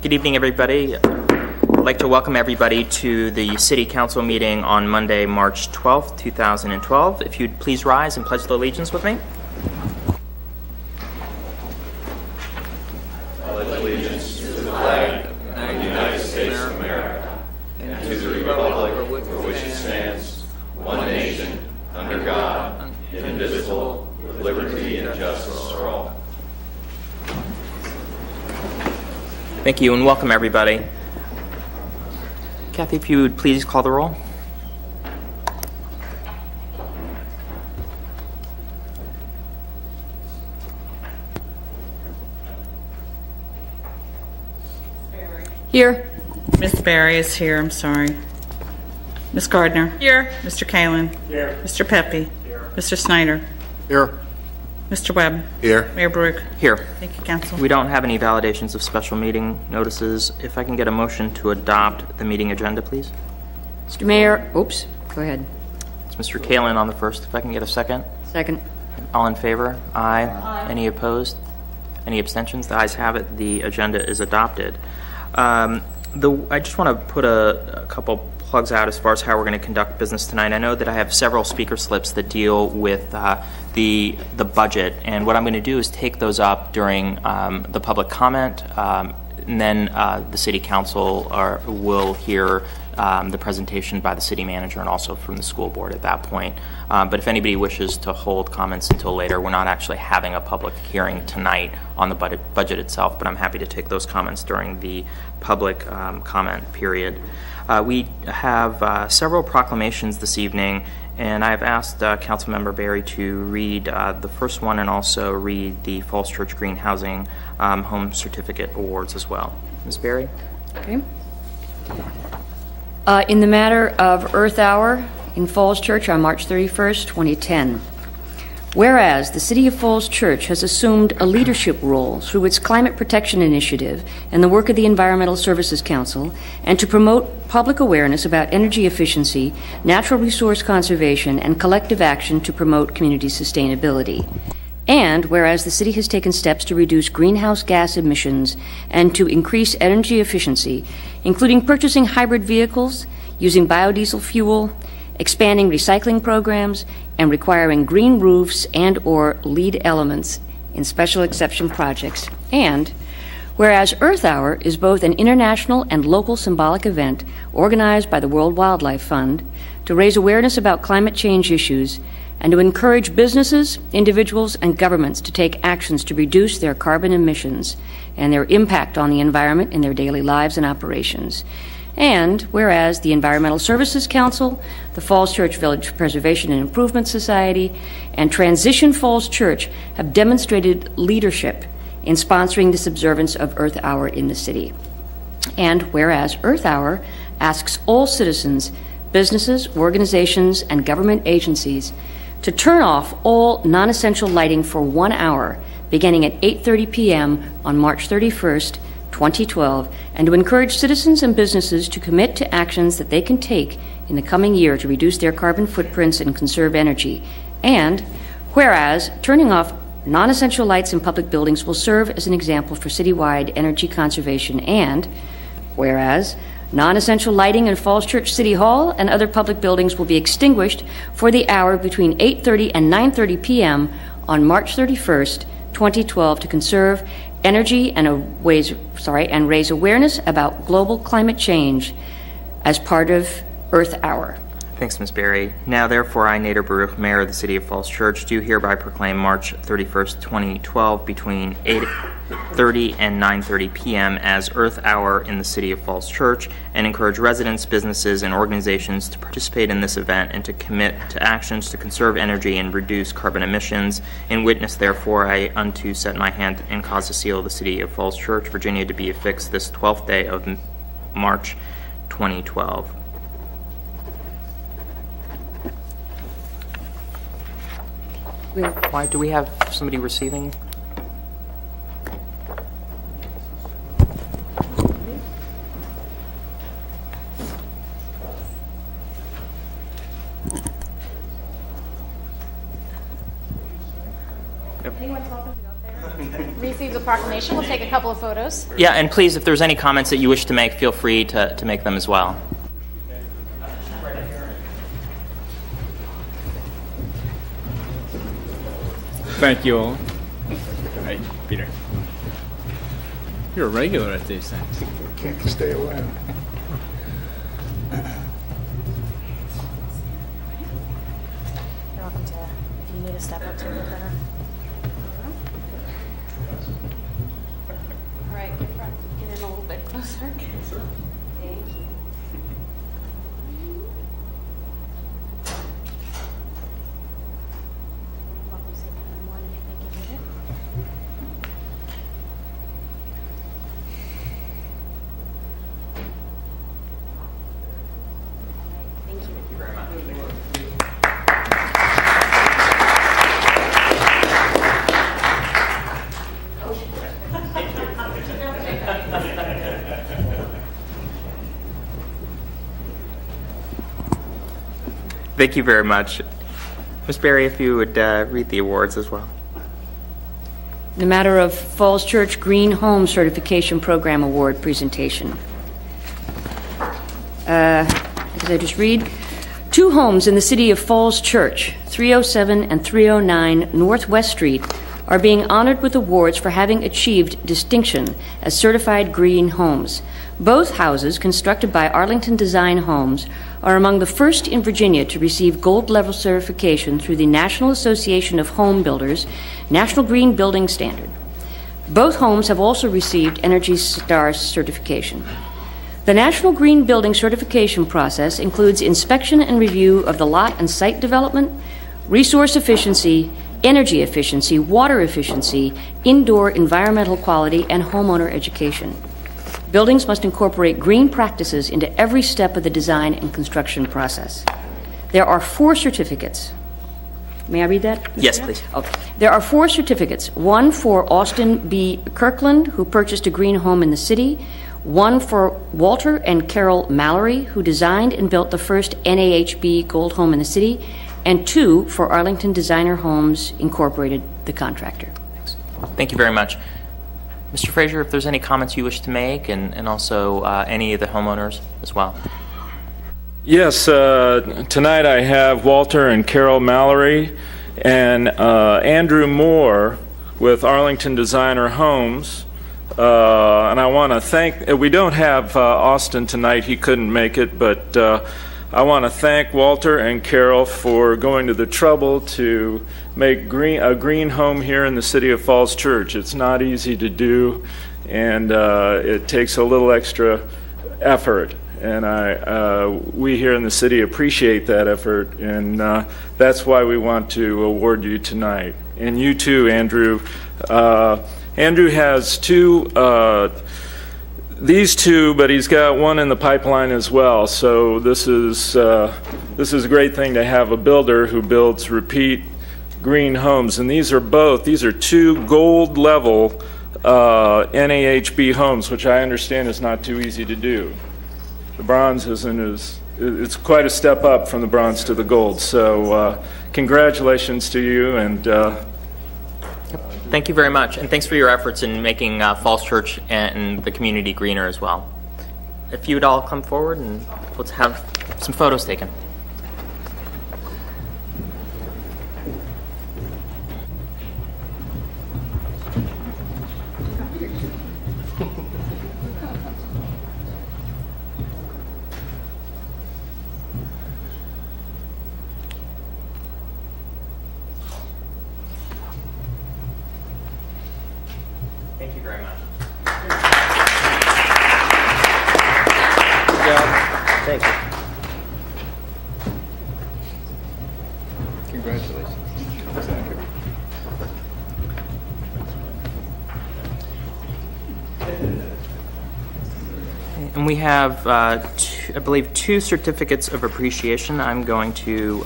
Good evening, everybody. I'd like to welcome everybody to the City Council meeting on Monday, March 12th, 2012. If you'd please rise and pledge allegiance with me. I pledge allegiance to the flag of the United States of America and to the republic for which it stands, one nation, under God, indivisible, with liberty and justice for all. Thank you and welcome, everybody. Kathy, if you would please call the roll. Here. Miss Barry is here, I'm sorry. Miss Gardner. Here. Mr. Kalin. Here. Mr. Pepe. Here. Mr. Snyder. Here. Mr. Webb. Here. Mayor Baruch. Here. Thank you, Council. We don't have any validations of special meeting notices. If I can get a motion to adopt the meeting agenda, please. Mr. Mayor, oops, go ahead. It's Mr. Kalin on the first. If I can get a second. Second. All in favor? Aye. Any opposed? Any abstentions? The ayes have it. The agenda is adopted. I just want to put a couple plugs out as far as how we're going to conduct business tonight. I know that I have several speaker slips that deal with the budget, and what I'm going to do is take those up during the public comment, and then the City Council will hear the presentation by the City Manager and also from the School Board at that point. But if anybody wishes to hold comments until later, we're not actually having a public hearing tonight on the budget itself, but I'm happy to take those comments during the public comment period. We have several proclamations this evening, and I've asked Councilmember Barry to read the first one and also read the Falls Church Green Housing Home Certificate Awards as well. Ms. Barry? Okay. In the matter of Earth Hour in Falls Church on March 31st, 2010. Whereas the City of Falls Church has assumed a leadership role through its Climate Protection Initiative and the work of the Environmental Services Council, and to promote public awareness about energy efficiency, natural resource conservation, and collective action to promote community sustainability. And whereas the City has taken steps to reduce greenhouse gas emissions and to increase energy efficiency, including purchasing hybrid vehicles, using biodiesel fuel, expanding recycling programs, and requiring green roofs and/or LEED elements in special exception projects. And whereas Earth Hour is both an international and local symbolic event organized by the World Wildlife Fund to raise awareness about climate change issues and to encourage businesses, individuals, and governments to take actions to reduce their carbon emissions and their impact on the environment in their daily lives and operations. And whereas the Environmental Services Council, the Falls Church Village Preservation and Improvement Society, and Transition Falls Church have demonstrated leadership in sponsoring this observance of Earth Hour in the city. And whereas Earth Hour asks all citizens, businesses, organizations, and government agencies to turn off all non-essential lighting for 1 hour, beginning at 8:30 p.m. on March 31st, 2012, and to encourage citizens and businesses to commit to actions that they can take in the coming year to reduce their carbon footprints and conserve energy. And whereas turning off non-essential lights in public buildings will serve as an example for citywide energy conservation. And whereas non-essential lighting in Falls Church City Hall and other public buildings will be extinguished for the hour between 8:30 and 9:30 p.m. on March 31st, 2012 to conserve energy and raise awareness about global climate change as part of Earth Hour. Thanks, Ms. Berry. Now, therefore, I, Nader Baruch, Mayor of the City of Falls Church, do hereby proclaim March 31st, 2012, between 8:30 and 9:30 p.m. as Earth Hour in the City of Falls Church, and encourage residents, businesses, and organizations to participate in this event and to commit to actions to conserve energy and reduce carbon emissions. In witness, therefore, I unto set my hand and cause the seal of the City of Falls Church, Virginia, to be affixed this 12th day of March 2012. Why do we have somebody receiving? Receive the the proclamation. We'll take a couple of photos. Yeah, and please, if there's any comments that you wish to make, feel free to make them as well. Thank you all. Hey, Peter. You're a regular at these things. Can't stay away. You're welcome to, if you need to step up to a bit better. All right, get in a little bit closer. Thank you. Welcome to say one. Thank you, David. Thank you. Thank you very much. Thank you very much. Ms. Berry, if you would read the awards as well. The matter of Falls Church Green Home Certification Program Award presentation. As I just read, 2 homes in the city of Falls Church, 307 and 309 Northwest Street, are being honored with awards for having achieved distinction as certified green homes. Both houses, constructed by Arlington Design Homes, are among the first in Virginia to receive gold level certification through the National Association of Home Builders National Green Building Standard. Both homes have also received Energy Star certification. The National Green Building certification process includes inspection and review of the lot and site development, resource efficiency, energy efficiency, water efficiency, indoor environmental quality, and homeowner education. Buildings must incorporate green practices into every step of the design and construction process. There are 4 certificates. May I read that? Mr. Yes, Chair? please. Okay. There are 4 certificates. One for Austin B. Kirkland, who purchased a green home in the city. One for Walter and Carol Mallory, who designed and built the first NAHB gold home in the city. And 2 for Arlington Designer Homes Incorporated, the contractor. Thank you very much. Mr. Frazier, if there's any comments you wish to make, and also any of the homeowners as well. Yes, tonight I have Walter and Carol Mallory and Andrew Moore with Arlington Designer Homes. And I want to thank, we don't have Austin tonight, he couldn't make it, but I want to thank Walter and Carol for going to the trouble to make a green home here in the city of Falls Church. It's not easy to do, and it takes a little extra effort. And we here in the city appreciate that effort, and that's why we want to award you tonight. And you too, Andrew. Andrew has these two, but he's got one in the pipeline as well. So this is a great thing to have a builder who builds repeat green homes. And these are 2 gold level NAHB homes, which I understand is not too easy to do. The bronze it's quite a step up from the bronze to the gold. So congratulations to you, and Thank you very much, and thanks for your efforts in making Falls Church and the community greener as well. If you would all come forward, and let's have some photos taken. Thank you very much. Good job. Thank you. Congratulations. And we have, I believe, 2 certificates of appreciation. I'm going to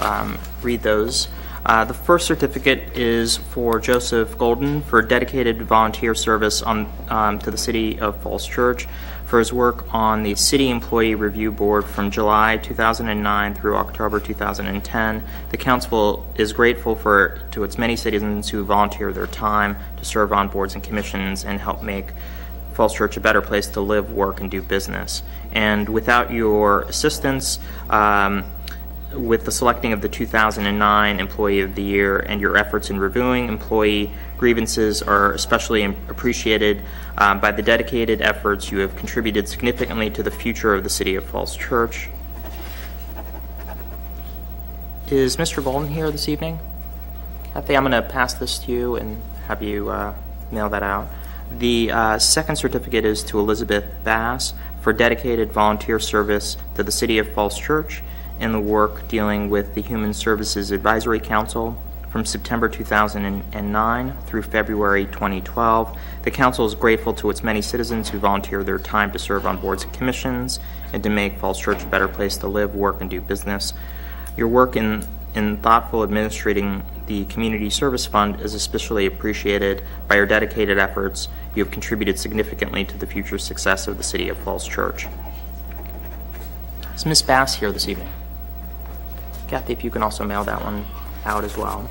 read those. The first certificate is for Joseph Golden for dedicated volunteer service to the City of Falls Church for his work on the City Employee Review Board from July 2009 through October 2010. The council is grateful to its many citizens who volunteer their time to serve on boards and commissions and help make Falls Church a better place to live, work, and do business. And without your assistance, with the selecting of the 2009 Employee of the Year and your efforts in reviewing employee grievances are especially appreciated. By the dedicated efforts, you have contributed significantly to the future of the City of Falls Church. Is Mr. Golden here this evening? Kathy, I'm going to pass this to you and have you mail that out. The second certificate is to Elizabeth Bass for dedicated volunteer service to the City of Falls Church in the work dealing with the Human Services Advisory Council from September 2009 through February 2012. The council is grateful to its many citizens who volunteer their time to serve on boards and commissions and to make Falls Church a better place to live, work, and do business. Your work in thoughtful administrating the Community Service Fund is especially appreciated. By your dedicated efforts, you have contributed significantly to the future success of the City of Falls Church. Is Ms. Bass here this evening? Kathy, if you can also mail that one out as well.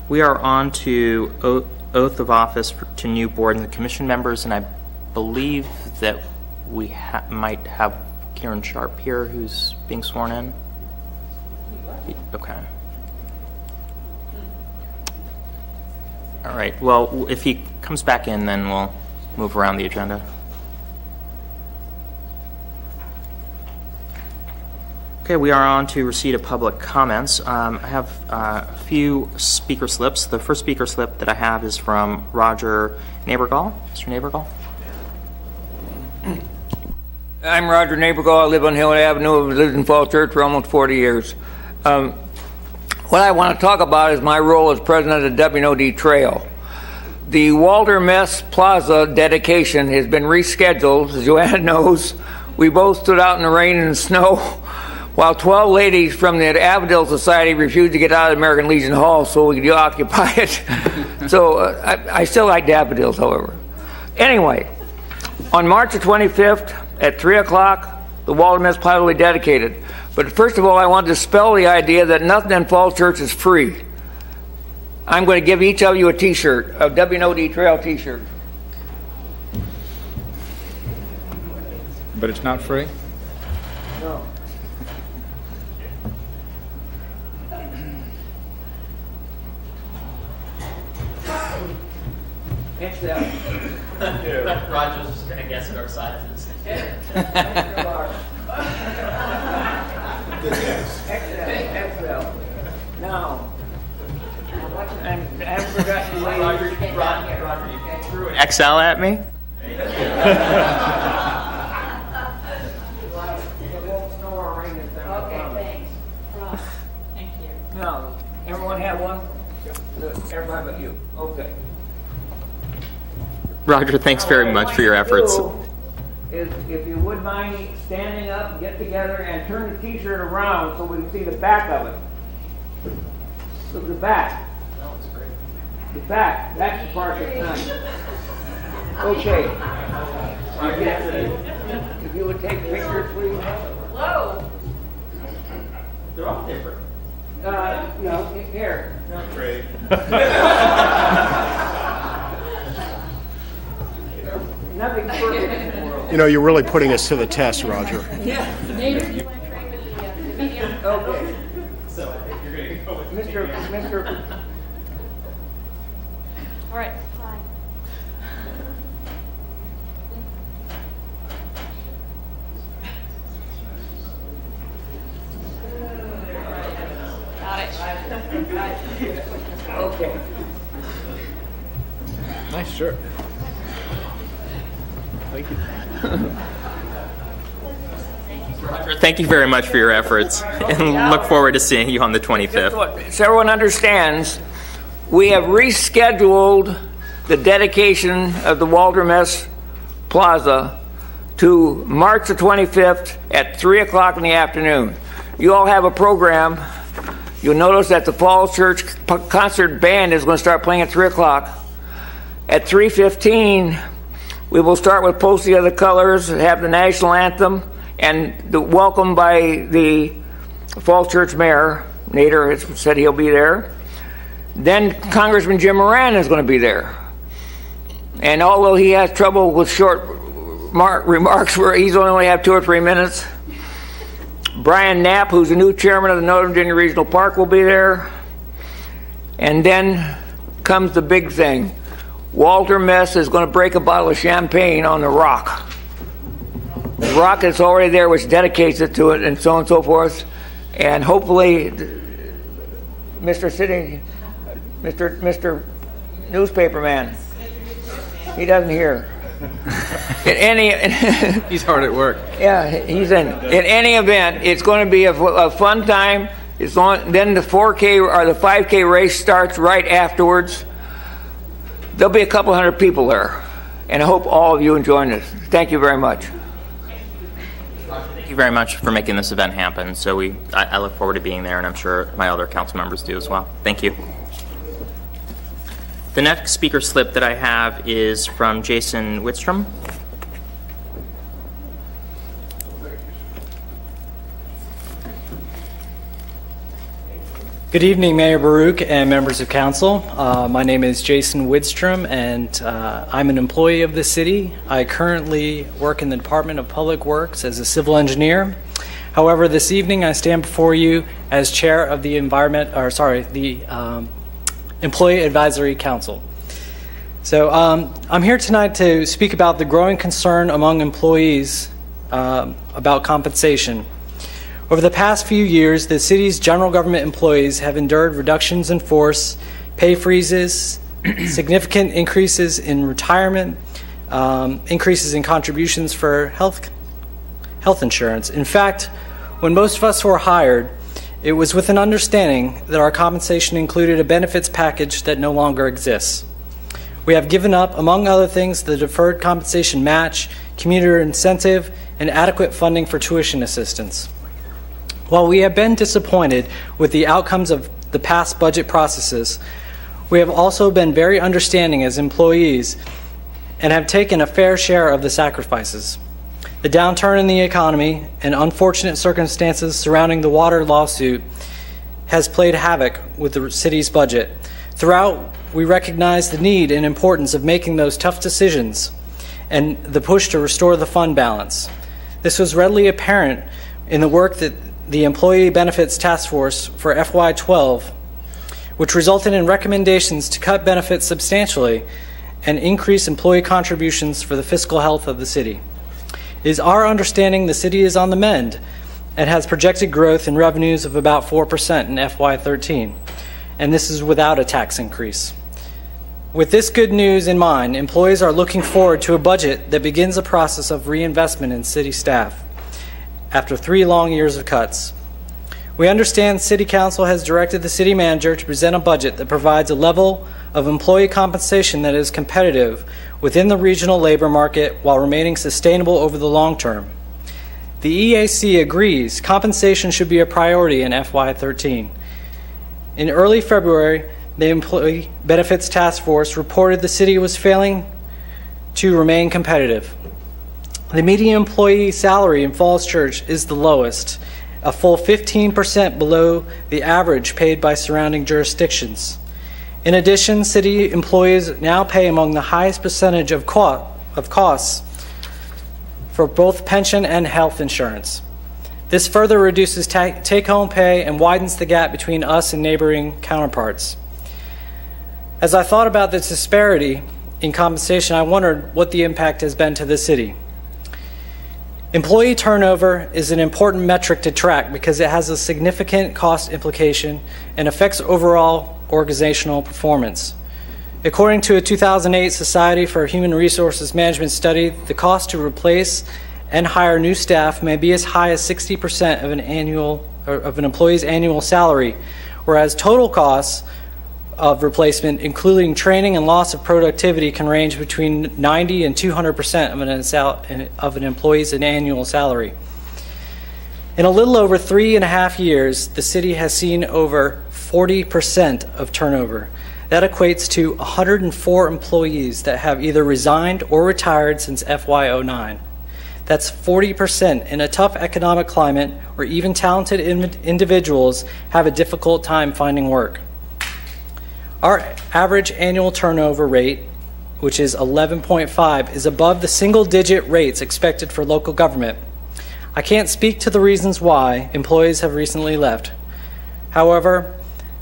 We are on to oath of office to new board and commission members, and I believe that we might have Karen Sharp here who's being sworn in. Okay. All right. Well, if he comes back in, then we'll move around the agenda. Okay, we are on to receipt of public comments. I have a few speaker slips. The first speaker slip that I have is from Roger Neighborgall. Mr. Neighborgall? I'm Roger Neighborgall. I live on Hill Avenue. I've lived in Falls Church for almost 40 years. What I want to talk about is my role as president of the W&OD Trail. The Walter Mess Plaza dedication has been rescheduled, as Joanna knows. We both stood out in the rain and the snow while 12 ladies from the Avondale Society refused to get out of American Legion Hall so we could occupy it. So I still like daffodils, however. Anyway, on March the 25th at 3 o'clock, the Walter Mess Plaza will be dedicated. But first of all, I want to dispel the idea that nothing in Falls Church is free. I'm going to give each of you a T-shirt, a W&OD Trail T-shirt. But it's not free? No. Next up. Roger's just going to guess at our sizes. XL. Now, I haven't forgotten Roger, you threw an XL at me? Okay, thanks. Thank you. Now, everyone have one? Everybody but you. Okay. Roger, thanks very much for your efforts. Is if you would mind standing up, get together, and turn the T-shirt around so we can see the back of it. Look at the back. Oh, it's great. The back. That's the part that's nice. Okay. If you would take pictures, please. Hello. They're all different. No, here. Trade. Nothing perfect in the world. You know, you're really putting us to the test, Roger. Yeah. Nader, you want to trade with the medium? Okay. So I think you're going to go with Mr. All right. Hi. Got it. Okay. Nice shirt. Thank you. Roger, thank you very much for your efforts, and look forward to seeing you on the 25th. So everyone understands, we have rescheduled the dedication of the Walter Mess Plaza to March the 25th at 3 o'clock in the afternoon. You all have a program You'll notice that the Falls Church concert band is going to start playing at 3 o'clock. At 3:15, we will start with Post the Other Colors, have the national anthem, and the welcome by the Falls Church Mayor. Nader has said he'll be there. Then Congressman Jim Moran is going to be there. And although he has trouble with short remarks where he's only have 2 or 3 minutes, Brian Knapp, who's the new chairman of the Northern Virginia Regional Park, will be there. And then comes the big thing. Walter Mess is going to break a bottle of champagne on the rock. The rock that's already there, which dedicates it to it, and so on and so forth. And hopefully, Mr. Newspaper Man, he doesn't hear. He's hard at work. Yeah, he's in. In any event, it's going to be a fun time. Then the 4K or the 5K race starts right afterwards. There'll be a couple hundred people there, and I hope all of you join us. Thank you very much. Thank you very much for making this event happen. So I look forward to being there, and I'm sure my other council members do as well. Thank you. The next speaker slip that I have is from Jason Wittstrom. Good evening, Mayor Baruch and members of council. My name is Jason Widstrom, and I'm an employee of the city. I currently work in the Department of Public Works as a civil engineer. However, this evening I stand before you as chair of the Employee Advisory Council. So I'm here tonight to speak about the growing concern among employees about compensation. Over the past few years, the city's general government employees have endured reductions in force, pay freezes, significant increases in retirement, increases in contributions for health insurance. In fact, when most of us were hired, it was with an understanding that our compensation included a benefits package that no longer exists. We have given up, among other things, the deferred compensation match, commuter incentive, and adequate funding for tuition assistance. While we have been disappointed with the outcomes of the past budget processes, we have also been very understanding as employees and have taken a fair share of the sacrifices. The downturn in the economy and unfortunate circumstances surrounding the water lawsuit has played havoc with the city's budget. Throughout, we recognize the need and importance of making those tough decisions and the push to restore the fund balance. This was readily apparent in the work that the Employee Benefits Task Force for FY12, which resulted in recommendations to cut benefits substantially and increase employee contributions for the fiscal health of the city. It is our understanding the city is on the mend and has projected growth in revenues of about 4% in FY13, and this is without a tax increase. With this good news in mind, employees are looking forward to a budget that begins a process of reinvestment in city staff after 3 long years of cuts. We understand City Council has directed the city manager to present a budget that provides a level of employee compensation that is competitive within the regional labor market while remaining sustainable over the long term. The EAC agrees compensation should be a priority in FY13. In early February, the Employee Benefits Task Force reported the city was failing to remain competitive. The median employee salary in Falls Church is the lowest, a full 15% below the average paid by surrounding jurisdictions. In addition, city employees now pay among the highest percentage of costs for both pension and health insurance. This further reduces take-home pay and widens the gap between us and neighboring counterparts. As I thought about this disparity in compensation, I wondered what the impact has been to the city. Employee turnover is an important metric to track because it has a significant cost implication and affects overall organizational performance. According to a 2008 Society for Human Resources Management study, the cost to replace and hire new staff may be as high as 60% of an employee's annual salary, whereas total costs of replacement, including training and loss of productivity, can range between 90 and 200% of an employee's annual salary. In a little over 3.5 years, the city has seen over 40% of turnover. That equates to 104 employees that have either resigned or retired since FY09. That's 40% in a tough economic climate where even talented individuals have a difficult time finding work. Our average annual turnover rate, which is 11.5, is above the single-digit rates expected for local government. I can't speak to the reasons why employees have recently left. However,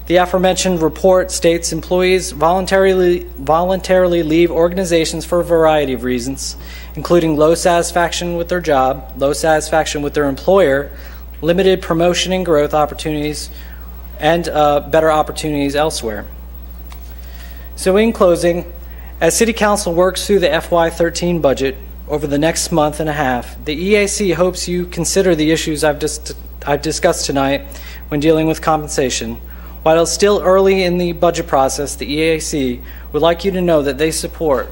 the aforementioned report states employees voluntarily leave organizations for a variety of reasons, including low satisfaction with their job, low satisfaction with their employer, limited promotion and growth opportunities, and better opportunities elsewhere. So in closing, as City Council works through the FY13 budget over the next month and a half, the EAC hopes you consider the issues I've discussed tonight when dealing with compensation. While it's still early in the budget process, the EAC would like you to know that they support,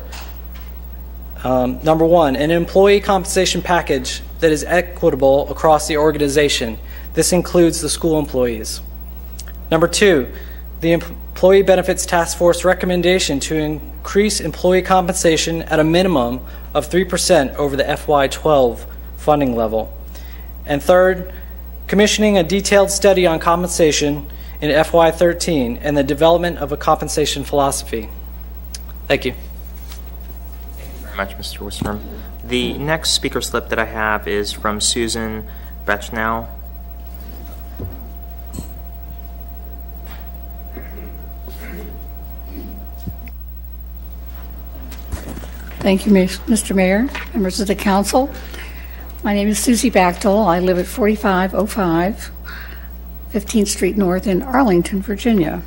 number one, an employee compensation package that is equitable across the organization. This includes the school employees. Number two, the Employee Benefits Task Force recommendation to increase employee compensation at a minimum of 3% over the FY12 funding level. And third, commissioning a detailed study on compensation in FY13 and the development of a compensation philosophy. Thank you. Very much, Mr. Wistrom. The next speaker slip that I have is from Susan Bechnow. Thank you, Mr. Mayor, members of the council. My name is Susie Bechtel. I live at 4505 15th Street North in Arlington, Virginia.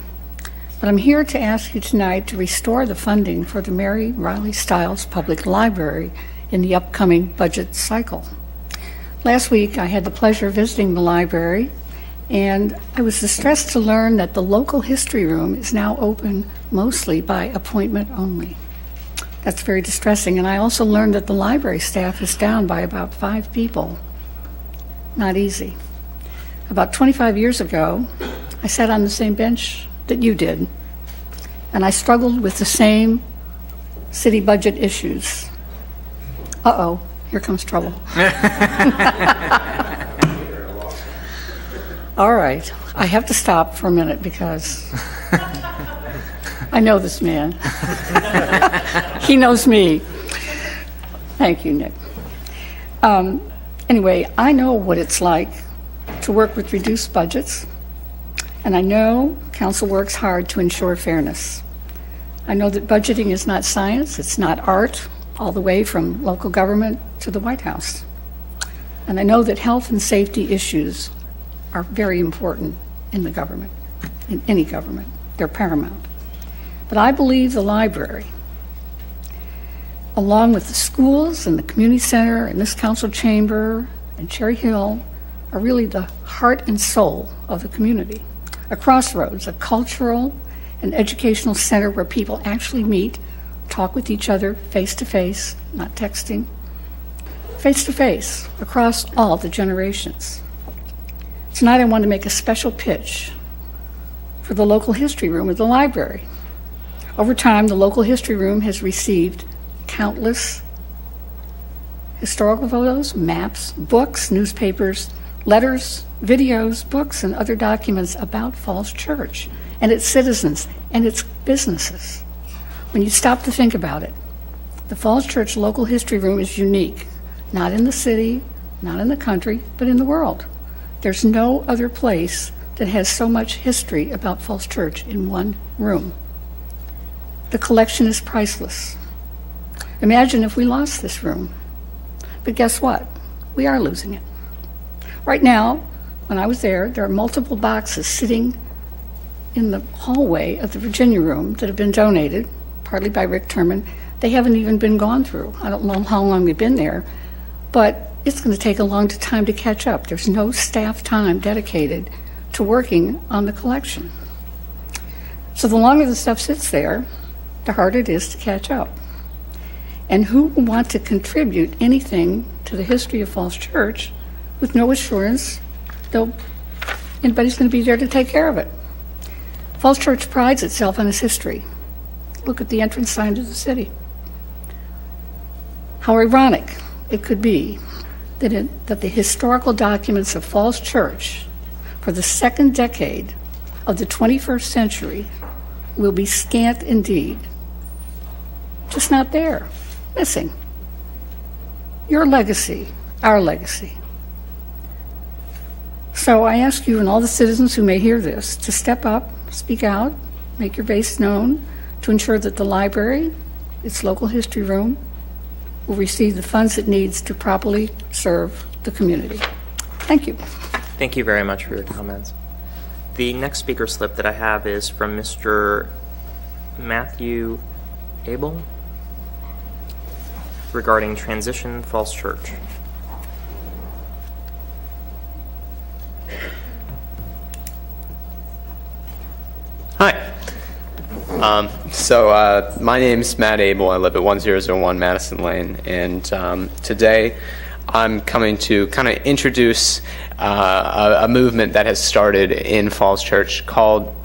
But I'm here to ask you tonight to restore the funding for the Mary Riley Stiles Public Library in the upcoming budget cycle. Last week, I had the pleasure of visiting the library, and I was distressed to learn that the local history room is now open mostly by appointment only. That's very distressing, and I also learned that the library staff is down by about 5 people. Not easy. About 25 years ago, I sat on the same bench that you did, and I struggled with the same city budget issues. Uh-oh, here comes trouble. All right, I have to stop for a minute because I know this man. He knows me. Thank you, Nick. Anyway, I know what it's like to work with reduced budgets, and I know council works hard to ensure fairness. I know that budgeting is not science, it's not art, all the way from local government to the White House. And I know that health and safety issues are very important in the government, in any government. They're paramount. But I believe the library, along with the schools and the community center and this council chamber and Cherry Hill, are really the heart and soul of the community. A crossroads, a cultural and educational center where people actually meet, talk with each other face to face, not texting, face to face across all the generations. Tonight I want to make a special pitch for the local history room of the library. Over time, the local history room has received countless historical photos, maps, books, newspapers, letters, videos, books, and other documents about Falls Church and its citizens and its businesses. When you stop to think about it, the Falls Church Local History Room is unique, not in the city, not in the country, but in the world. There's no other place that has so much history about Falls Church in one room. The collection is priceless. Imagine if we lost this room. But guess what? We are losing it. Right now, when I was there are multiple boxes sitting in the hallway of the Virginia room that have been donated, partly by Rick Turman. They haven't even been gone through. I don't know how long they've been there, but it's going to take a long time to catch up. There's no staff time dedicated to working on the collection. So the longer the stuff sits there, the harder it is to catch up. And who would want to contribute anything to the history of Falls Church with no assurance anybody's going to be there to take care of it. Falls Church prides itself on its history. Look at the entrance sign to the city. How ironic it could be that the historical documents of Falls Church for the second decade of the 21st century will be scant indeed. Just not there, missing. Your legacy, our legacy. So I ask you and all the citizens who may hear this to step up, speak out, make your base known to ensure that the library, its local history room, will receive the funds it needs to properly serve the community. Thank you. Thank you very much for your comments. The next speaker slip that I have is from Mr. Matthew Abel regarding Transition Falls Church. Hi. My name's Matt Abel. I live at 1001 Madison Lane, and today I'm coming to kind of introduce a movement that has started in Falls Church called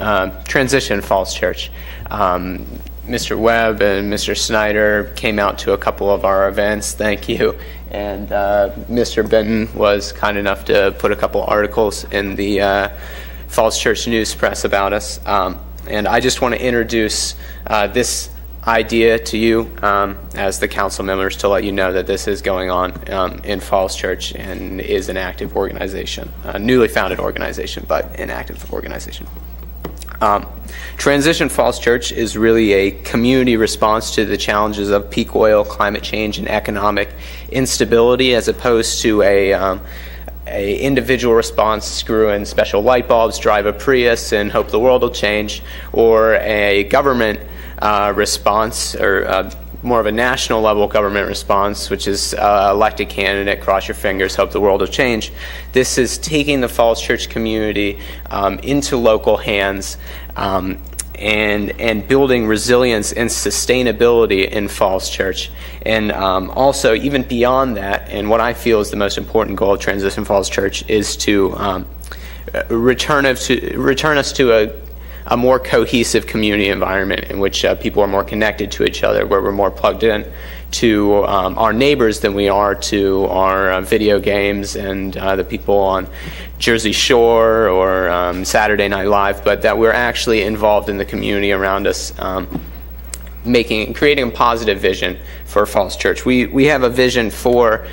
Transition Falls Church. Mr. Webb and Mr. Snyder came out to a couple of our events. Thank you. And Mr. Benton was kind enough to put a couple articles in the Falls Church News Press about us. And I just want to introduce this idea to you as the council members to let you know that this is going on in Falls Church and is an active organization, a newly founded organization, but an active organization. Transition Falls Church is really a community response to the challenges of peak oil, climate change, and economic instability, as opposed to a individual response, screw in special light bulbs, drive a Prius, and hope the world will change, or a government response, or more of a national level government response, which is elected candidate, cross your fingers, hope the world will change. This is taking the Falls Church community into local hands and building resilience and sustainability in Falls Church. And also, even beyond that, and what I feel is the most important goal of Transition Falls Church is to return us to a more cohesive community environment in which people are more connected to each other, where we're more plugged in to our neighbors than we are to our video games and the people on Jersey Shore or Saturday Night Live, but that we're actually involved in the community around us, creating a positive vision for Falls Church. We have a vision for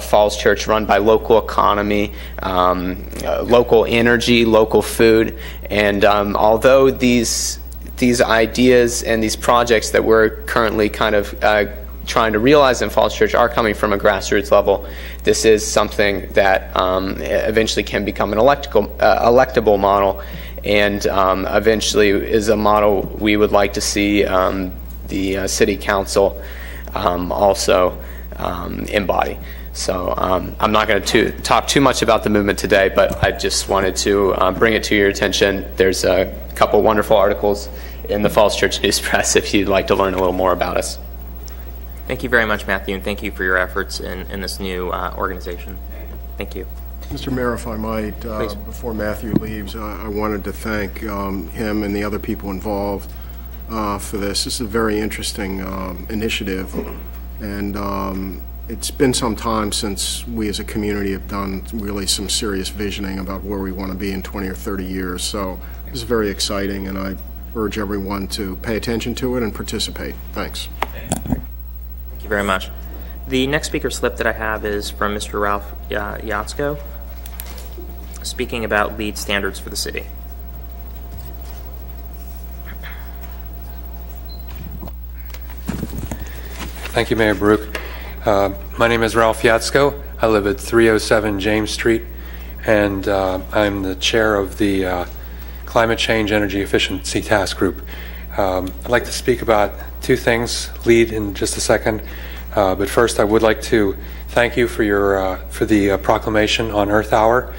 Falls Church run by local economy, local energy, local food, and although these ideas and these projects that we're currently kind of trying to realize in Falls Church are coming from a grassroots level, this is something that eventually can become an electable model, and eventually is a model we would like to see the City Council also embody. So I'm not going to talk too much about the movement today, but I just wanted to bring it to your attention. There's a couple wonderful articles in the Falls Church News Press if you'd like to learn a little more about us. Thank you very much, Matthew, and thank you for your efforts in this new organization. Thank you. Mr. Mayor, if I might, before Matthew leaves, I wanted to thank him and the other people involved for this. This is a very interesting initiative, and it's been some time since we as a community have done really some serious visioning about where we want to be in 20 or 30 years. So this is very exciting, and I urge everyone to pay attention to it and participate. Thanks. Thank you very much. The next speaker slip that I have is from Mr. Ralph Yatsko, speaking about LEED standards for the city. Thank you, Mayor Baruch. My name is Ralph Yatsko. I live at 307 James Street, and I'm the chair of the Climate Change Energy Efficiency Task Group. I'd like to speak about two things, LEED in just a second, but first I would like to thank you for the proclamation on Earth Hour.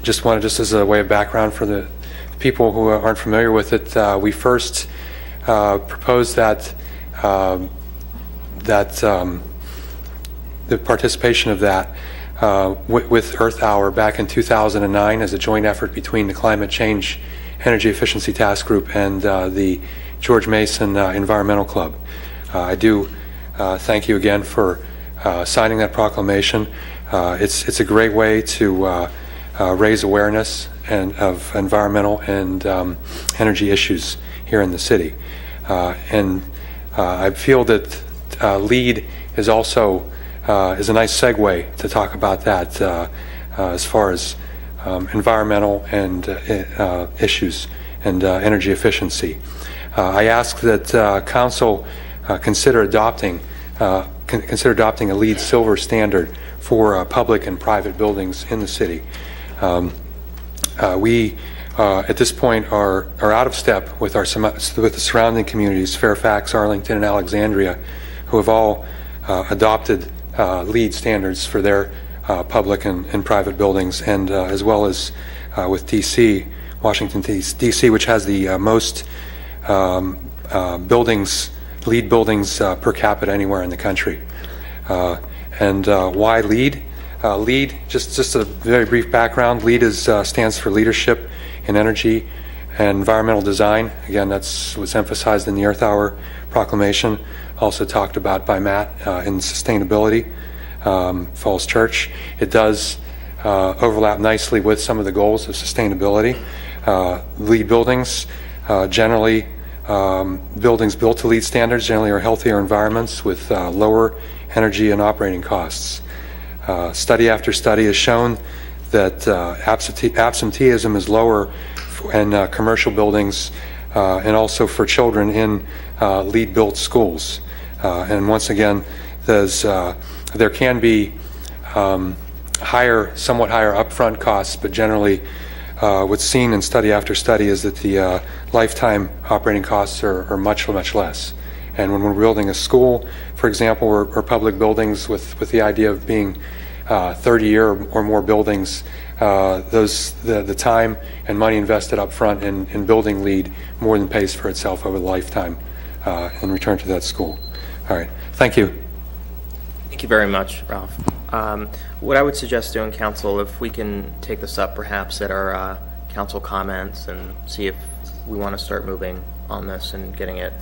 Just as a way of background for the people who aren't familiar with it, we first proposed that the participation of that with Earth Hour back in 2009 as a joint effort between the Climate Change Energy Efficiency Task Group and the George Mason Environmental Club. I do thank you again for signing that proclamation. It's a great way to raise awareness of environmental and energy issues here in the city. And I feel that LEAD is also is a nice segue to talk about that as far as environmental and issues and energy efficiency. I ask that Council consider adopting a LEED Silver standard for public and private buildings in the city. We at this point are out of step with the surrounding communities, Fairfax, Arlington, and Alexandria, who have all adopted LEED standards for their public and private buildings, and as well as with DC, Washington DC, which has the most buildings, LEED buildings per capita anywhere in the country. And why LEED? LEED, just a very brief background. LEED stands for Leadership in Energy and Environmental Design. Again, that's what's emphasized in the Earth Hour proclamation, also talked about by Matt in sustainability, Falls Church. It does overlap nicely with some of the goals of sustainability. LEED buildings, generally buildings built to LEED standards generally are healthier environments with lower energy and operating costs. Study after study has shown that absenteeism is lower in commercial buildings and also for children in LEED-built schools. And once again, there can be somewhat higher upfront costs, but generally what's seen in study after study is that the lifetime operating costs are much less. And when we're building a school, for example, or public buildings with the idea of being 30-year or more buildings, the time and money invested up front in building LEED more than pays for itself over the lifetime in return to that school. All right. Thank you. Thank you very much, Ralph. What I would suggest doing, Council, if we can take this up perhaps at our Council comments and see if we want to start moving on this and getting it,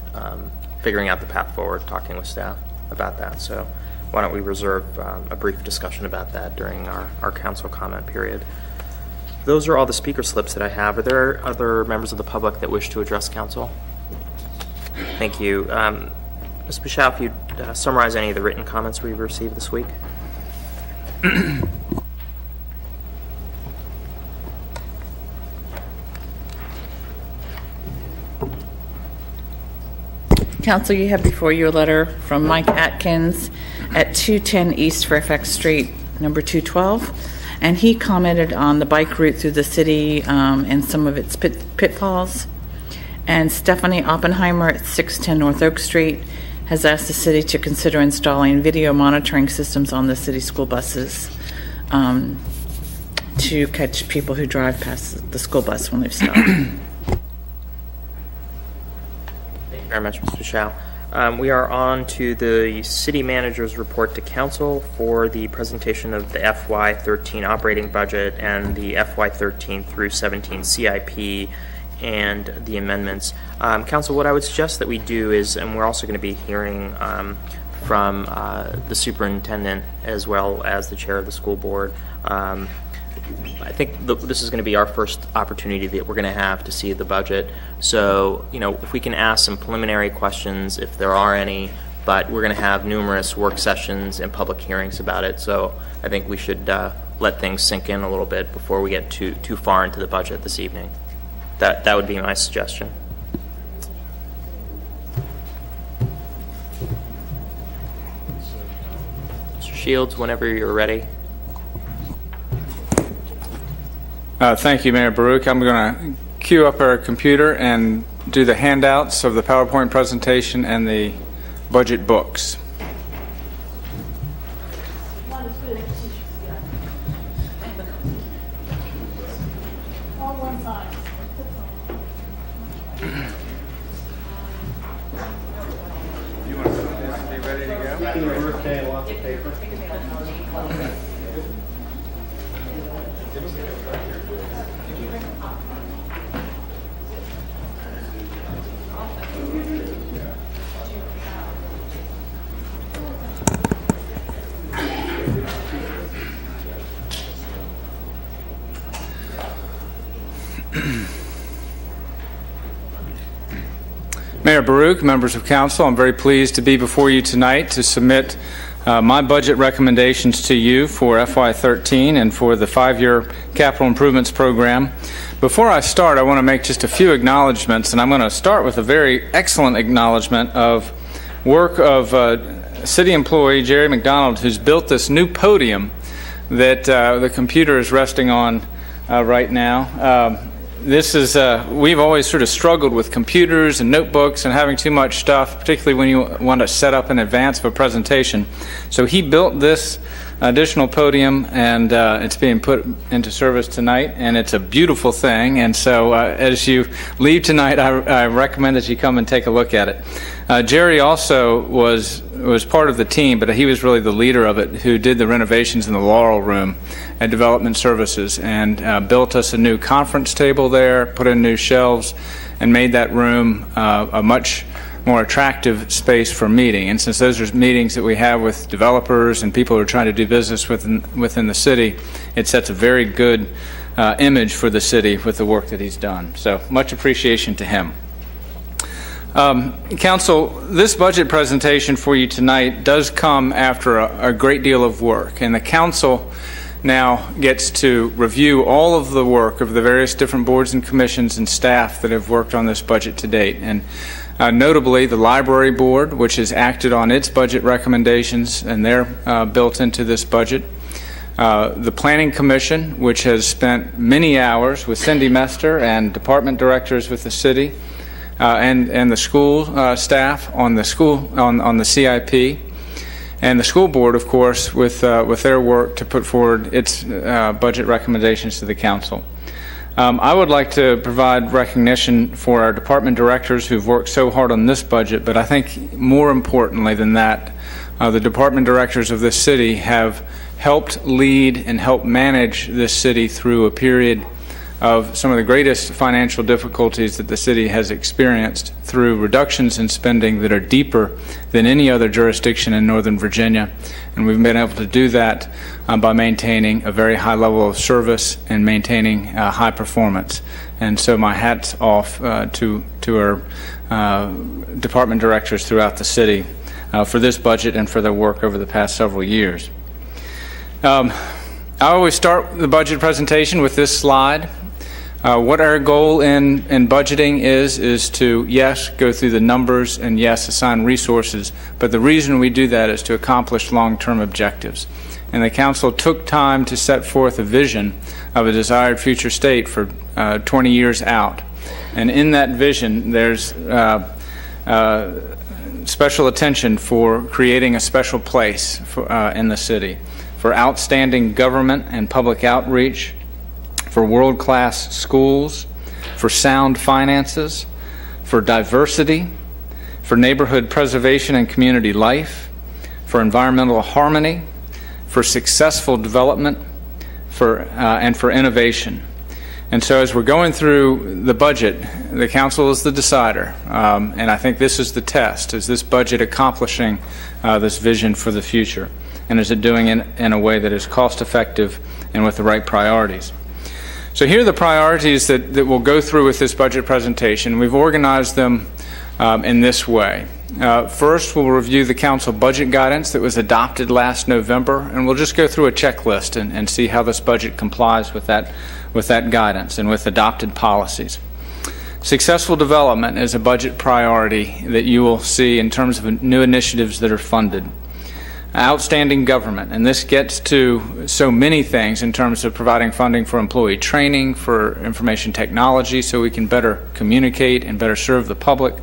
figuring out the path forward, talking with staff about that. So why don't we reserve a brief discussion about that during our Council comment period. Those are all the speaker slips that I have. Are there other members of the public that wish to address Council? Thank you. Ms. Bichow, if you'd summarize any of the written comments we've received this week. Council, you have before you a letter from Mike Atkins at 210 East Fairfax Street, number 212. And he commented on the bike route through the city and some of its pitfalls. And Stephanie Oppenheimer at 610 North Oak Street has asked the city to consider installing video monitoring systems on the city school buses to catch people who drive past the school bus when they've stopped. Thank you very much, Mr. Bichow. We are on to the City Manager's report to Council for the presentation of the FY13 operating budget and the FY13 through 17 CIP and the amendments. Council, what I would suggest that we do is, and we're also going to be hearing from the superintendent as well as the chair of the school board. I think this is going to be our first opportunity that we're going to have to see the budget. So, if we can ask some preliminary questions, if there are any, but we're going to have numerous work sessions and public hearings about it. So I think we should let things sink in a little bit before we get too far into the budget this evening. That would be my suggestion. Mr. Shields, whenever you're ready. Thank you, Mayor Baruch. I'm going to queue up our computer and do the handouts of the PowerPoint presentation and the budget books. Mayor Baruch, members of council, I'm very pleased to be before you tonight to submit my budget recommendations to you for FY13 and for the 5-year capital improvements program. Before I start, I want to make just a few acknowledgments, and I'm going to start with a very excellent acknowledgement of work of city employee Jerry McDonald, who's built this new podium that the computer is resting on right now. This is, we've always sort of struggled with computers and notebooks and having too much stuff, particularly when you want to set up in advance of a presentation. So he built this additional podium, and it's being put into service tonight, and it's a beautiful thing. And so as you leave tonight, I recommend that you come and take a look at it. Jerry also was part of the team, but he was really the leader of it, who did the renovations in the Laurel Room at Development Services, and built us a new conference table there, put in new shelves, and made that room a much more attractive space for meeting. And since those are meetings that we have with developers and people who are trying to do business within the city, it sets a very good image for the city with the work that he's done. So much appreciation to him. Council, this budget presentation for you tonight does come after a great deal of work, and the council now gets to review all of the work of the various different boards and commissions and staff that have worked on this budget to date. And notably, the Library Board, which has acted on its budget recommendations, and they're built into this budget. The Planning Commission, which has spent many hours with Cindy Mester and department directors with the city, and the school staff on the CIP, and the school board, of course, with their work to put forward its budget recommendations to the council. I would like to provide recognition for our department directors who've worked so hard on this budget, but I think more importantly than that, the department directors of this city have helped lead and help manage this city through a period of some of the greatest financial difficulties that the city has experienced through reductions in spending that are deeper than any other jurisdiction in Northern Virginia. And we've been able to do that by maintaining a very high level of service and maintaining high performance. And so my hat's off to our department directors throughout the city for this budget and for their work over the past several years. I always start the budget presentation with this slide. What our goal in budgeting is to, yes, go through the numbers and, yes, assign resources, but the reason we do that is to accomplish long-term objectives. And the council took time to set forth a vision of a desired future state for 20 years out. And in that vision, there's special attention for creating a special place in the city, for outstanding government and public outreach, for world-class schools, for sound finances, for diversity, for neighborhood preservation and community life, for environmental harmony, for successful development, and for innovation. And so as we're going through the budget, the council is the decider, and I think this is the test. Is this budget accomplishing this vision for the future? And is it doing it in a way that is cost-effective and with the right priorities? So here are the priorities that we'll go through with this budget presentation. We've organized them in this way. First, we'll review the council budget guidance that was adopted last November, and we'll just go through a checklist and see how this budget complies with that guidance and with adopted policies. Successful development is a budget priority that you will see in terms of new initiatives that are funded. Outstanding government, and this gets to so many things in terms of providing funding for employee training, for information technology so we can better communicate and better serve the public,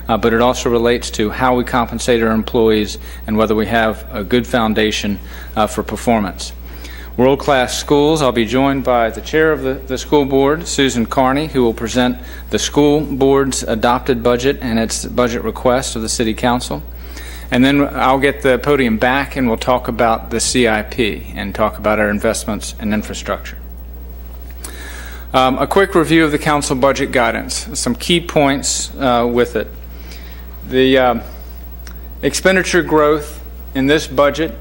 but it also relates to how we compensate our employees and whether we have a good foundation for performance. World-class schools, I'll be joined by the chair of the school board, Susan Carney, who will present the school board's adopted budget and its budget request of the City Council. And then I'll get the podium back and we'll talk about the CIP and talk about our investments in infrastructure. A quick review of the council budget guidance, some key points with it. The expenditure growth in this budget,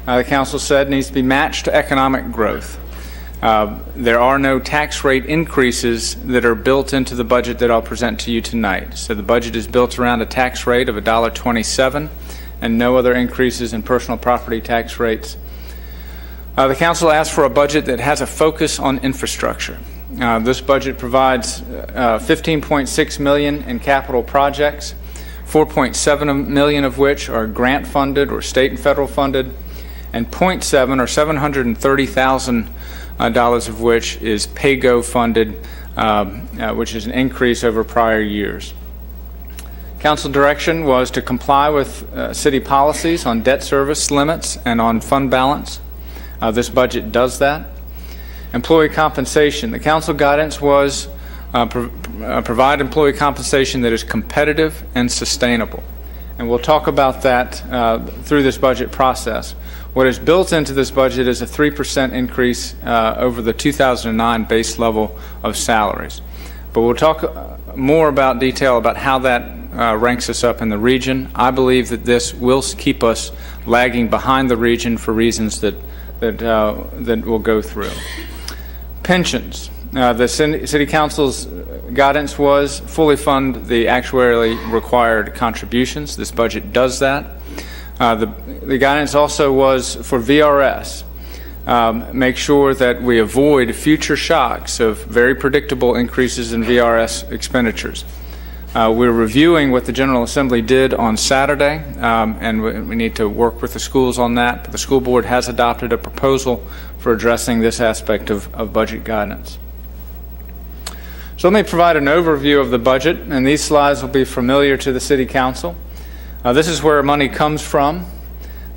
the council said, needs to be matched to economic growth. There are no tax rate increases that are built into the budget that I'll present to you tonight. So the budget is built around a tax rate of $1.27 and no other increases in personal property tax rates. The council asked for a budget that has a focus on infrastructure. This budget provides $15.6 million in capital projects, $4.7 million of which are grant funded or state and federal funded, and $0.7 or $730,000 of which is PAYGO funded, which is an increase over prior years. Council direction was to comply with city policies on debt service limits and on fund balance. This budget does that. Employee compensation. The council guidance was provide employee compensation that is competitive and sustainable. And we'll talk about that through this budget process. What is built into this budget is a 3% increase over the 2009 base level of salaries. But we'll talk more about detail about how that ranks us up in the region. I believe that this will keep us lagging behind the region for reasons that we'll go through. Pensions. The City Council's guidance was fully fund the actuarially required contributions. This budget does that. The guidance also was for VRS. Make sure that we avoid future shocks of very predictable increases in VRS expenditures. We're reviewing what the General Assembly did on Saturday, and we need to work with the schools on that. But the school board has adopted a proposal for addressing this aspect of budget guidance. So let me provide an overview of the budget, and these slides will be familiar to the City Council. This is where money comes from,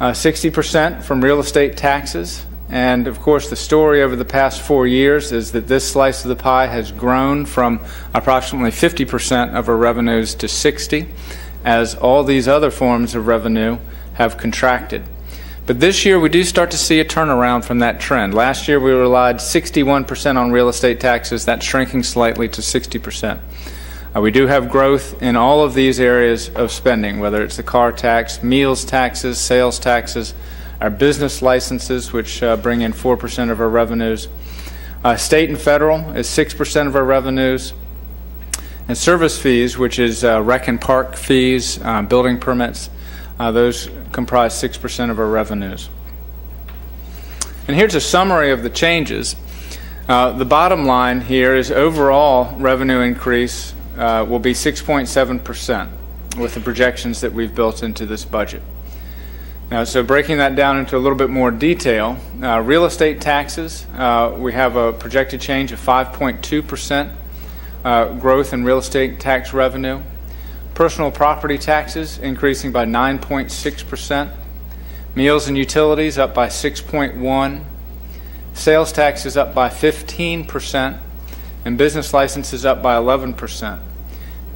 60% from real estate taxes. And of course, the story over the past 4 years is that this slice of the pie has grown from approximately 50% of our revenues to 60%, as all these other forms of revenue have contracted. But this year, we do start to see a turnaround from that trend. Last year, we relied 61% on real estate taxes. That's shrinking slightly to 60%. We do have growth in all of these areas of spending, whether it's the car tax, meals taxes, sales taxes, our business licenses, which bring in 4% of our revenues. State and federal is 6% of our revenues. And service fees, which is rec and park fees, building permits, those comprise 6% of our revenues. And here's a summary of the changes. The bottom line here is overall revenue increase will be 6.7% with the projections that we've built into this budget. Now, so breaking that down into a little bit more detail, real estate taxes, we have a projected change of 5.2% growth in real estate tax revenue. Personal property taxes increasing by 9.6%. Meals and utilities up by 6.1%. Sales taxes up by 15%. And business licenses up by 11%.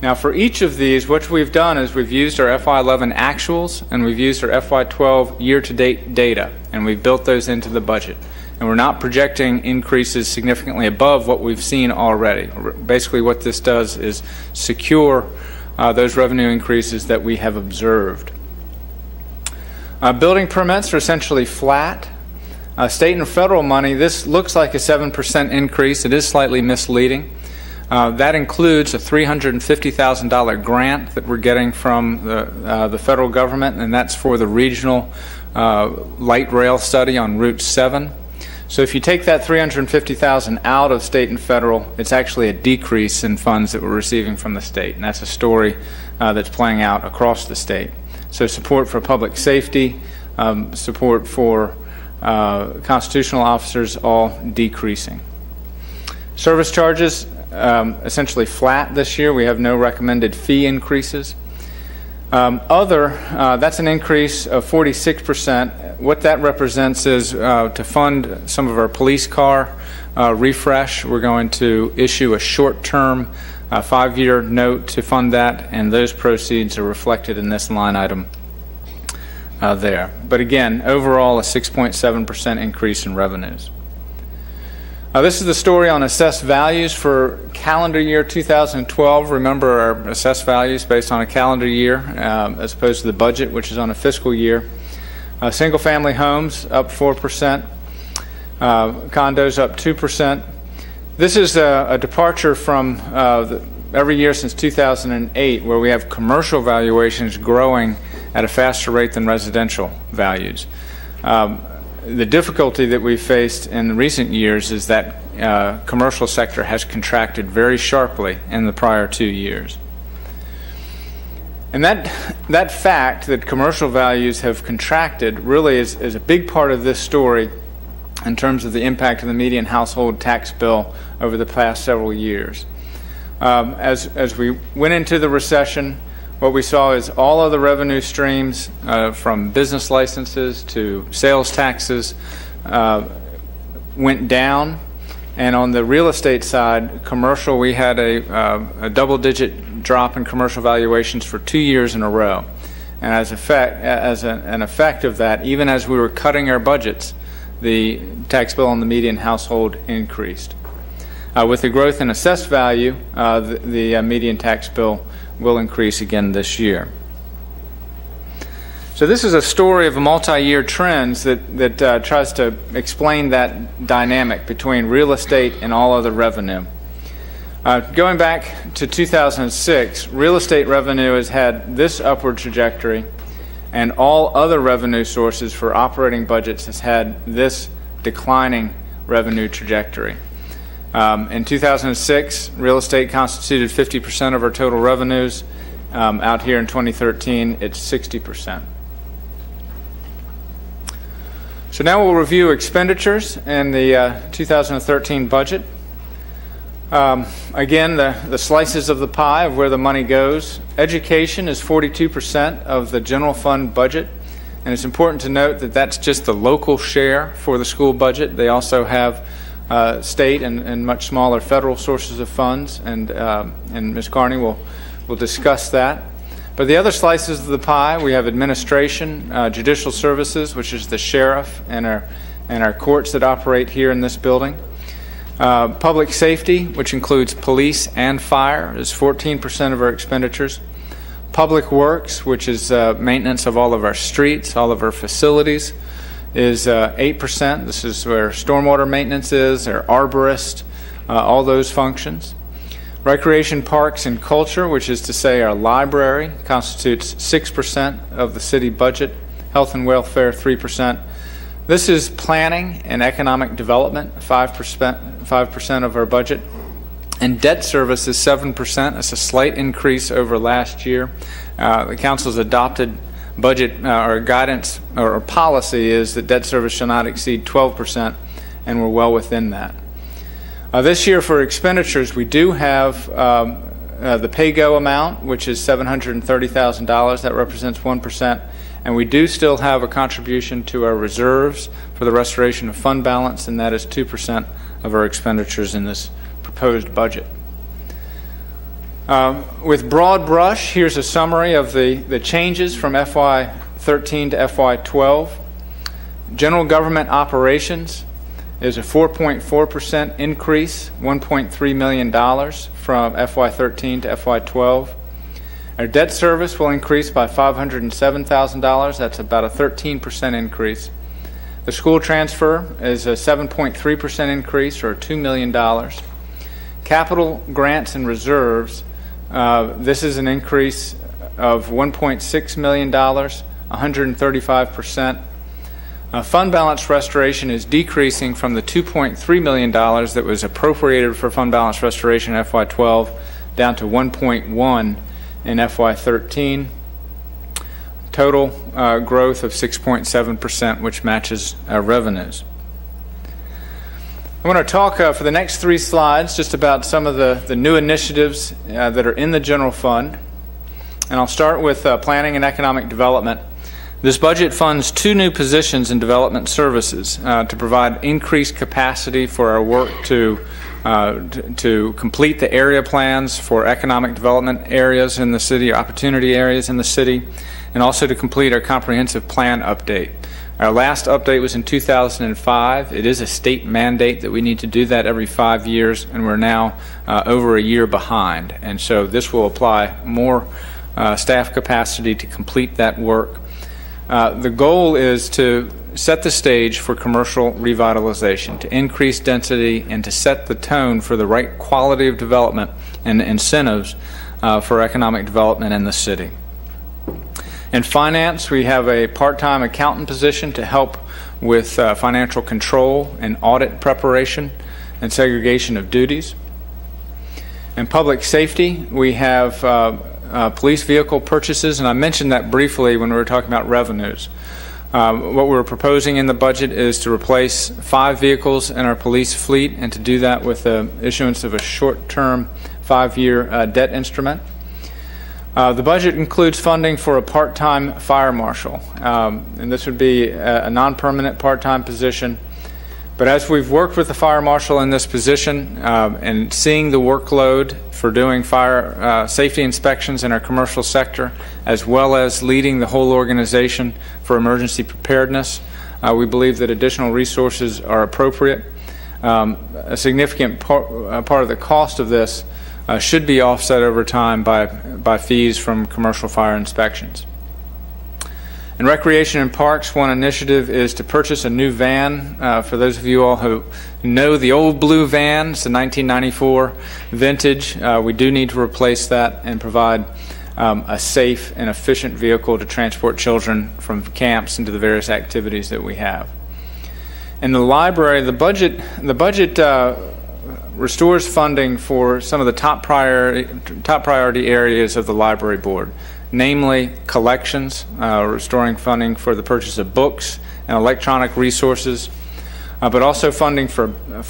Now, for each of these, what we've done is we've used our FY11 actuals and we've used our FY12 year-to-date data, and we've built those into the budget. And we're not projecting increases significantly above what we've seen already. Basically, what this does is secure those revenue increases that we have observed. Building permits are essentially flat. State and federal money, this looks like a 7% increase. It is slightly misleading. That includes a $350,000 grant that we're getting from the federal government, and that's for the regional light rail study on Route 7. So if you take that $350,000 out of state and federal, it's actually a decrease in funds that we're receiving from the state, and that's a story that's playing out across the state. So support for public safety, support for constitutional officers, all decreasing. Service charges, essentially flat this year. We have no recommended fee increases. That's an increase of 46%. What that represents is to fund some of our police car refresh. We're going to issue a short-term 5-year note to fund that, and those proceeds are reflected in this line item there. But again, overall, a 6.7% increase in revenues. This is the story on assessed values for calendar year 2012. Remember, our assessed values based on a calendar year as opposed to the budget, which is on a fiscal year. Single-family homes up 4%, condos up 2%. This is a departure from every year since 2008, where we have commercial valuations growing at a faster rate than residential values. The difficulty that we've faced in recent years is that commercial sector has contracted very sharply in the prior 2 years. And that fact that commercial values have contracted really is a big part of this story in terms of the impact of the median household tax bill over the past several years. As we went into the recession, what we saw is all of the revenue streams from business licenses to sales taxes went down. And on the real estate side, commercial, we had a double-digit drop in commercial valuations for 2 years in a row. And as an effect of that, even as we were cutting our budgets, the tax bill on the median household increased. With the growth in assessed value, the median tax bill will increase again this year. So this is a story of a multi-year trends that tries to explain that dynamic between real estate and all other revenue. Going back to 2006, real estate revenue has had this upward trajectory, and all other revenue sources for operating budgets has had this declining revenue trajectory. In 2006, real estate constituted 50% of our total revenues. Out here in 2013, it's 60%. So now we'll review expenditures and the 2013 budget. Again, the slices of the pie of where the money goes. Education is 42% of the general fund budget, and it's important to note that that's just the local share for the school budget. They also have state and much smaller federal sources of funds, and Ms. Carney will discuss that. But the other slices of the pie, we have administration, judicial services, which is the sheriff and our courts that operate here in this building. Public safety, which includes police and fire, is 14% of our expenditures. Public works, which is maintenance of all of our streets, all of our facilities, is 8%. This is where stormwater maintenance is, our arborist, all those functions. Recreation, parks, and culture, which is to say our library, constitutes 6% of the city budget. Health and welfare, 3%. This is planning and economic development, 5% of our budget. And debt service is 7%. It's a slight increase over last year. The council's adopted budget or guidance or policy is that debt service shall not exceed 12%, and we're well within that. This year for expenditures, we do have the pay-go amount, which is $730,000. That represents 1%. And we do still have a contribution to our reserves for the restoration of fund balance, and that is 2% of our expenditures in this proposed budget. With broad brush, here's a summary of the changes from FY13 to FY12. General government operations is a 4.4% increase, $1.3 million from FY13 to FY12. Our debt service will increase by $507,000. That's about a 13% increase. The school transfer is a 7.3% increase, or $2 million. Capital grants and reserves, this is an increase of $1.6 million, 135%. Fund balance restoration is decreasing from the $2.3 million that was appropriated for fund balance restoration in FY12 down to $1.1 in FY13. Total growth of 6.7%, which matches our revenues. I want to talk for the next 3 slides just about some of the new initiatives that are in the general fund. And I'll start with planning and economic development. This budget funds 2 new positions in development services to provide increased capacity for our work to complete the area plans for economic development areas in the city, opportunity areas in the city, and also to complete our comprehensive plan update. Our last update was in 2005. It is a state mandate that we need to do that every 5 years, and we're now over a year behind. And so this will apply more staff capacity to complete that work. The goal is to set the stage for commercial revitalization, to increase density, and to set the tone for the right quality of development and incentives for economic development in the city. In finance, we have a part-time accountant position to help with financial control and audit preparation and segregation of duties. In public safety, we have police vehicle purchases, and I mentioned that briefly when we were talking about revenues. What we're proposing in the budget is to replace 5 vehicles in our police fleet, and to do that with the issuance of a short-term 5-year debt instrument. The budget includes funding for a part-time fire marshal, and this would be a non-permanent part-time position. But as we've worked with the fire marshal in this position and seeing the workload for doing fire safety inspections in our commercial sector, as well as leading the whole organization for emergency preparedness, we believe that additional resources are appropriate. A significant part of the cost of this should be offset over time by fees from commercial fire inspections. In Recreation and Parks, one initiative is to purchase a new van. For those of you all who know the old blue van, it's a 1994 vintage. We do need to replace that and provide a safe and efficient vehicle to transport children from camps into the various activities that we have. In the library, the budget restores funding for some of the top priority areas of the library board, namely collections, restoring funding for the purchase of books and electronic resources, but also funding for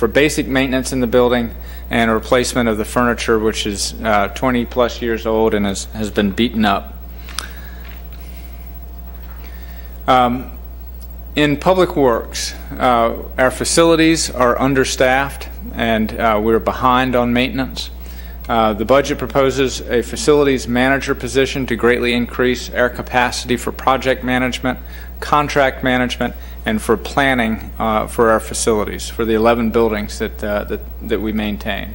basic maintenance in the building and a replacement of the furniture, which is 20 plus years old and has been beaten up. In Public Works, our facilities are understaffed and we're behind on maintenance. The budget proposes a facilities manager position to greatly increase our capacity for project management, contract management, and for planning for our facilities, for the 11 buildings that we maintain.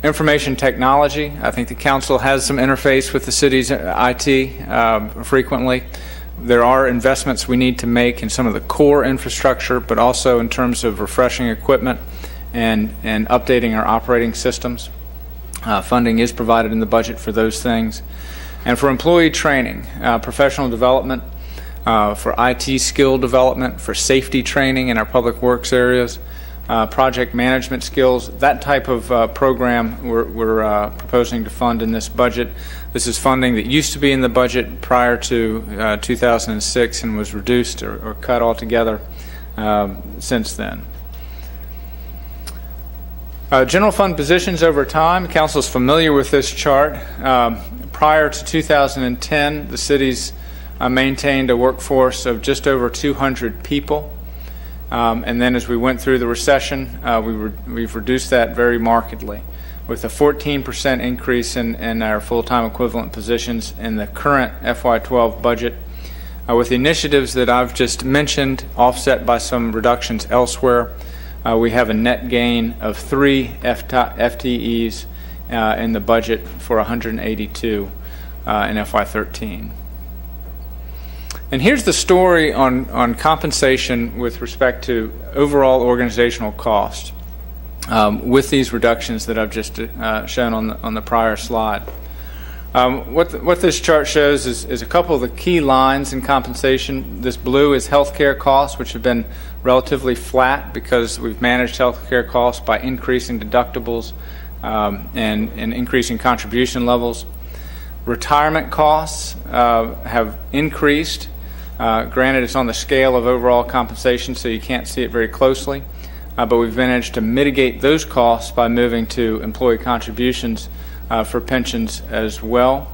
Information technology, I think the council has some interface with the city's IT frequently. There are investments we need to make in some of the core infrastructure, but also in terms of refreshing equipment and updating our operating systems. Funding is provided in the budget for those things. And for employee training, professional development, for IT skill development, for safety training in our public works areas, project management skills, that type of program we're proposing to fund in this budget. This is funding that used to be in the budget prior to 2006 and was reduced or cut altogether since then. General fund positions over time. Council is familiar with this chart. Prior to 2010, the city's maintained a workforce of just over 200 people. And then as we went through the recession, we've reduced that very markedly, with a 14% increase in our full-time equivalent positions in the current FY12 budget. With the initiatives that I've just mentioned, offset by some reductions elsewhere, we have a net gain of 3 FTEs in the budget for 182 in FY13. And here's the story on compensation with respect to overall organizational cost with these reductions that I've just shown on the prior slide. What this chart shows is a couple of the key lines in compensation. This blue is healthcare costs, which have been relatively flat because we've managed healthcare costs by increasing deductibles and increasing contribution levels. Retirement costs have increased. Granted, it's on the scale of overall compensation, so you can't see it very closely, but we've managed to mitigate those costs by moving to employee contributions for pensions as well.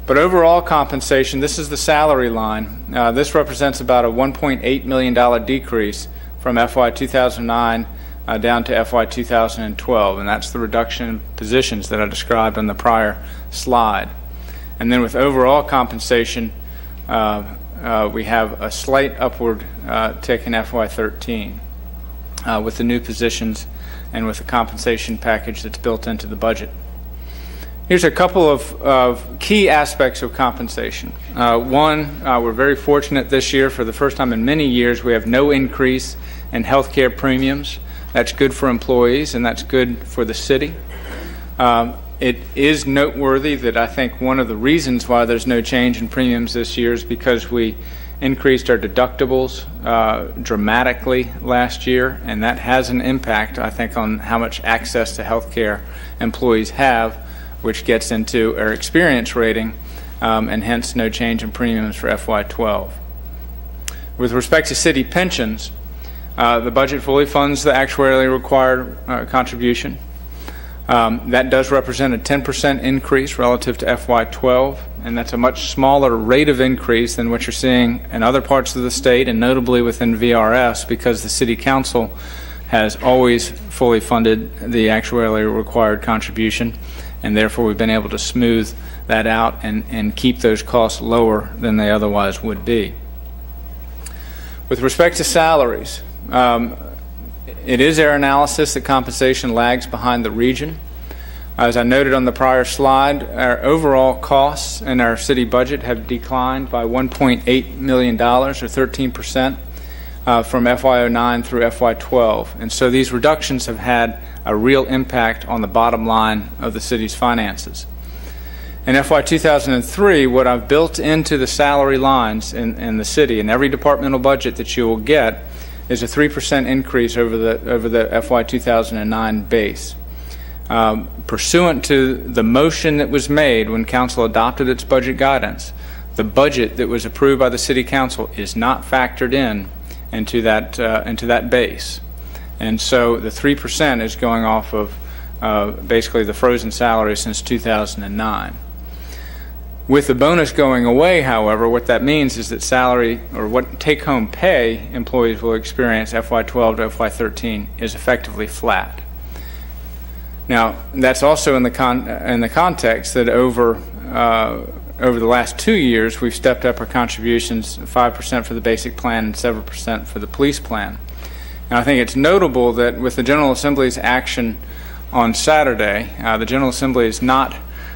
But overall compensation, this is the salary line. This represents about a $1.8 million decrease from FY 2009 down to FY 2012, and that's the reduction in positions that I described on the prior slide. And then with overall compensation we have a slight upward tick in FY13 with the new positions and with the compensation package that's built into the budget. Here's a couple of key aspects of compensation. One, we're very fortunate this year. For the first time in many years, we have no increase in health care premiums. That's good for employees, and that's good for the city. It is noteworthy that I think one of the reasons why there's no change in premiums this year is because we increased our deductibles dramatically last year, and that has an impact, I think, on how much access to health care employees have, which gets into our experience rating, and hence no change in premiums for FY12. With respect to city pensions, the budget fully funds the actuarially required contribution. That does represent a 10% increase relative to FY12, and that's a much smaller rate of increase than what you're seeing in other parts of the state, and notably within VRS, because the City Council has always fully funded the actuarially required contribution, and therefore we've been able to smooth that out and keep those costs lower than they otherwise would be. With respect to salaries, it is our analysis that compensation lags behind the region. As I noted on the prior slide, our overall costs in our city budget have declined by $1.8 million, or 13%, from FY09 through FY12. And so these reductions have had a real impact on the bottom line of the city's finances. In FY 2003, what I've built into the salary lines in the city, in every departmental budget that you will get, is a 3% increase over the FY 2009 base. Pursuant to the motion that was made when Council adopted its budget guidance, the budget that was approved by the City Council is not factored into that base. And so the 3% is going off of basically the frozen salary since 2009. With the bonus going away, however, what that means is that salary, or what take-home pay employees will experience FY12 to FY13, is effectively flat. Now, that's also in the context that over the last 2 years, we've stepped up our contributions 5% for the basic plan and 7% for the police plan. And I think it's notable that with the General Assembly's action on Saturday, the General Assembly is not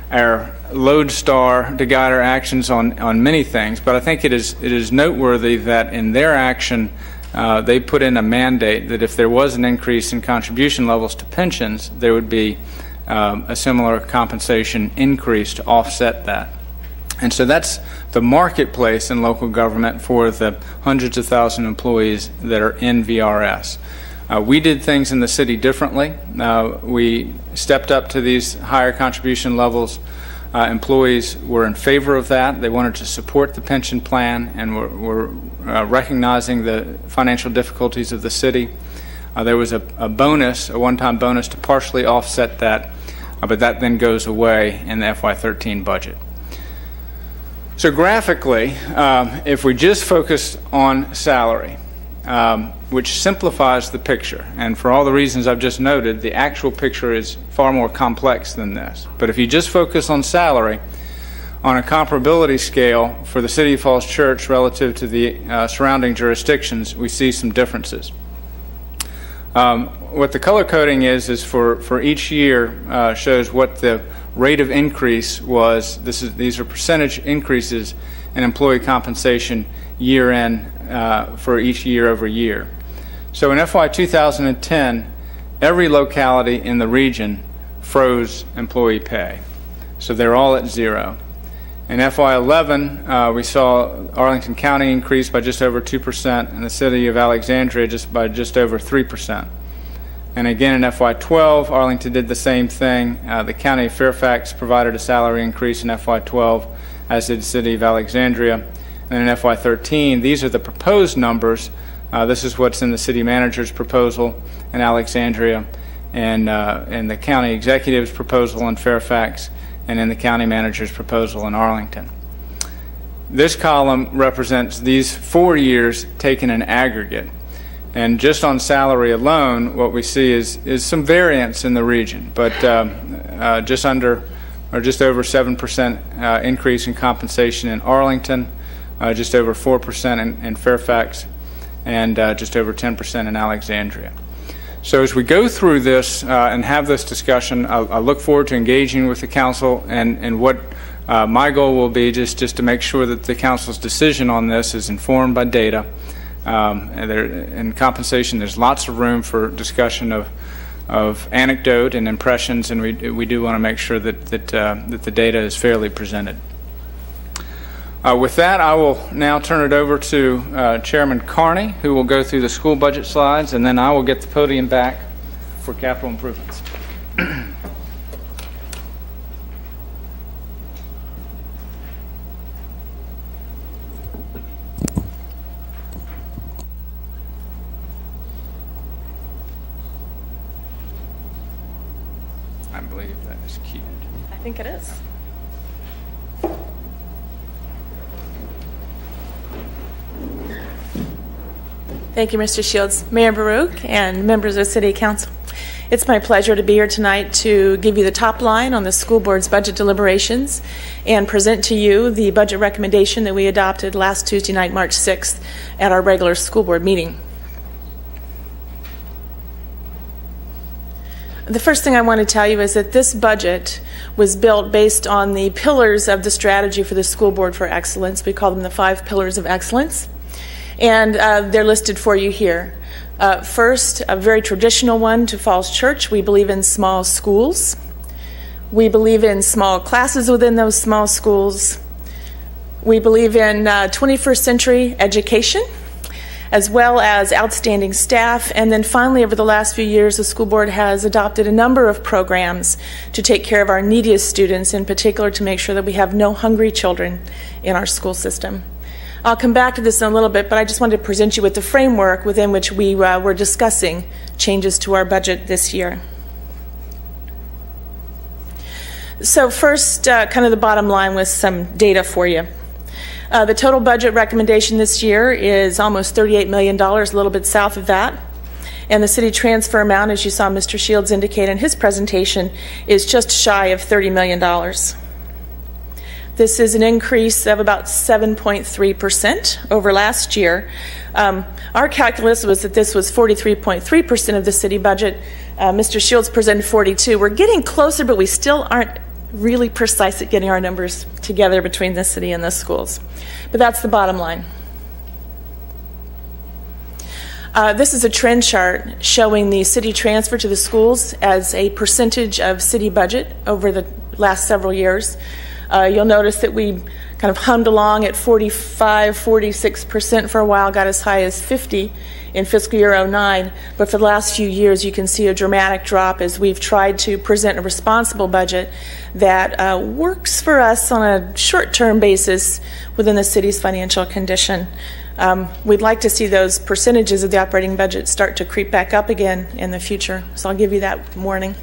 our lodestar to guide our actions on many things, but I think it is noteworthy that in their action they put in a mandate that if there was an increase in contribution levels to pensions, there would be a similar compensation increase to offset that. And so that's the marketplace in local government for the hundreds of thousands of employees that are in VRS. We did things in the city differently. We stepped up to these higher contribution levels. Employees were in favor of that. They wanted to support the pension plan and were recognizing the financial difficulties of the city. There was a bonus, a one-time bonus to partially offset that, but that then goes away in the FY13 budget. So graphically, if we just focus on salary, which simplifies the picture, and for all the reasons I've just noted, the actual picture is far more complex than this. But if you just focus on salary, on a comparability scale for the City of Falls Church relative to the surrounding jurisdictions, we see some differences. What the color coding is for each year shows what the rate of increase was. These are percentage increases in employee compensation year in for each year over year. So in FY 2010, every locality in the region froze employee pay. So they're all at zero. In FY11, we saw Arlington County increase by just over 2% and the City of Alexandria by just over 3%. And again in FY12, Arlington did the same thing. The County of Fairfax provided a salary increase in FY12, as did the City of Alexandria. And in FY13, these are the proposed numbers. This is what's in the city manager's proposal in Alexandria, and in the county executive's proposal in Fairfax, and in the county manager's proposal in Arlington. This column represents these 4 years taken in aggregate. And just on salary alone, what we see is some variance in the region, but just under or just over 7% increase in compensation in Arlington, just over 4% in Fairfax, and just over 10% in Alexandria. So as we go through this and have this discussion, I look forward to engaging with the council, and what my goal will be just to make sure that the council's decision on this is informed by data. In compensation, there's lots of room for discussion of anecdote and impressions, and we do want to make sure that the data is fairly presented. With that, I will now turn it over to Chairman Carney, who will go through the school budget slides, and then I will get the podium back for capital improvements. I believe that is keyed. I think it is. Thank you, Mr. Shields. Mayor Baruch and members of City Council. It's my pleasure to be here tonight to give you the top line on the school board's budget deliberations and present to you the budget recommendation that we adopted last Tuesday night, March 6th, at our regular school board meeting. The first thing I want to tell you is that this budget was built based on the pillars of the strategy for the School Board for Excellence. We call them the 5 pillars of excellence, and they're listed for you here. First, a very traditional one to Falls Church. We believe in small schools. We believe in small classes within those small schools. We believe in 21st century education, as well as outstanding staff. And then finally, over the last few years, the school board has adopted a number of programs to take care of our neediest students, in particular to make sure that we have no hungry children in our school system. I'll come back to this in a little bit, but I just wanted to present you with the framework within which we were discussing changes to our budget this year. So first, kind of the bottom line with some data for you. The total budget recommendation this year is almost $38 million, a little bit south of that. And the city transfer amount, as you saw Mr. Shields indicate in his presentation, is just shy of $30 million. This is an increase of about 7.3% over last year. Our calculus was that this was 43.3% of the city budget. Mr. Shields presented 42. We're getting closer, but we still aren't really precise at getting our numbers together between the city and the schools. But that's the bottom line. This is a trend chart showing the city transfer to the schools as a percentage of city budget over the last several years. You'll notice that we kind of hummed along at 45, 46% for a while, got as high as 50 in fiscal year 09. But for the last few years, you can see a dramatic drop as we've tried to present a responsible budget that works for us on a short-term basis within the city's financial condition. We'd like to see those percentages of the operating budget start to creep back up again in the future. So I'll give you that warning.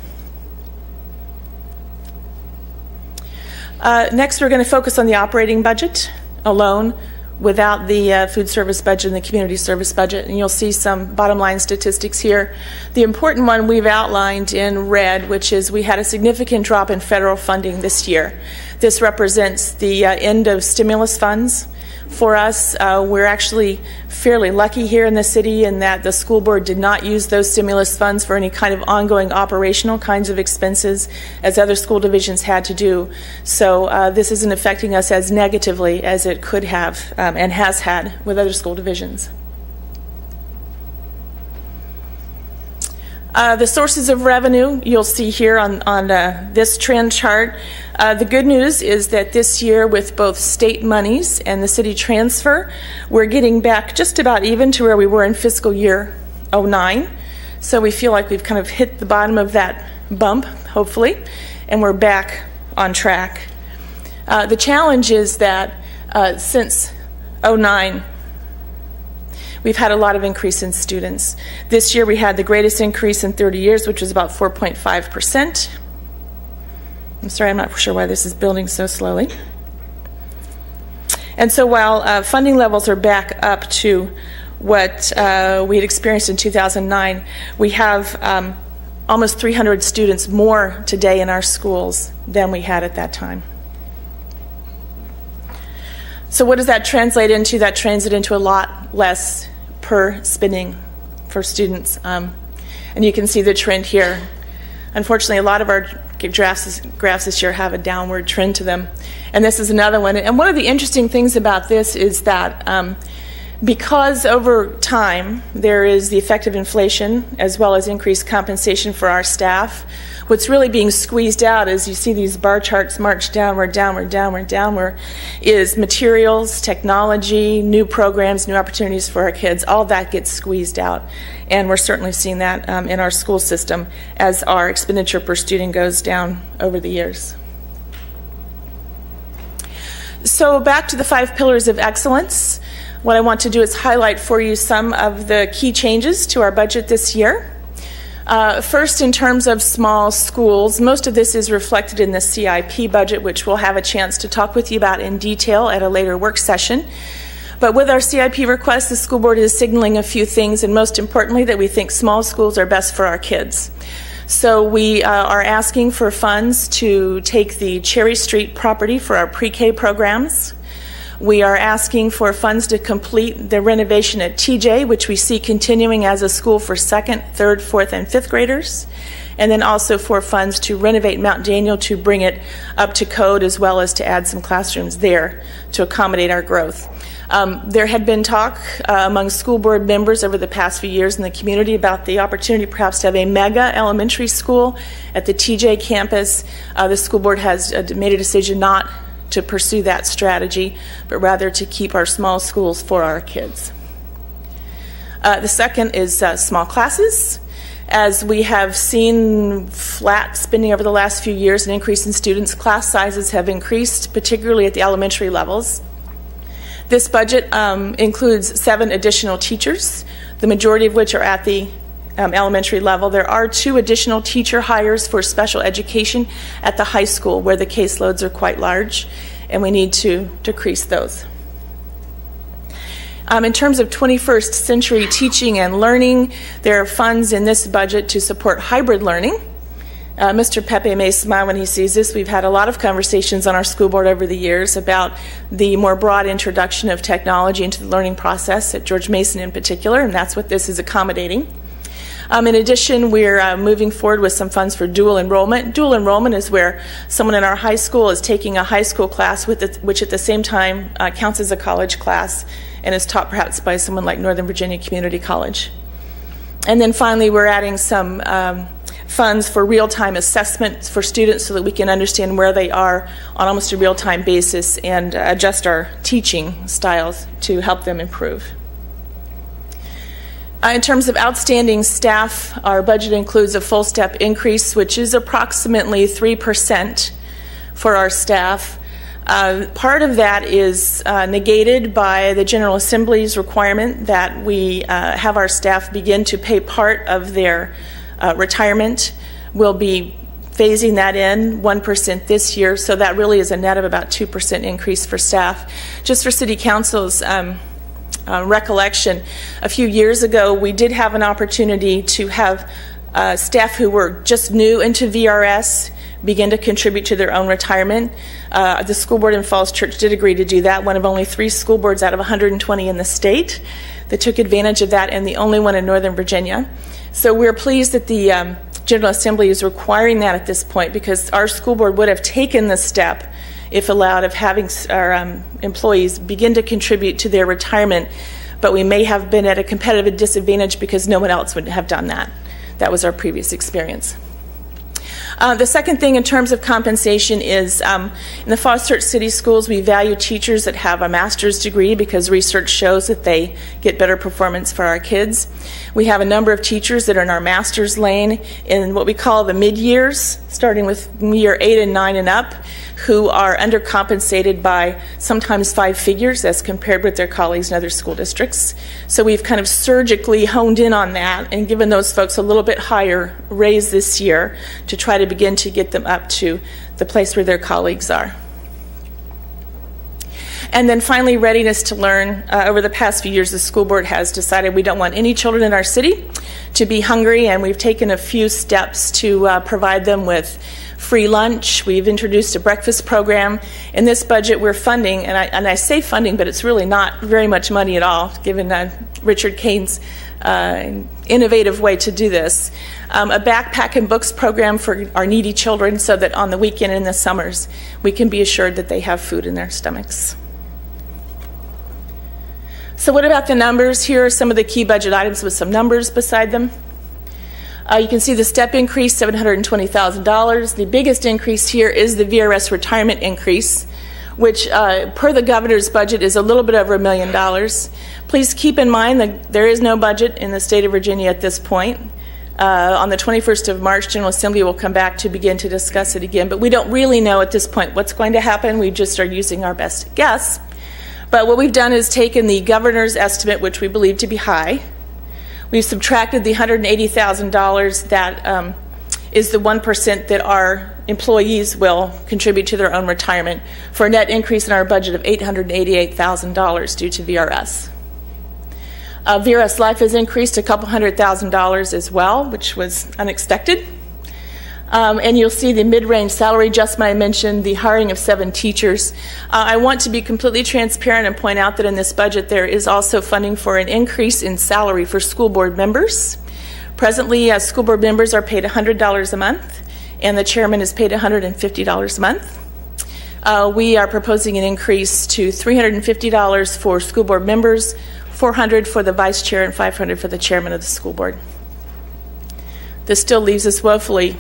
Next, we're going to focus on the operating budget alone without the food service budget and the community service budget. And you'll see some bottom line statistics here. The important one we've outlined in red, which is we had a significant drop in federal funding this year. This represents the end of stimulus funds. For us, we're actually fairly lucky here in the city in that the school board did not use those stimulus funds for any kind of ongoing operational kinds of expenses as other school divisions had to do. So this isn't affecting us as negatively as it could have and has had with other school divisions. The sources of revenue you'll see here on this trend chart. The good news is that this year, with both state monies and the city transfer, we're getting back just about even to where we were in fiscal year 09. So we feel like we've kind of hit the bottom of that bump, hopefully, and we're back on track. The challenge is that since 09, we've had a lot of increase in students. This year we had the greatest increase in 30 years, which was about 4.5%. I'm sorry, I'm not sure why this is building so slowly. And so while funding levels are back up to what we had experienced in 2009, we have almost 300 students more today in our schools than we had at that time. So what does that translate into? That translates into a lot less per spending for students. And you can see the trend here. Unfortunately, a lot of our graphs this year have a downward trend to them. And this is another one. And one of the interesting things about this is that because over time there is the effect of inflation as well as increased compensation for our staff, what's really being squeezed out, as you see these bar charts march downward, downward, downward, downward, is materials, technology, new programs, new opportunities for our kids. All that gets squeezed out. And we're certainly seeing that in our school system as our expenditure per student goes down over the years. So back to the 5 pillars of excellence. What I want to do is highlight for you some of the key changes to our budget this year. First, in terms of small schools, most of this is reflected in the CIP budget, which we'll have a chance to talk with you about in detail at a later work session. But with our CIP request, the school board is signaling a few things, and most importantly, that we think small schools are best for our kids. So we are asking for funds to take the Cherry Street property for our pre-K programs. We are asking for funds to complete the renovation at TJ, which we see continuing as a school for 2nd, 3rd, 4th, and 5th graders. And then also for funds to renovate Mount Daniel to bring it up to code, as well as to add some classrooms there to accommodate our growth. There had been talk among school board members over the past few years in the community about the opportunity perhaps to have a mega elementary school at the TJ campus. The school board has made a decision not to pursue that strategy, but rather to keep our small schools for our kids. The second is small classes. As we have seen flat spending over the last few years, an increase in students, class sizes have increased, particularly at the elementary levels. This budget includes 7 additional teachers, the majority of which are at the elementary level. There are 2 additional teacher hires for special education at the high school, where the caseloads are quite large, and we need to decrease those. In terms of 21st century teaching and learning, there are funds in this budget to support hybrid learning. Mr. Pepe may smile when he sees this. We've had a lot of conversations on our school board over the years about the more broad introduction of technology into the learning process at George Mason in particular, and that's what this is accommodating. In addition, we're moving forward with some funds for dual enrollment. Dual enrollment is where someone in our high school is taking a high school class which at the same time counts as a college class and is taught perhaps by someone like Northern Virginia Community College. And then finally, we're adding some funds for real-time assessment for students so that we can understand where they are on almost a real-time basis and adjust our teaching styles to help them improve. In terms of outstanding staff, our budget includes a full step increase, which is approximately 3% for our staff. Part of that is negated by the General Assembly's requirement that we have our staff begin to pay part of their retirement. We'll be phasing that in 1% this year, so that really is a net of about 2% increase for staff. Just for City Council's recollection, a few years ago we did have an opportunity to have staff who were just new into VRS begin to contribute to their own retirement. The school board in Falls Church did agree to do that, one of only 3 school boards out of 120 in the state that took advantage of that, and the only one in Northern Virginia. So we're pleased that the General Assembly is requiring that at this point, because our school board would have taken the step, if allowed, of having our employees begin to contribute to their retirement, but we may have been at a competitive disadvantage because no one else would have done that. That was our previous experience. The second thing in terms of compensation is in the Falls Church City Schools, we value teachers that have a master's degree because research shows that they get better performance for our kids. We have a number of teachers that are in our master's lane in what we call the mid-years, starting with year 8 and 9 and up, who are undercompensated by sometimes 5 figures as compared with their colleagues in other school districts. So we've kind of surgically honed in on that and given those folks a little bit higher raise this year to try to begin to get them up to the place where their colleagues are. And then finally, readiness to learn. Over the past few years, the school board has decided we don't want any children in our city to be hungry, and we've taken a few steps to provide them with free lunch. We've introduced a breakfast program. In this budget, we're funding, and I say funding, but it's really not very much money at all, given Richard Kane's innovative way to do this. A backpack and books program for our needy children so that on the weekend and in the summers, we can be assured that they have food in their stomachs. So what about the numbers? Here are some of the key budget items with some numbers beside them. You can see the step increase, $720,000. The biggest increase here is the VRS retirement increase, which per the governor's budget is a little bit over $1 million. Please keep in mind that there is no budget in the state of Virginia at this point. On the 21st of March, General Assembly will come back to begin to discuss it again, but we don't really know at this point what's going to happen. We just are using our best guess. But what we've done is taken the governor's estimate, which we believe to be high. We've subtracted the $180,000 that is the 1% that our employees will contribute to their own retirement for a net increase in our budget of $888,000 due to VRS. VRS Life has increased a couple $100,000 as well, which was unexpected. And you'll see the mid-range salary adjustment I mentioned, the hiring of 7 teachers. I want to be completely transparent and point out that in this budget there is also funding for an increase in salary for school board members. Presently, school board members are paid $100 a month, and the chairman is paid $150 a month. We are proposing an increase to $350 for school board members, $400 for the vice chair, and $500 for the chairman of the school board. This still leaves us woefully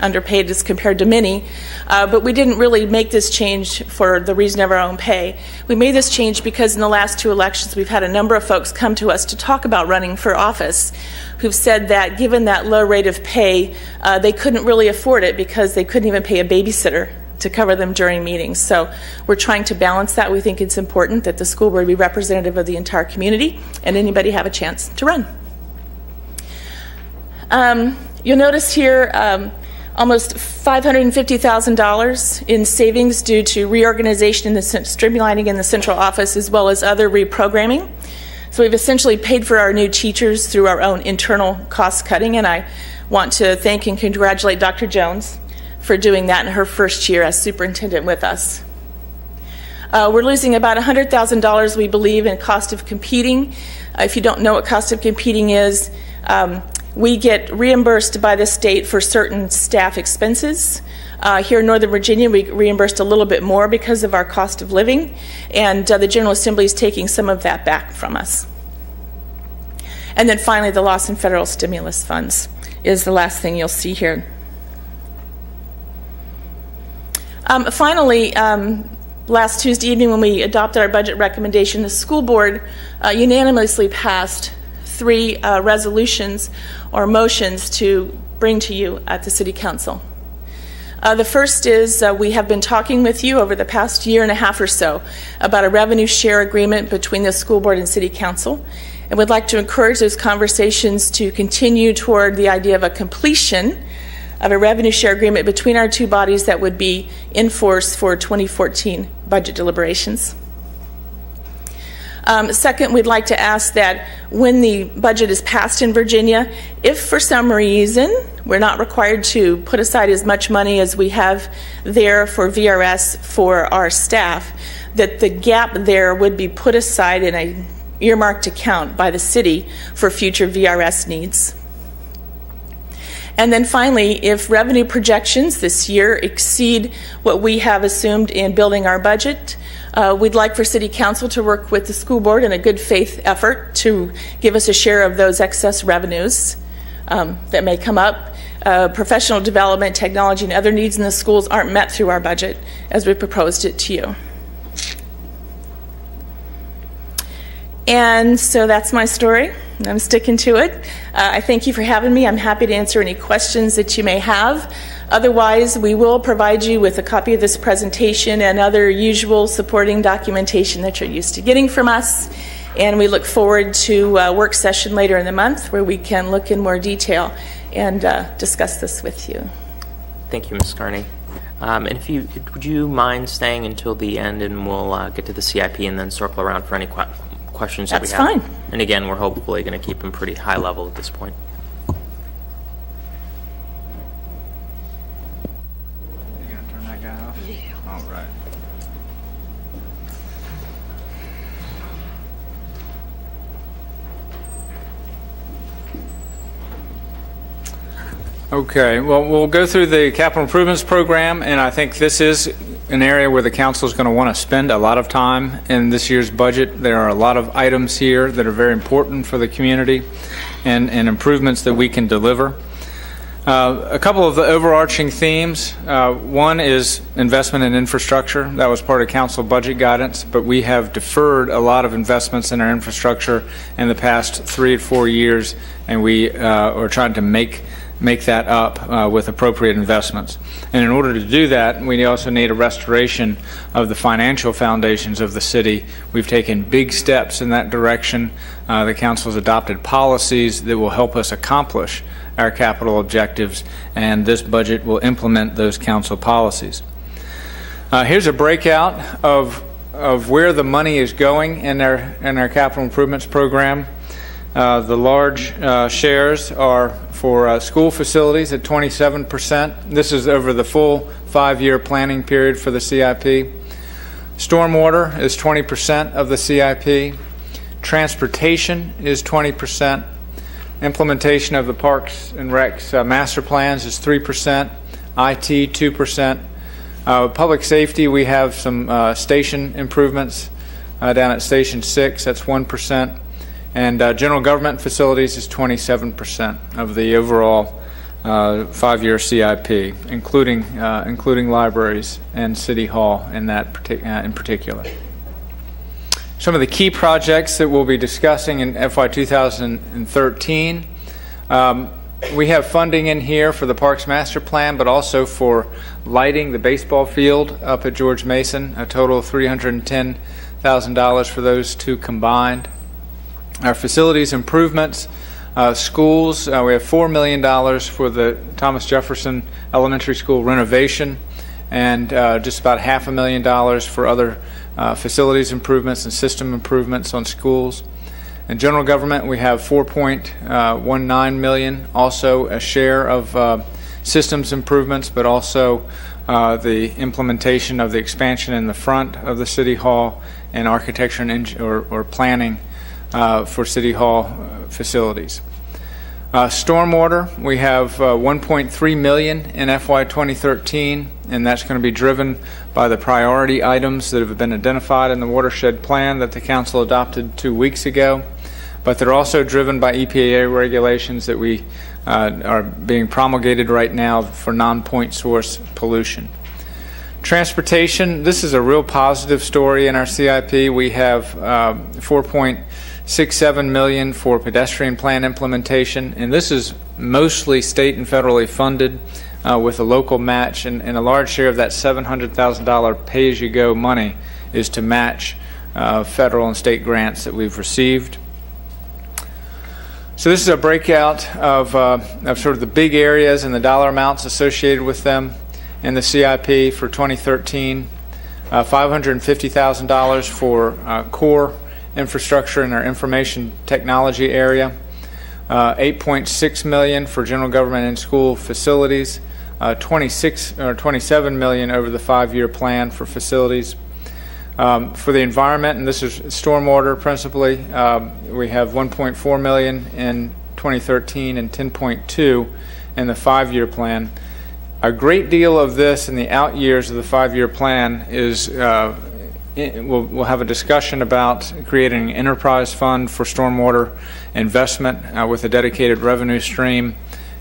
underpaid as compared to many, but we didn't really make this change for the reason of our own pay. We made this change because in the last 2 elections we've had a number of folks come to us to talk about running for office who've said that given that low rate of pay, they couldn't really afford it because they couldn't even pay a babysitter to cover them during meetings. So we're trying to balance that. We think it's important that the school board be representative of the entire community and anybody have a chance to run. You'll notice here almost $550,000 in savings due to reorganization and the streamlining in the central office as well as other reprogramming. So we've essentially paid for our new teachers through our own internal cost cutting, and I want to thank and congratulate Dr. Jones for doing that in her first year as superintendent with us. We're losing about $100,000, we believe, in cost of competing. If you don't know what cost of competing is, we get reimbursed by the state for certain staff expenses. Here in Northern Virginia, we reimbursed a little bit more because of our cost of living, and the General Assembly is taking some of that back from us. And then finally, the loss in federal stimulus funds is the last thing you'll see here. Finally, last Tuesday evening when we adopted our budget recommendation, the school board unanimously passed 3 resolutions or motions to bring to you at the City Council. The first is we have been talking with you over the past year and a half or so about a revenue share agreement between the school board and City Council, and would like to encourage those conversations to continue toward the idea of a completion of a revenue share agreement between our 2 bodies that would be in force for 2014 budget deliberations. Second, we'd like to ask that when the budget is passed in Virginia, if for some reason we're not required to put aside as much money as we have there for VRS for our staff, that the gap there would be put aside in an earmarked account by the city for future VRS needs. And then finally, if revenue projections this year exceed what we have assumed in building our budget, we'd like for City Council to work with the school board in a good faith effort to give us a share of those excess revenues that may come up. Professional development, technology, and other needs in the schools aren't met through our budget as we proposed it to you. And so that's my story. I'm sticking to it. I thank you for having me. I'm happy to answer any questions that you may have. Otherwise, we will provide you with a copy of this presentation and other usual supporting documentation that you're used to getting from us. And we look forward to a work session later in the month where we can look in more detail and discuss this with you. Thank you, Ms. Carney. And would you mind staying until the end, and we'll get to the CIP and then circle around for any questions that we have. That's fine. And again, we're hopefully going to keep them pretty high level at this point. All right. Okay, well, we'll go through the capital improvements program, and I think this is an area where the council is going to want to spend a lot of time in this year's budget. There are a lot of items here that are very important for the community and improvements that we can deliver. A couple of the overarching themes. One is investment in infrastructure. That was part of council budget guidance, but we have deferred a lot of investments in our infrastructure in the past 3 to 4 years, and we are trying to make that up with appropriate investments. And in order to do that, we also need a restoration of the financial foundations of the city. We've taken big steps in that direction. The council has adopted policies that will help us accomplish our capital objectives, and this budget will implement those council policies. Here's a breakout of where the money is going in our capital improvements program. The large shares are for school facilities at 27%. This is over the full 5-year planning period for the CIP. Stormwater is 20% of the CIP. Transportation is 20%. Implementation of the Parks and Recs master plans is 3%. IT, 2%. Public safety, we have some station improvements down at Station 6. That's 1%. And general government facilities is 27% of the overall 5-year CIP, including libraries and City Hall in particular. Some of the key projects that we'll be discussing in FY 2013. We have funding in here for the Parks Master Plan, but also for lighting the baseball field up at George Mason, a total of $310,000 for those two combined. Our facilities improvements, schools, we have $4 million for the Thomas Jefferson Elementary School renovation, and just about $500,000 for other facilities improvements and system improvements on schools. In general government, we have $4.19 million, also a share of systems improvements, but also the implementation of the expansion in the front of the City Hall and architecture and or planning for City Hall facilities. Stormwater, we have $1.3 million in FY 2013, and that's going to be driven by the priority items that have been identified in the watershed plan that the council adopted 2 weeks ago. But they're also driven by EPA regulations that we are being promulgated right now for non-point source pollution. Transportation, this is a real positive story in our CIP. We have $4.67 million for pedestrian plan implementation, and this is mostly state and federally funded with a local match, and a large share of that $700,000 pay-as-you-go money is to match federal and state grants that we've received. So this is a breakout of sort of the big areas and the dollar amounts associated with them in the CIP for 2013. $550,000 for core infrastructure in our information technology area, $8.6 million for general government and school facilities, $27 million over the 5-year plan for facilities. For the environment, and this is stormwater principally, we have $1.4 million in 2013 and $10.2 in the 5-year plan. A great deal of this in the out years of the 5-year plan is we'll have a discussion about creating an enterprise fund for stormwater investment with a dedicated revenue stream,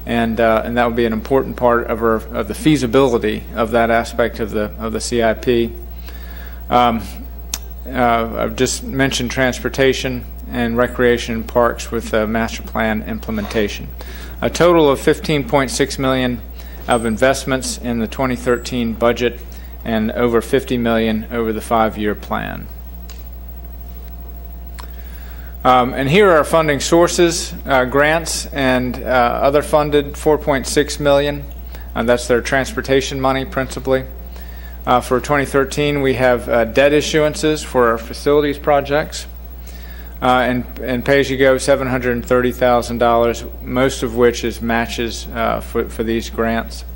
and that will be an important part of the feasibility of that aspect of the CIP. I've just mentioned transportation and recreation and parks with master plan implementation. A total of $15.6 million of investments in the 2013 budget and over $50 million over the 5-year plan. And here are our funding sources, grants and other funded $4.6 million. That's their transportation money principally. For 2013, we have debt issuances for our facilities projects and pay-as-you-go $730,000, most of which is matches for these grants.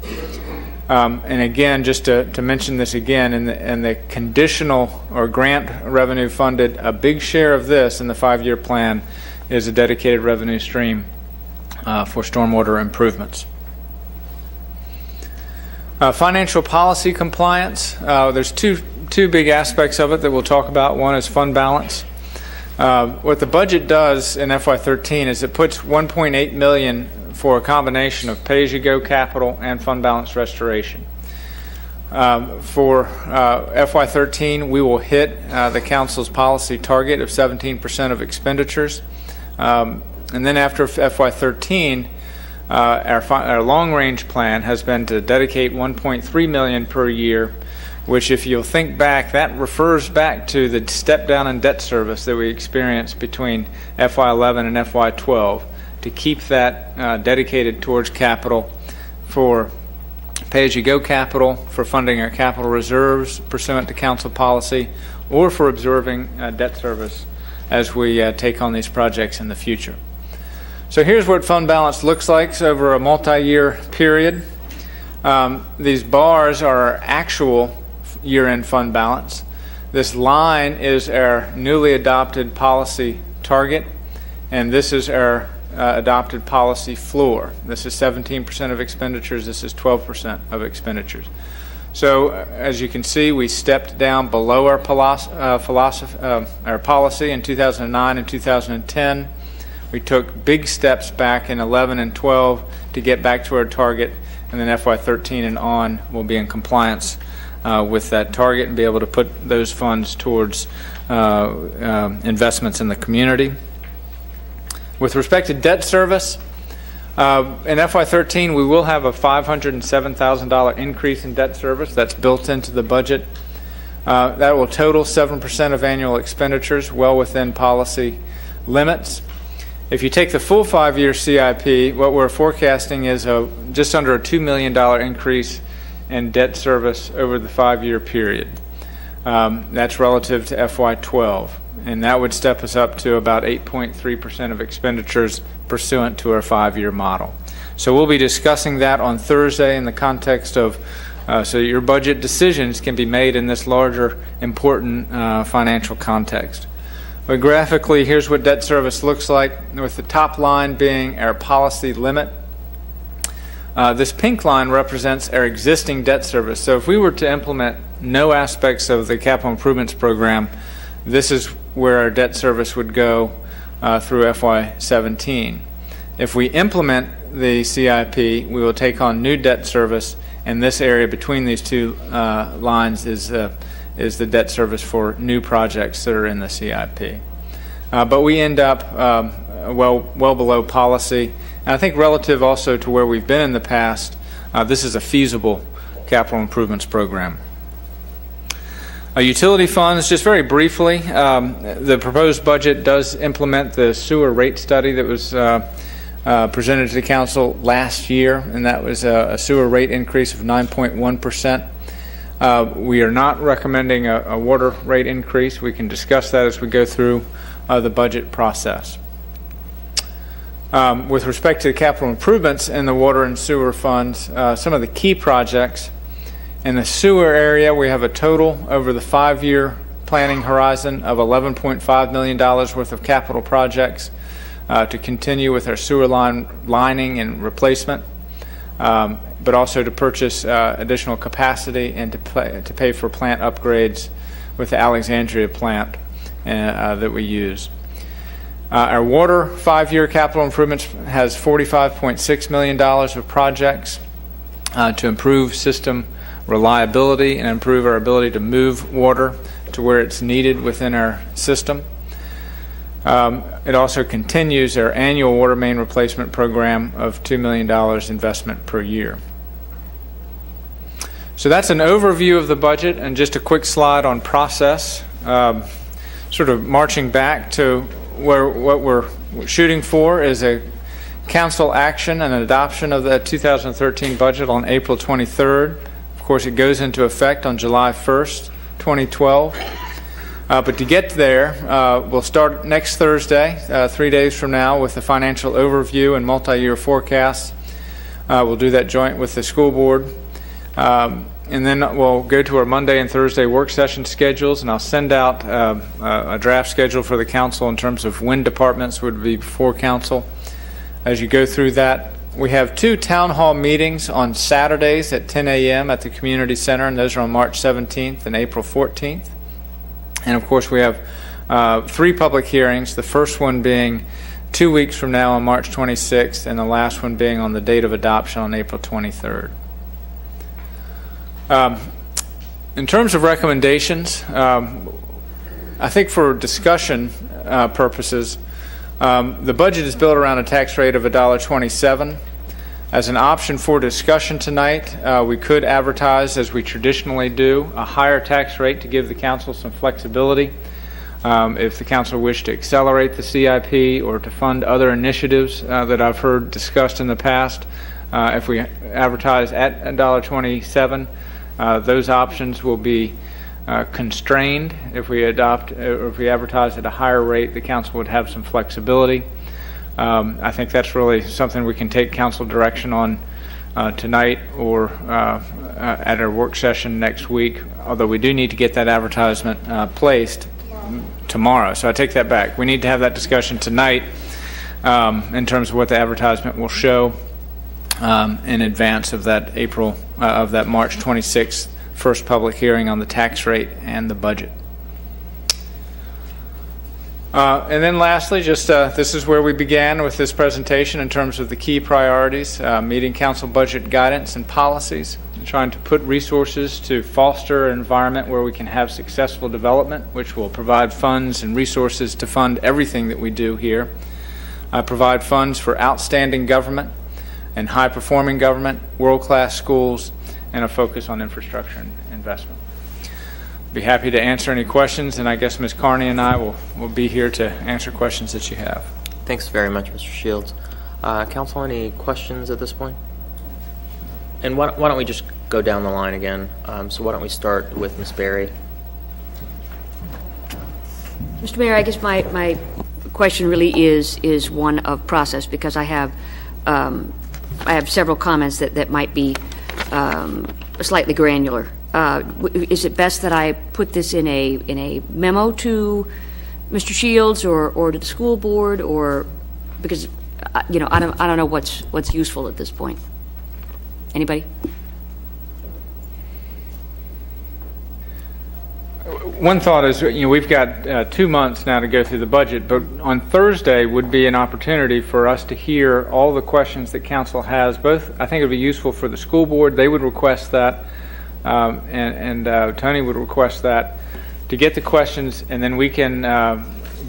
And again, just to mention this again, in the conditional or grant revenue funded, a big share of this in the 5-year plan is a dedicated revenue stream for stormwater improvements. Financial policy compliance, there's two big aspects of it that we'll talk about. One is fund balance. What the budget does in FY13 is it puts $1.8 million for a combination of pay-as-you-go capital and fund balance restoration. For FY13, we will hit the council's policy target of 17% of expenditures. And then after FY13, our long-range plan has been to dedicate $1.3 million per year, which, if you'll think back, that refers back to the step down in debt service that we experienced between FY11 and FY12, to keep that dedicated towards capital, for pay-as-you-go capital, for funding our capital reserves pursuant to council policy, or for observing debt service as we take on these projects in the future. So here's what fund balance looks like over a multi-year period. These bars are our actual year-end fund balance. This line is our newly adopted policy target, and this is our adopted policy floor. This is 17% of expenditures. This is 12% of expenditures. So as you can see, we stepped down below our policy in 2009 and 2010. We took big steps back in 11 and 12 to get back to our target, and then FY13 and on we'll be in compliance with that target and be able to put those funds towards investments in the community. With respect to debt service, in FY13 we will have a $507,000 increase in debt service that's built into the budget. That will total 7% of annual expenditures, well within policy limits. If you take the full 5-year CIP, what we're forecasting is just under a $2 million increase in debt service over the 5-year period. That's relative to FY12, and that would step us up to about 8.3% of expenditures pursuant to our 5-year model. So we'll be discussing that on Thursday in the context of so your budget decisions can be made in this larger, important financial context. But graphically, here's what debt service looks like, with the top line being our policy limit. This pink line represents our existing debt service. So if we were to implement no aspects of the capital improvements program, this is where our debt service would go through FY17. If we implement the CIP, we will take on new debt service, and this area between these two lines is the debt service for new projects that are in the CIP. But we end up well below policy. And I think relative also to where we've been in the past, this is a feasible capital improvements program. Utility funds, just very briefly, the proposed budget does implement the sewer rate study that was presented to the council last year, and that was a sewer rate increase of 9.1%. We are not recommending a water rate increase. We can discuss that as we go through the budget process. With respect to the capital improvements in the water and sewer funds, some of the key projects in the sewer area, we have a total over the 5-year planning horizon of $11.5 million worth of capital projects to continue with our sewer line lining and replacement, but also to purchase additional capacity and to pay for plant upgrades with the Alexandria plant that we use. Our water 5-year capital improvements has $45.6 million of projects to improve system reliability and improve our ability to move water to where it's needed within our system. It also continues our annual water main replacement program of $2 million investment per year. So that's an overview of the budget, and just a quick slide on process, sort of marching back to what we're shooting for is a council action and adoption of the 2013 budget on April 23rd. Of course, it goes into effect on July 1st, 2012. But to get there, we'll start next Thursday, 3 days from now, with the financial overview and multi-year forecasts. We'll do that joint with the school board. And then we'll go to our Monday and Thursday work session schedules, and I'll send out a draft schedule for the council in terms of when departments would be before council. As you go through that, we have 2 town hall meetings on Saturdays at 10 a.m. at the community center, and those are on March 17th and April 14th. And of course, we have 3 public hearings, the first one being 2 weeks from now on March 26th, and the last one being on the date of adoption on April 23rd. In terms of recommendations, I think for discussion purposes, the budget is built around a tax rate of $1.27. As an option for discussion tonight, we could advertise, as we traditionally do, a higher tax rate to give the council some flexibility. If the council wished to accelerate the CIP or to fund other initiatives that I've heard discussed in the past, if we advertise at $1.27, those options will be constrained. If we advertise at a higher rate, the council would have some flexibility. I think that's really something we can take council direction on tonight or at our work session next week, although we do need to get that advertisement placed tomorrow. So I take that back. We need to have that discussion tonight in terms of what the advertisement will show in advance of that March 26th first public hearing on the tax rate and the budget. And then lastly, just this is where we began with this presentation in terms of the key priorities, meeting council budget guidance and policies, and trying to put resources to foster an environment where we can have successful development, which will provide funds and resources to fund everything that we do here. Provide funds for outstanding government and high-performing government, world-class schools, and a focus on infrastructure and investment. Be happy to answer any questions, and I guess Ms. Carney and I will be here to answer questions that you have. Thanks very much, Mr. Shields. Council, any questions at this point? And why don't we just go down the line again? So why don't we start with Ms. Berry? Mr. Mayor, I guess my question really is one of process, because I have several comments that might be slightly granular. Is it best that I put this in a memo to Mr. Shields or to the school board, or because I don't know what's useful at this point? Anybody? One thought is, we've got 2 months now to go through the budget, but on Thursday would be an opportunity for us to hear all the questions that council has. Both, I think it would be useful for the school board. They would request that, and Tony would request that, to get the questions, and then we can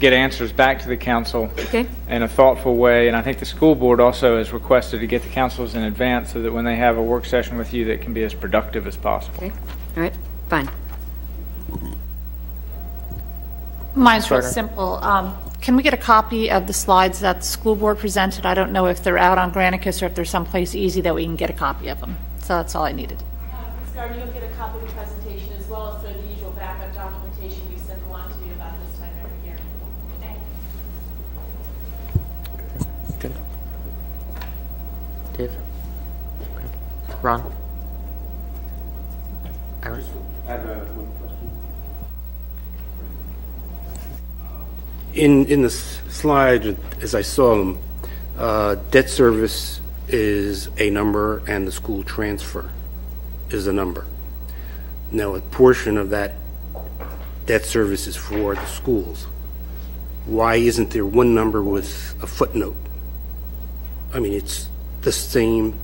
get answers back to the council in a thoughtful way. And I think the school board also has requested to get the councils in advance so that when they have a work session with you, that can be as productive as possible. Okay. All right. Fine. Mine's real simple. Can we get a copy of the slides that the school board presented? I don't know if they're out on Granicus or if there's someplace easy that we can get a copy of them. So that's all I needed. Ms. Gardner, you'll get a copy of the presentation as well as the usual backup documentation we send along to you about this time every year. Okay. Good. Dave? Okay. Ron? Aaron? I have one question. In the slide, as I saw them, debt service is a number and the school transfer is a number. Now, a portion of that debt service is for the schools. Why isn't there one number with a footnote? I mean, it's the same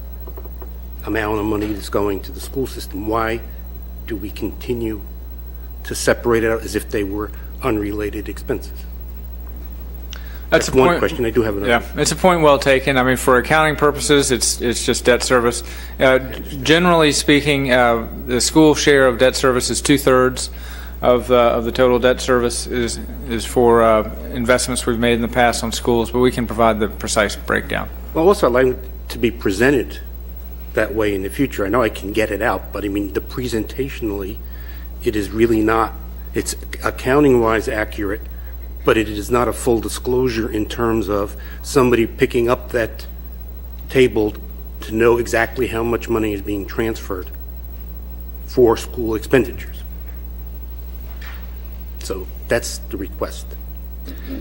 amount of money that's going to the school system. Why do we continue to separate it out as if they were unrelated expenses? That's one question. I do have another. Yeah, it's a point well taken. I mean, for accounting purposes, it's just debt service. Generally speaking, the school share of debt service is 2/3 of the total debt service is for investments we've made in the past on schools, but we can provide the precise breakdown. Well, also, I'd like it to be presented that way in the future. I know I can get it out, but I mean, the presentationally, it is really not. It's accounting-wise accurate, but it is not a full disclosure in terms of somebody picking up that table to know exactly how much money is being transferred for school expenditures. So that's the request.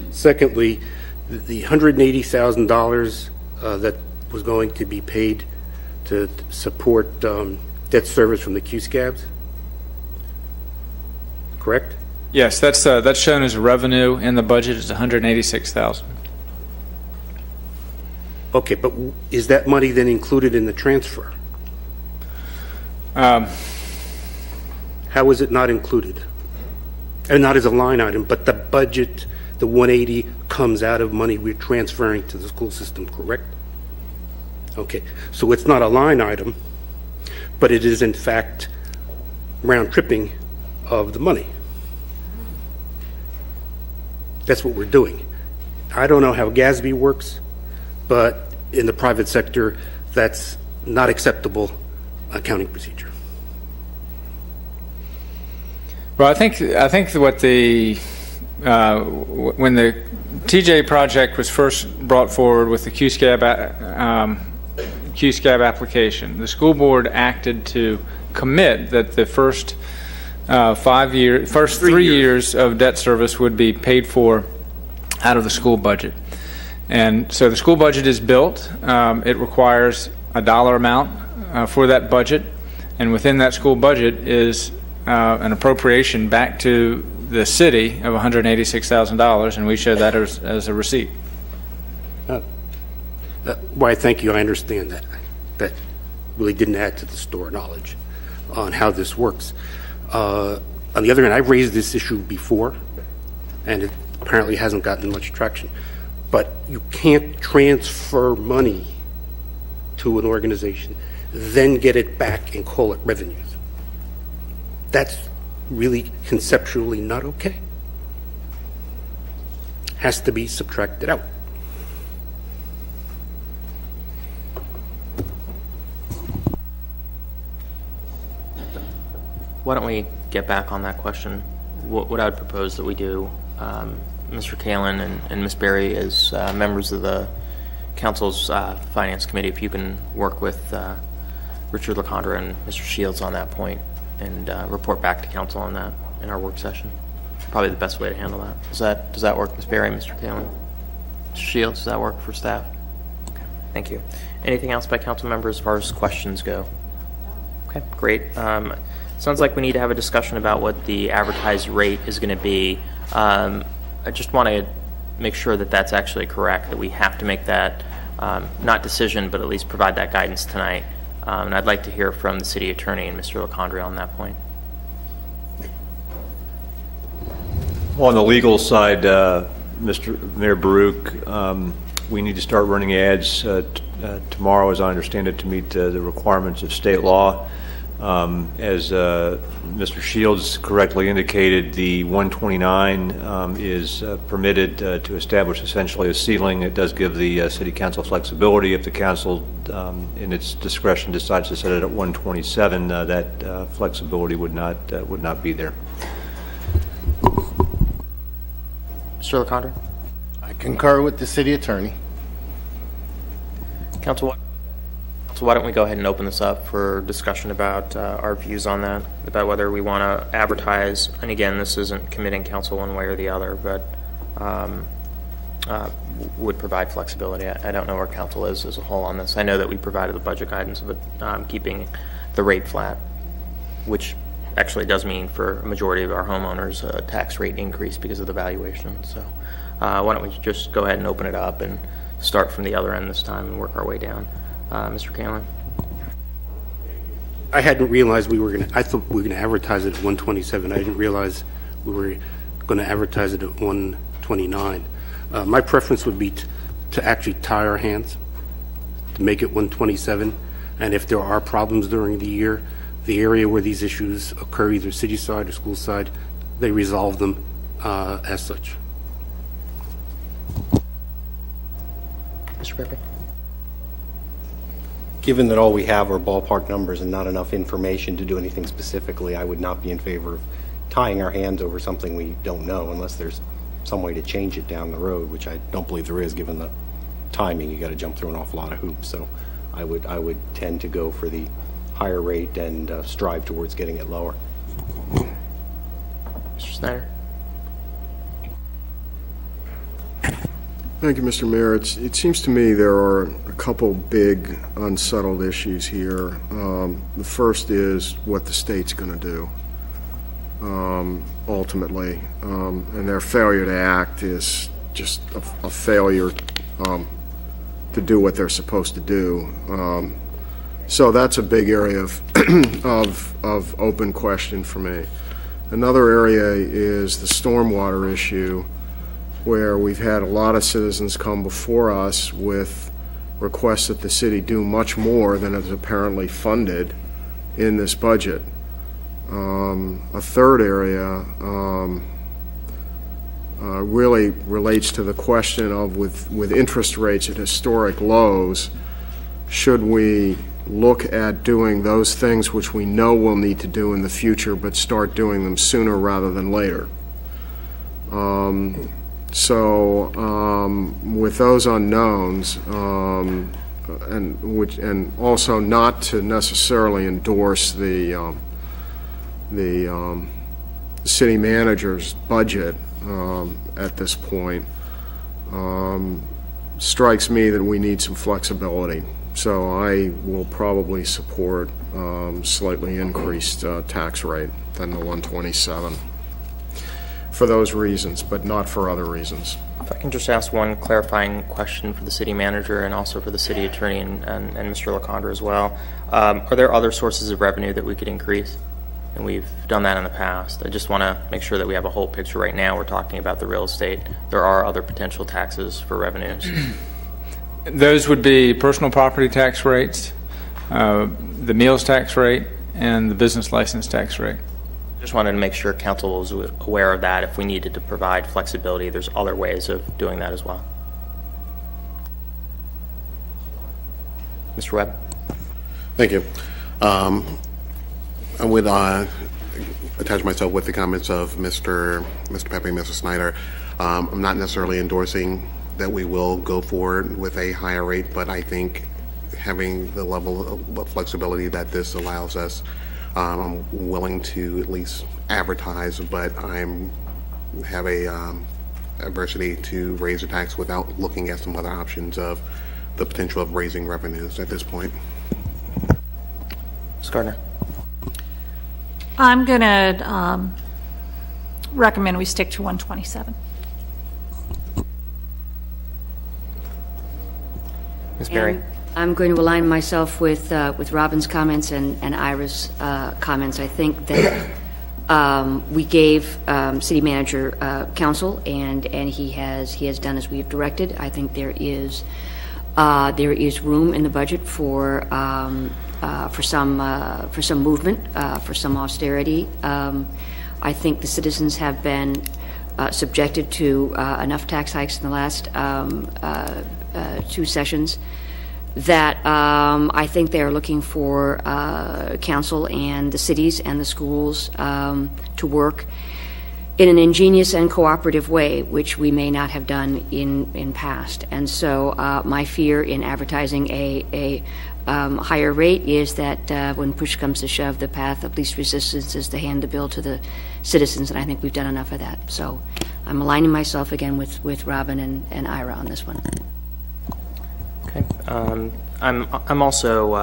Secondly, the $180,000 that was going to be paid to support debt service from the Q-Scabs, correct? Yes, that's shown as revenue in the budget. It's $186,000. Okay, but is that money then included in the transfer? How is it not included? And not as a line item, but the budget, the 180 comes out of money we're transferring to the school system, correct? Okay, so it's not a line item, but it is in fact round tripping of the money. That's what we're doing. I don't know how GASB works, but in the private sector, that's not acceptable accounting procedure. Well, I think what when the TJ project was first brought forward with the Q-Scab application, the school board acted to commit that the first 3 years of debt service would be paid for out of the school budget. And so the school budget is built. It requires a dollar amount for that budget, and within that school budget is an appropriation back to the city of $186,000, and we show that as a receipt. Why, thank you. I understand that. That really didn't add to the store knowledge on how this works. On the other hand, I've raised this issue before, and it apparently hasn't gotten much traction. But you can't transfer money to an organization, then get it back and call it revenues. That's really conceptually not okay. Has to be subtracted out. Why don't we get back on that question? What I would propose that we do, Mr. Kalin and Ms. Berry, as members of the Council's Finance Committee, if you can work with Richard LaCondra and Mr. Shields on that point and report back to Council on that in our work session. Probably the best way to handle that. Does that work, Ms. Berry, Mr. Kalin? Mr. Shields, does that work for staff? Okay, thank you. Anything else by Council members as far as questions go? Okay, great. Sounds like we need to have a discussion about what the advertised rate is going to be. I just want to make sure that that's actually correct, that we have to make that, not decision, but at least provide that guidance tonight. And I'd like to hear from the City Attorney and Mr. LaCondra on that point. Well, on the legal side, Mr. Mayor Baruch, we need to start running ads tomorrow, as I understand it, to meet the requirements of state law. As Mr. Shields correctly indicated, the 129 is permitted to establish essentially a ceiling. It does give the City Council flexibility. If the Council, in its discretion, decides to set it at 127, that flexibility would not be there. Mr. LaCondra? I concur with the City Attorney. Council, why don't we go ahead and open this up for discussion about our views on that, about whether we want to advertise, and again, this isn't committing Council one way or the other, but would provide flexibility. I don't know where Council is as a whole on this. I know that we provided the budget guidance of it, keeping the rate flat, which actually does mean for a majority of our homeowners a tax rate increase because of the valuation. So why don't we just go ahead and open it up and start from the other end this time and work our way down. Mr. Kalin? I hadn't realized I thought we were going to advertise it at 127. I didn't realize we were going to advertise it at 129. My preference would be to actually tie our hands, to make it 127. And if there are problems during the year, the area where these issues occur, either city side or school side, they resolve them as such. Mr. Pepe? Given that all we have are ballpark numbers and not enough information to do anything specifically, I would not be in favor of tying our hands over something we don't know unless there's some way to change it down the road, which I don't believe there is given the timing. You got to jump through an awful lot of hoops. So I would tend to go for the higher rate and strive towards getting it lower. Mr. Snyder? Thank you, Mr. Mayor. It seems to me there are a couple big unsettled issues here. The first is what the state's going to do ultimately, and their failure to act is just a failure to do what they're supposed to do. So that's a big area of open question for me. Another area is the stormwater issue, where we've had a lot of citizens come before us with requests that the city do much more than is apparently funded in this budget. A third area really relates to the question of with interest rates at historic lows, should we look at doing those things which we know we'll need to do in the future, but start doing them sooner rather than later? With those unknowns, and also not to necessarily endorse the city manager's budget at this point, strikes me that we need some flexibility. So I will probably support slightly increased tax rate than the 127 for those reasons, but not for other reasons. If I can just ask one clarifying question for the city manager and also for the city attorney and Mr. LaCondra as well. Are there other sources of revenue that we could increase? And we've done that in the past. I just want to make sure that we have a whole picture. Right now we're talking about the real estate. There are other potential taxes for revenues. Those would be personal property tax rates, the meals tax rate, and the business license tax rate. Just wanted to make sure council was aware of that. If we needed to provide flexibility, there's other ways of doing that as well. Mr. Webb. Thank you. I would attach myself with the comments of Mr. Pepe and Mr. Snyder. I'm not necessarily endorsing that we will go forward with a higher rate, but I think having the level of flexibility that this allows us, I'm willing to at least advertise, but have a adversity to raise the tax without looking at some other options of the potential of raising revenues at this point. Ms. Gardner. I'm going to recommend we stick to 127. Ms. Berry. I'm going to align myself with Robin's comments and Ira's comments. I think that we gave city manager counsel, and he has done as we have directed. I think there is room in the budget for some movement, for some austerity. I think the citizens have been subjected to enough tax hikes in the last two sessions that I think they are looking for council and the cities and the schools to work in an ingenious and cooperative way, which we may not have done in past. And so my fear in advertising a higher rate is that when push comes to shove, the path of least resistance is to hand the bill to the citizens, and I think we've done enough of that. So I'm aligning myself again with Robin and Ira on this one. Okay. I'm also,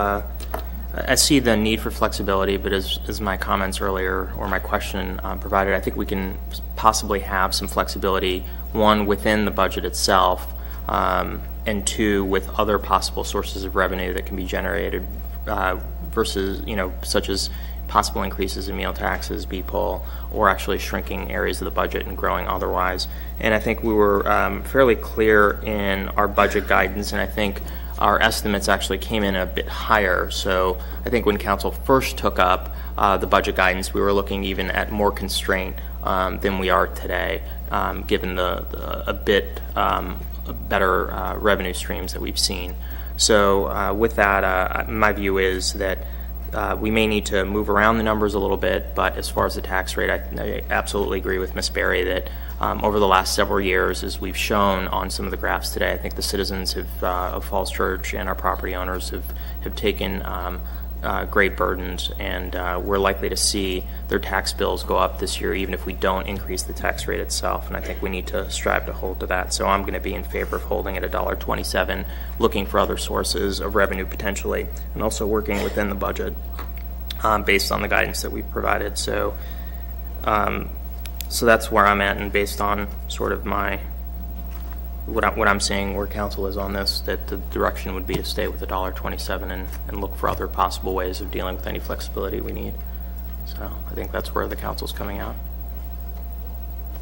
I see the need for flexibility, but as my comments earlier or my question provided, I think we can possibly have some flexibility, one, within the budget itself, and two, with other possible sources of revenue that can be generated versus, such as possible increases in meal taxes, BPOL, or actually shrinking areas of the budget and growing otherwise. And I think we were fairly clear in our budget guidance, and I think our estimates actually came in a bit higher. So I think when council first took up the budget guidance, we were looking even at more constraint than we are today, given a bit better revenue streams that we've seen. So with that, my view is that we may need to move around the numbers a little bit, but as far as the tax rate, I absolutely agree with Ms. Berry that over the last several years, as we've shown on some of the graphs today, I think the citizens of Falls Church and our property owners have taken great burdens, and we're likely to see their tax bills go up this year, even if we don't increase the tax rate itself. And I think we need to strive to hold to that. So I'm going to be in favor of holding at $1.27, looking for other sources of revenue potentially, and also working within the budget based on the guidance that we've provided. So, so that's where I'm at, and based on sort of my what I'm seeing where council is on this, that the direction would be to stay with $1.27 and look for other possible ways of dealing with any flexibility we need. So I think that's where the council's coming out.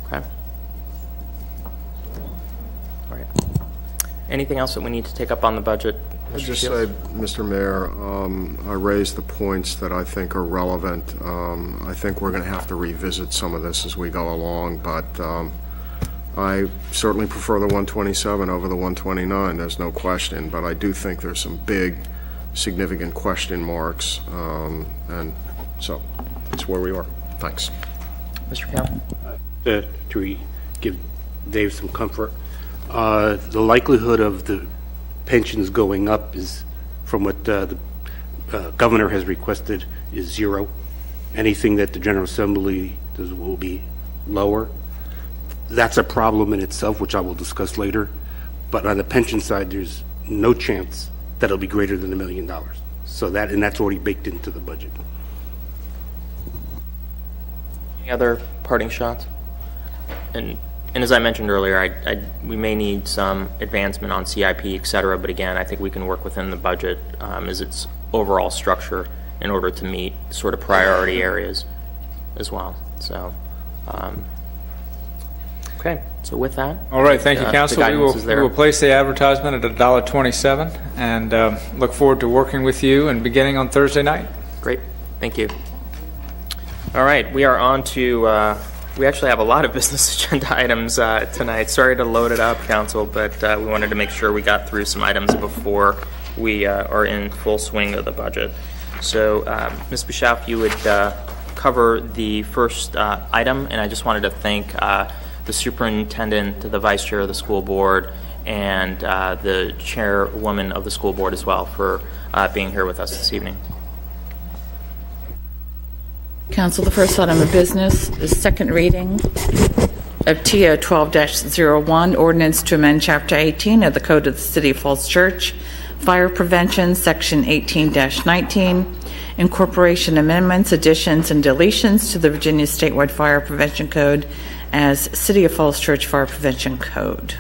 Okay. All right. Anything else that we need to take up on the budget? I'd just say, Mr. Mayor, I raised the points that I think are relevant. I think we're going to have to revisit some of this as we go along, but I certainly prefer the 127 over the 129, there's no question, but I do think there's some big, significant question marks, and so that's where we are. Thanks. Mr. Powell? To give Dave some comfort, the likelihood of the pensions going up is, from what the governor has requested, is 0. Anything that the General Assembly does will be lower. That's a problem in itself, which I will discuss later. But on the pension side, there's no chance that it'll be greater than $1 million. So that's already baked into the budget. Any other parting shots? And as I mentioned earlier, we may need some advancement on CIP, et cetera, but again, I think we can work within the budget as its overall structure in order to meet sort of priority areas as well. So, okay, so with that. All right, thank you, Council. We will place the advertisement at $1.27 and look forward to working with you and beginning on Thursday night. Great, thank you. All right, we are on to, we actually have a lot of business agenda items tonight. Sorry to load it up, Council, but we wanted to make sure we got through some items before we are in full swing of the budget. So, Ms. Bischoff, you would cover the first item, and I just wanted to thank the superintendent, the vice chair of the school board, and the chairwoman of the school board as well for being here with us this evening. Council, the first item of business is second reading of TO 12-01, ordinance to amend Chapter 18 of the Code of the City of Falls Church, Fire Prevention, Section 18-19, incorporation amendments, additions, and deletions to the Virginia Statewide Fire Prevention Code as City of Falls Church Fire Prevention Code.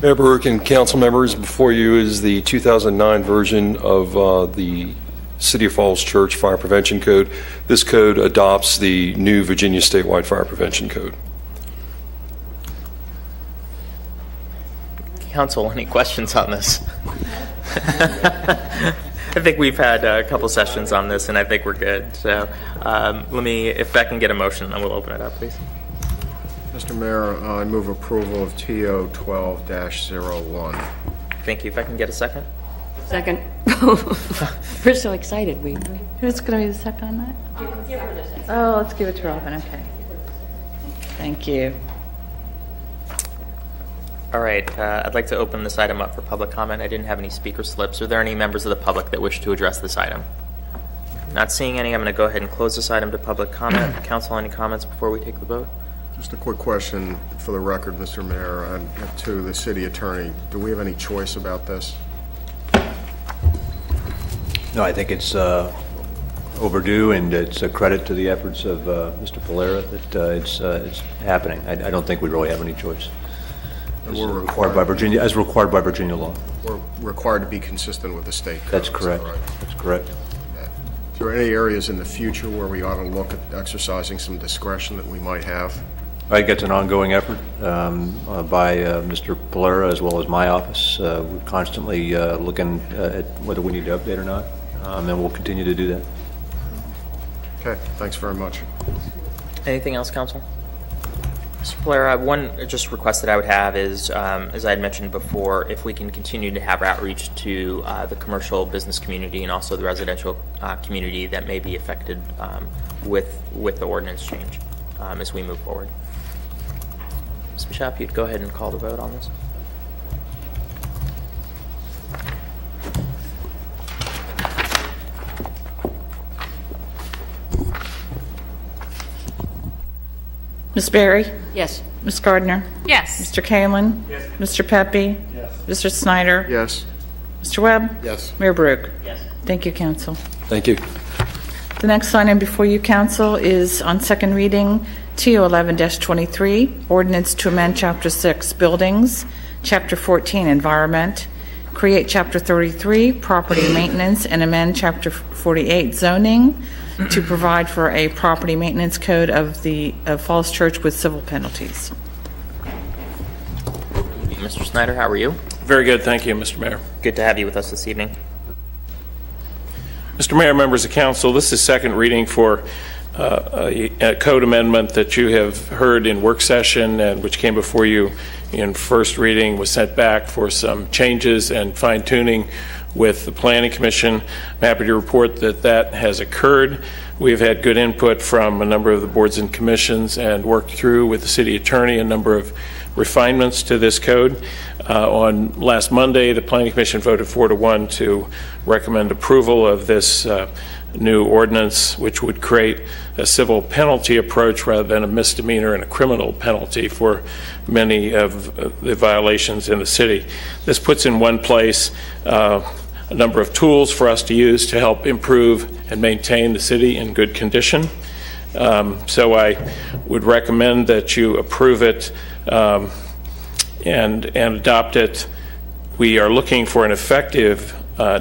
Mayor Baruch and council members, before you is the 2009 version of the City of Falls Church Fire Prevention Code. This code adopts the new Virginia Statewide Fire Prevention Code. Council, any questions on this? I think we've had a couple sessions on this, and I think we're good. So let me, if I can get a motion, then we'll open it up, please. Mr. Mayor, I move approval of TO 12-01. Thank you. If I can get a second? Second. We're so excited. Who's going to be the second on that? Give her the second. Oh, let's give it to Robin. Okay. Thank you. All right. I'd like to open this item up for public comment. I didn't have any speaker slips. Are there any members of the public that wish to address this item? Not seeing any. I'm going to go ahead and close this item to public comment. Council, any comments before we take the vote? Just a quick question for the record, Mr. Mayor, and to the city attorney. Do we have any choice about this? No, I think it's overdue, and it's a credit to the efforts of Mr. Polera that it's happening. I don't think we really have any choice. We're required by Virginia, as required by Virginia law. We're required to be consistent with the state code. That's correct. Is that right? That's correct. Is there any areas in the future where we ought to look at exercising some discretion that we might have? I think it's an ongoing effort by Mr. Polera as well as my office. We're constantly looking at whether we need to update or not, and we'll continue to do that. Okay, thanks very much. Anything else, Council? Mr. Polera, one just request that I would have is, as I had mentioned before, if we can continue to have outreach to the commercial business community and also the residential community that may be affected with the ordinance change as we move forward. Ms. Bishop, you'd go ahead and call the vote on this. Ms. Berry? Yes. Ms. Gardner? Yes. Mr. Kalen? Yes. Mr. Pepe? Yes. Mr. Snyder? Yes. Mr. Webb? Yes. Mayor Baruch? Yes. Thank you, Council. Thank you. The next item before you, Council, is on second reading, TO11-23, ordinance to amend Chapter 6, Buildings, Chapter 14, Environment, create Chapter 33, Property Maintenance, and amend Chapter 48, Zoning, to provide for a property maintenance code of Falls Church with civil penalties. Mr. Snyder, how are you? Very good, thank you, Mr. Mayor. Good to have you with us this evening. Mr. Mayor, members of council, this is second reading for a code amendment that you have heard in work session and which came before you in first reading, was sent back for some changes and fine-tuning with the Planning Commission. I'm happy to report that that has occurred. We've had good input from a number of the boards and commissions and worked through with the city attorney a number of refinements to this code. On last Monday, the Planning Commission voted 4-1 to recommend approval of this new ordinance, which would create a civil penalty approach rather than a misdemeanor and a criminal penalty for many of the violations in the city. This puts in one place a number of tools for us to use to help improve and maintain the city in good condition. So I would recommend that you approve it and adopt it. We are looking for an effective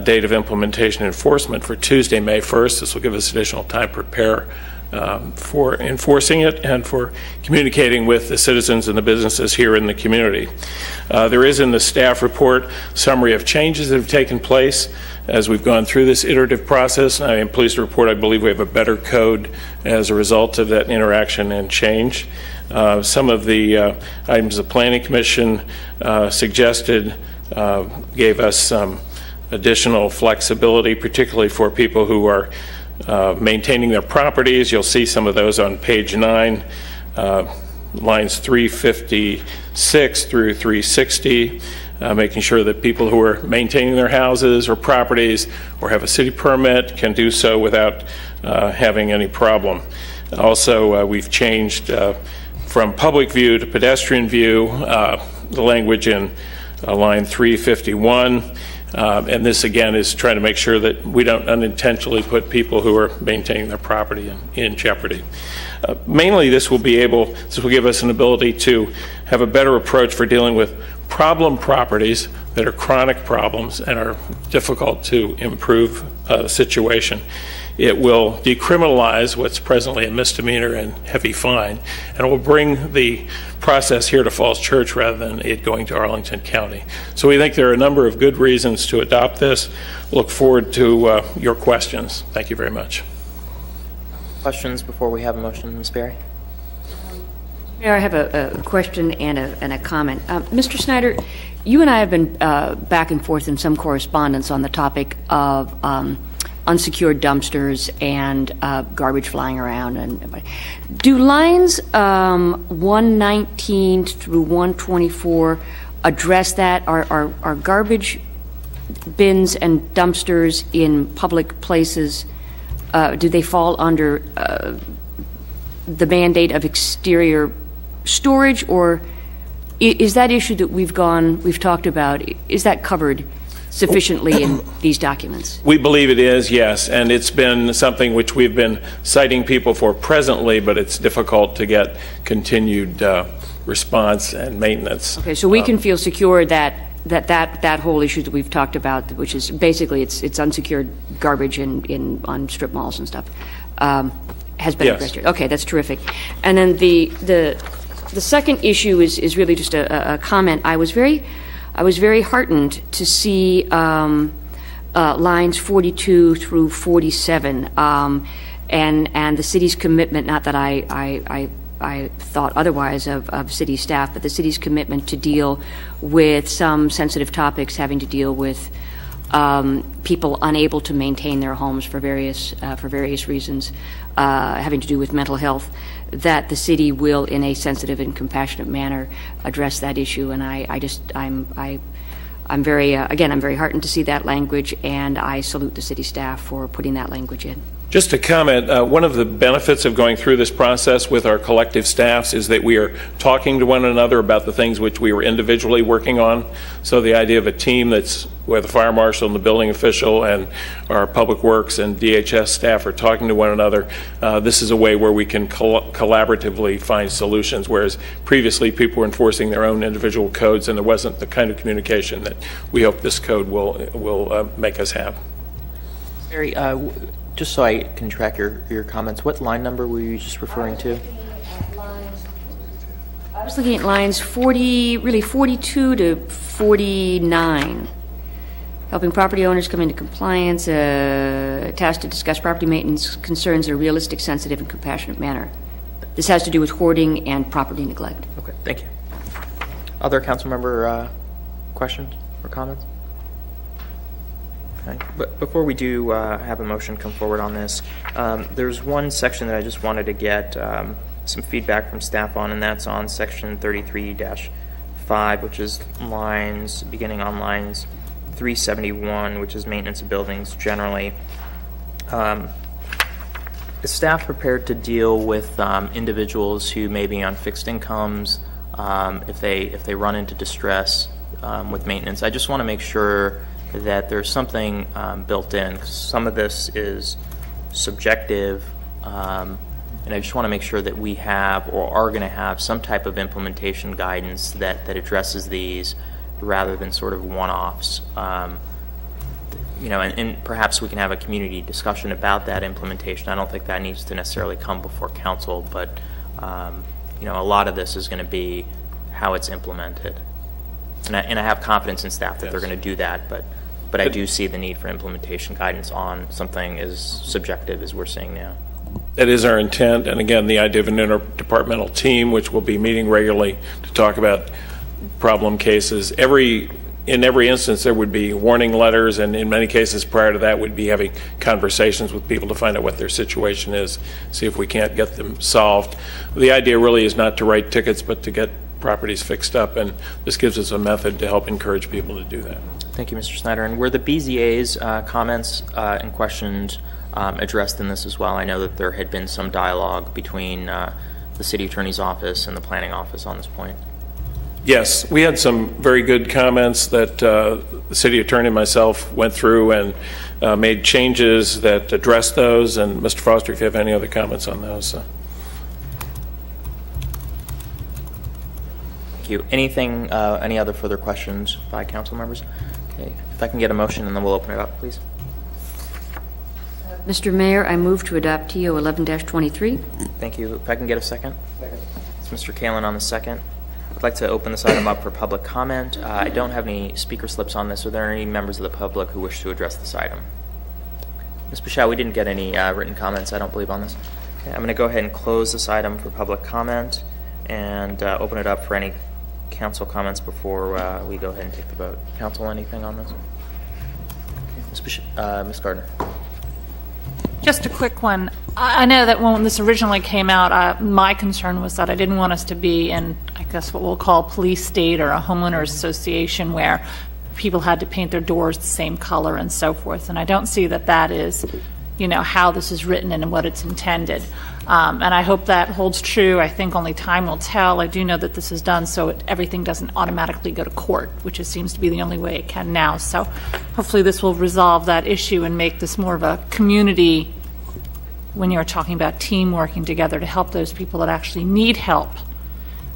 date of implementation and enforcement for Tuesday, May 1st. This will give us additional time to prepare for enforcing it and for communicating with the citizens and the businesses here in the community. There is in the staff report summary of changes that have taken place as we've gone through this iterative process. I am pleased to report I believe we have a better code as a result of that interaction and change. Some of the items the Planning Commission suggested gave us some additional flexibility, particularly for people who are maintaining their properties. You'll see some of those on page 9, lines 356 through 360, making sure that people who are maintaining their houses or properties or have a city permit can do so without having any problem. Also, we've changed from public view to pedestrian view, the language in line 351. And this, again, is trying to make sure that we don't unintentionally put people who are maintaining their property in jeopardy. Mainly, this will give us an ability to have a better approach for dealing with problem properties that are chronic problems and are difficult to improve the situation. It will decriminalize what's presently a misdemeanor and heavy fine, and it will bring the process here to Falls Church rather than it going to Arlington County. So we think there are a number of good reasons to adopt this. Look forward to your questions. Thank you very much. Questions before we have a motion, Ms. Berry? Mayor, I have a question and a comment. Mr. Snyder, you and I have been back and forth in some correspondence on the topic of unsecured dumpsters and garbage flying around. And do lines 119 through 124 address that? Are garbage bins and dumpsters in public places, do they fall under the mandate of exterior storage, or is that issue that we've talked about, is that covered sufficiently in these documents? We believe it is, yes, and it's been something which we've been citing people for presently, but it's difficult to get continued response and maintenance. Okay, so we can feel secure that whole issue that we've talked about, which is basically it's unsecured garbage on strip malls and stuff, has been addressed here. Okay, that's terrific. And then the second issue is really just a comment. I was very heartened to see lines 42 through 47 and the city's commitment, not that I thought otherwise of city staff, but the city's commitment to deal with some sensitive topics having to deal with people unable to maintain their homes for various reasons, having to do with mental health, that the city will, in a sensitive and compassionate manner, address that issue. And I'm very heartened to see that language, and I salute the city staff for putting that language in. Just to comment, one of the benefits of going through this process with our collective staffs is that we are talking to one another about the things which we were individually working on. So the idea of a team that's where the fire marshal and the building official and our public works and DHS staff are talking to one another, this is a way where we can collaboratively find solutions, whereas previously people were enforcing their own individual codes and there wasn't the kind of communication that we hope this code will make us have. Barry, just so I can track your comments, what line number were you just referring to? I was looking at lines 42 to 49. Helping property owners come into compliance, tasked to discuss property maintenance concerns in a realistic, sensitive, and compassionate manner. This has to do with hoarding and property neglect. Okay, thank you. Other council member questions or comments? Okay. But before we do have a motion come forward on this, there's one section that I just wanted to get some feedback from staff on, and that's on section 33-5, which is beginning on lines 371, which is maintenance of buildings generally. Is staff prepared to deal with individuals who may be on fixed incomes if they run into distress with maintenance? I just want to make sure that there's something built in. Some of this is subjective, and I just want to make sure that we have or are going to have some type of implementation guidance that addresses these rather than sort of one-offs. And perhaps we can have a community discussion about that implementation. I don't think that needs to necessarily come before council, but a lot of this is going to be how it's implemented. And I have confidence in staff that they're going to do that, but I do see the need for implementation guidance on something as subjective as we're seeing now. That is our intent, and again, the idea of an interdepartmental team, which will be meeting regularly to talk about problem cases. In every instance, there would be warning letters, and in many cases prior to that, we'd be having conversations with people to find out what their situation is, see if we can't get them solved. The idea really is not to write tickets, but to get properties fixed up, and this gives us a method to help encourage people to do that. Thank you, Mr. Snyder. And were the BZA's comments and questions addressed in this as well? I know that there had been some dialogue between the city attorney's office and the planning office on this point. Yes, we had some very good comments that the city attorney and myself went through and made changes that addressed those. And Mr. Foster, if you have any other comments on those. Thank you. Anything, any other further questions by council members? Okay. If I can get a motion, and then we'll open it up, please. Mr. Mayor, I move to adopt TO 11-23. Thank you. If I can get a second. Second. It's Mr. Kalin on the second. I'd like to open this item up for public comment. I don't have any speaker slips on this. Are there any members of the public who wish to address this item? Ms. Bichelle, we didn't get any written comments, I don't believe, on this. Okay, I'm going to go ahead and close this item for public comment and open it up for any council comments before we go ahead and take the vote. Council, anything on this? Ms. Gardner. Just a quick one. I know that when this originally came out, my concern was that I didn't want us to be in, I guess, what we'll call police state or a homeowners association where people had to paint their doors the same color and so forth. And I don't see that that is, how this is written and what it's intended. And I hope that holds true. I think only time will tell. I do know that this is done so everything doesn't automatically go to court, which seems to be the only way it can now. So hopefully this will resolve that issue and make this more of a community when you're talking about team working together to help those people that actually need help,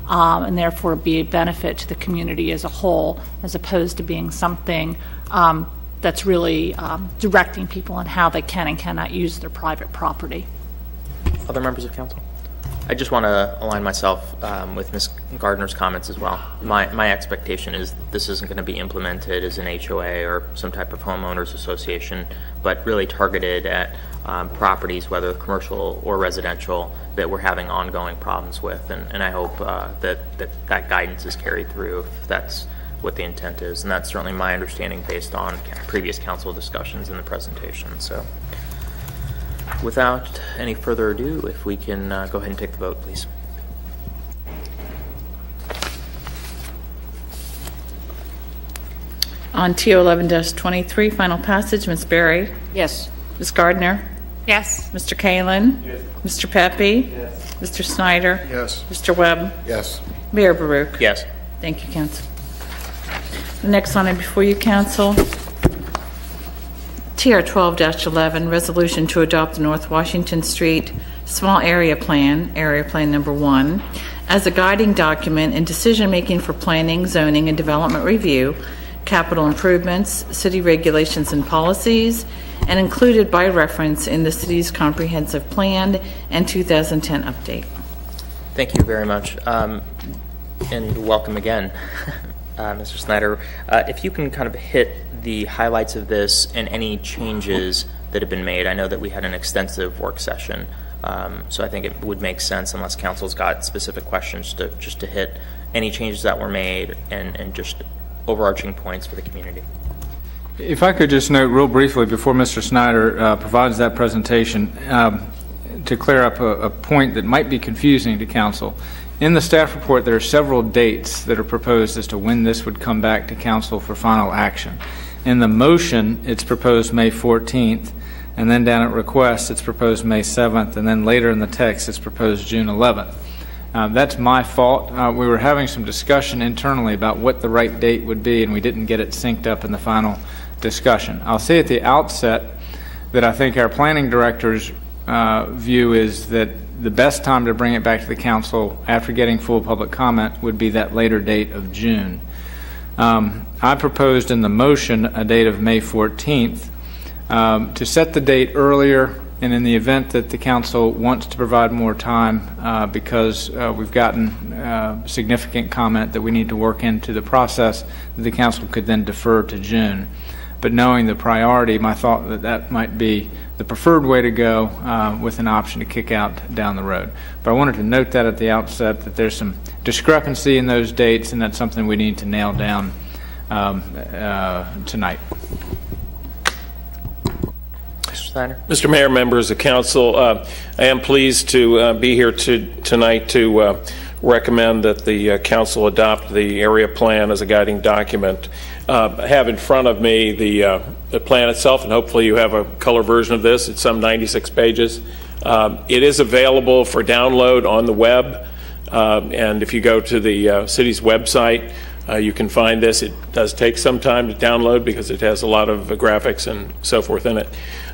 and therefore be a benefit to the community as a whole, as opposed to being something that's really directing people on how they can and cannot use their private property. Other members of council? I just want to align myself with Ms. Gardner's comments as well. My expectation is that this isn't going to be implemented as an HOA or some type of homeowners association, but really targeted at properties, whether commercial or residential, that we're having ongoing problems with. And I hope that guidance is carried through if that's what the intent is. And that's certainly my understanding based on previous council discussions in the presentation. So without any further ado, if we can go ahead and take the vote, please. On TO 11-23, final passage, Ms. Berry? Yes. Ms. Gardner? Yes. Mr. Kalen? Yes. Mr. Pepe? Yes. Mr. Snyder? Yes. Mr. Webb? Yes. Mayor Baruch? Yes. Thank you, Council. The next item before you, Council. TR 12-11, resolution to adopt the North Washington Street Small Area Plan number 1, as a guiding document in decision-making for planning, zoning, and development review, capital improvements, city regulations and policies, and included by reference in the city's comprehensive plan and 2010 update. Thank you very much. And welcome again, Mr. Snyder. If you can kind of hit the highlights of this and any changes that have been made. I know that we had an extensive work session, so I think it would make sense, unless council's got specific questions, to just to hit any changes that were made and just overarching points for the community. If I could just note real briefly before Mr. Snyder provides that presentation, to clear up a point that might be confusing to council. In the staff report, there are several dates that are proposed as to when this would come back to council for final action. In the motion, it's proposed May 14th, and then down at request, it's proposed May 7th, and then later in the text, it's proposed June 11th. That's my fault. We were having some discussion internally about what the right date would be, and we didn't get it synced up in the final discussion. I'll say at the outset that I think our planning director's view is that the best time to bring it back to the council after getting full public comment would be that later date of June. I proposed in the motion a date of May 14th to set the date earlier, and in the event that the council wants to provide more time because we've gotten significant comment that we need to work into the process, that the council could then defer to June. But knowing the priority, my thought that that might be the preferred way to go with an option to kick out down the road. But I wanted to note that at the outset, that there's some discrepancy in those dates, and that's something we need to nail down tonight. Mr. Snyder? Mr. Mayor, members of council, I am pleased to be here tonight to recommend that the council adopt the area plan as a guiding document. I have in front of me the plan itself, and hopefully you have a color version of this. It's some 96 pages. It is available for download on the web, and if you go to the city's website, you can find this. It does take some time to download because it has a lot of graphics and so forth in it.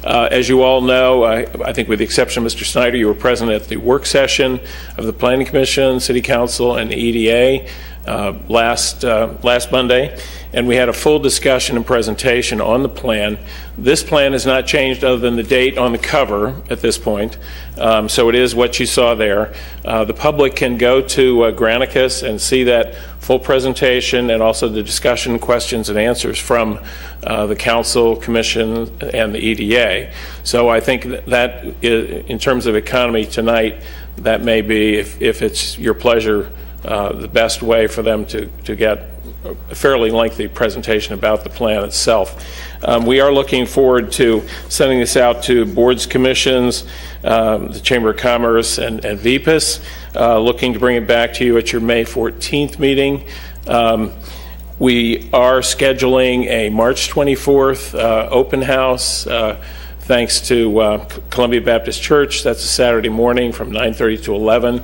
As you all know, I think with the exception of Mr. Snyder, you were present at the work session of the Planning Commission, City Council, and the EDA last Monday, and we had a full discussion and presentation on the plan. This plan has not changed other than the date on the cover at this point, so it is what you saw there. The public can go to Granicus and see that full presentation and also the discussion, questions, and answers from the Council, Commission, and the EDA. So I think that in terms of economy tonight, that may be, if it's your pleasure, the best way for them to get a fairly lengthy presentation about the plan itself. We are looking forward to sending this out to boards, commissions, the Chamber of Commerce, and VPIS, looking to bring it back to you at your May 14th meeting. We are scheduling a March 24th open house, thanks to Columbia Baptist Church. That's a Saturday morning from 9:30 to 11.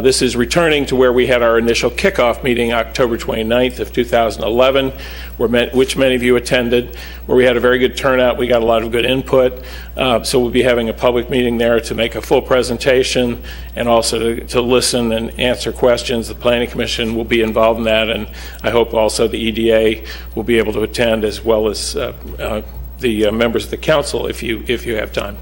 This is returning to where we had our initial kickoff meeting October 29th of 2011, which many of you attended, where we had a very good turnout. We got a lot of good input. So we'll be having a public meeting there to make a full presentation and also to listen and answer questions. The Planning Commission will be involved in that, and I hope also the EDA will be able to attend, as well as the members of the council if you have time.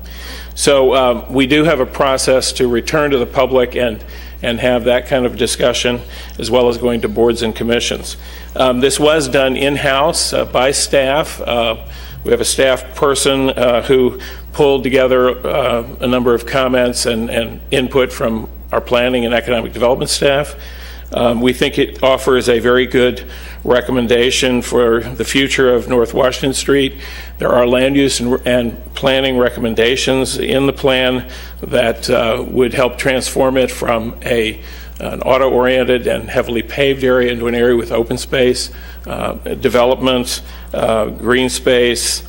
So we do have a process to return to the public and have that kind of discussion, as well as going to boards and commissions. This was done in-house by staff. We have a staff person who pulled together a number of comments and input from our planning and economic development staff. We think it offers a very good recommendation for the future of North Washington Street. There are land use and planning recommendations in the plan that would help transform it from an auto-oriented and heavily paved area into an area with open space, development, green space,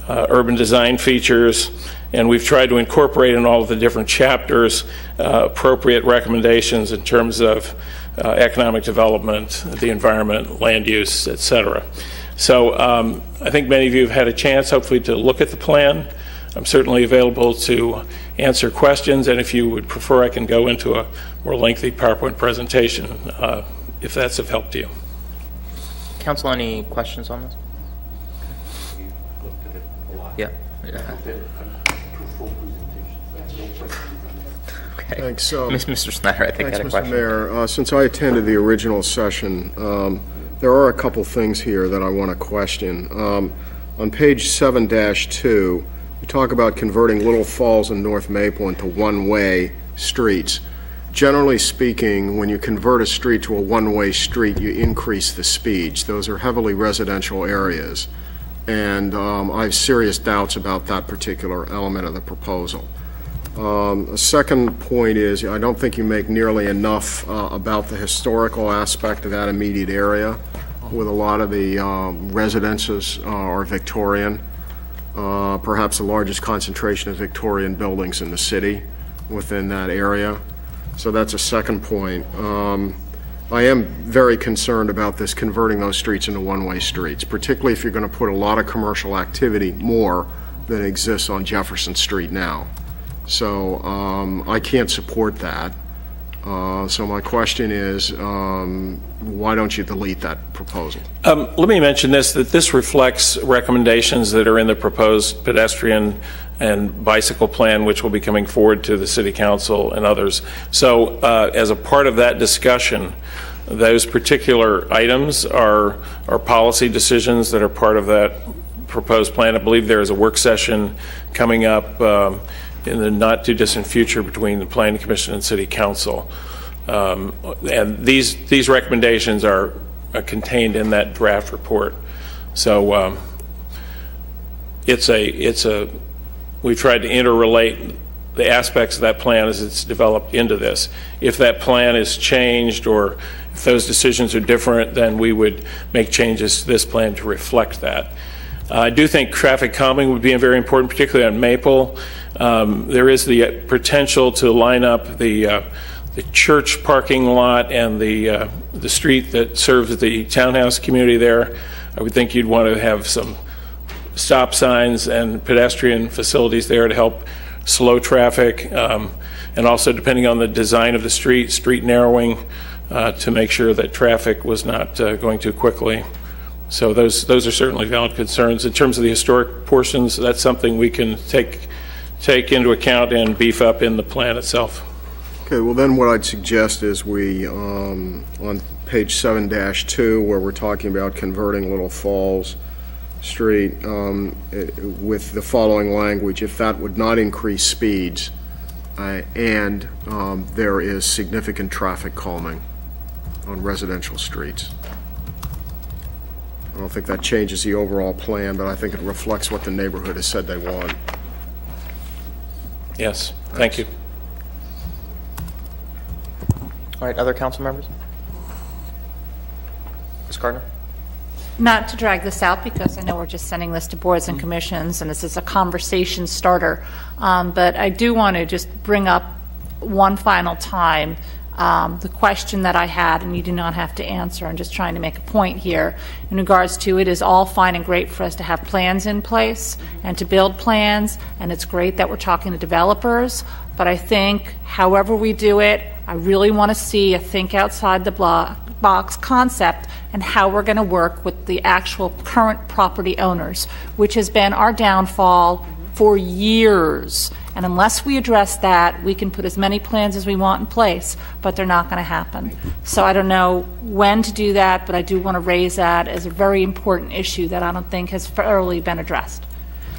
urban design features, and we've tried to incorporate in all of the different chapters appropriate recommendations in terms of economic development, the environment, land use, et cetera. So I think many of you have had a chance, hopefully, to look at the plan. I'm certainly available to answer questions, and if you would prefer, I can go into a more lengthy PowerPoint presentation if that's of help to you. Council, any questions on this? Yeah. Okay. Thanks. Mr. Snyder, I think Thanks, had a Mr. question. Mayor. Since I attended the original session, there are a couple things here that I want to question. On page 7-2, you talk about converting Little Falls and North Maple into one-way streets. Generally speaking, when you convert a street to a one-way street, you increase the speeds. Those are heavily residential areas, and I have serious doubts about that particular element of the proposal. A second point is, I don't think you make nearly enough about the historical aspect of that immediate area, with a lot of the residences are Victorian, perhaps the largest concentration of Victorian buildings in the city within that area. So that's a second point. I am very concerned about this converting those streets into one-way streets, particularly if you're going to put a lot of commercial activity more than exists on Jefferson Street now. So I can't support that. So my question is, why don't you delete that proposal? Let me mention that this reflects recommendations that are in the proposed pedestrian and bicycle plan, which will be coming forward to the City Council and others. So as a part of that discussion, those particular items are policy decisions that are part of that proposed plan. I believe there is a work session coming up in the not too distant future between the Planning Commission and City Council. And these recommendations are contained in that draft report. So we've tried to interrelate the aspects of that plan as it's developed into this. If that plan is changed or if those decisions are different, then we would make changes to this plan to reflect that. I do think traffic calming would be very important, particularly on Maple. There is the potential to line up the church parking lot and the street that serves the townhouse community there. I would think you'd want to have some stop signs and pedestrian facilities there to help slow traffic, and also, depending on the design of the street narrowing to make sure that traffic was not going too quickly. So those are certainly valid concerns. In terms of the historic portions, that's something we can take into account and beef up in the plan itself. Okay, well then what I'd suggest is we, on page 7-2, where we're talking about converting Little Falls Street, with the following language: if that would not increase speeds and there is significant traffic calming on residential streets. I don't think that changes the overall plan, but I think it reflects what the neighborhood has said they want. Yes, thank you. All right, other council members? Ms. Gardner? Not to drag this out, because I know we're just sending this to boards and commissions, and this is a conversation starter, but I do want to just bring up one final time the question that I had, and you do not have to answer. I'm just trying to make a point here in regards to, it is all fine and great for us to have plans in place and to build plans, and it's great that we're talking to developers, but I think however we do it, I really want to see a think outside the box concept and how we're going to work with the actual current property owners, which has been our downfall for years. And unless we address that, we can put as many plans as we want in place, but they're not going to happen. So I don't know when to do that, but I do want to raise that as a very important issue that I don't think has thoroughly been addressed.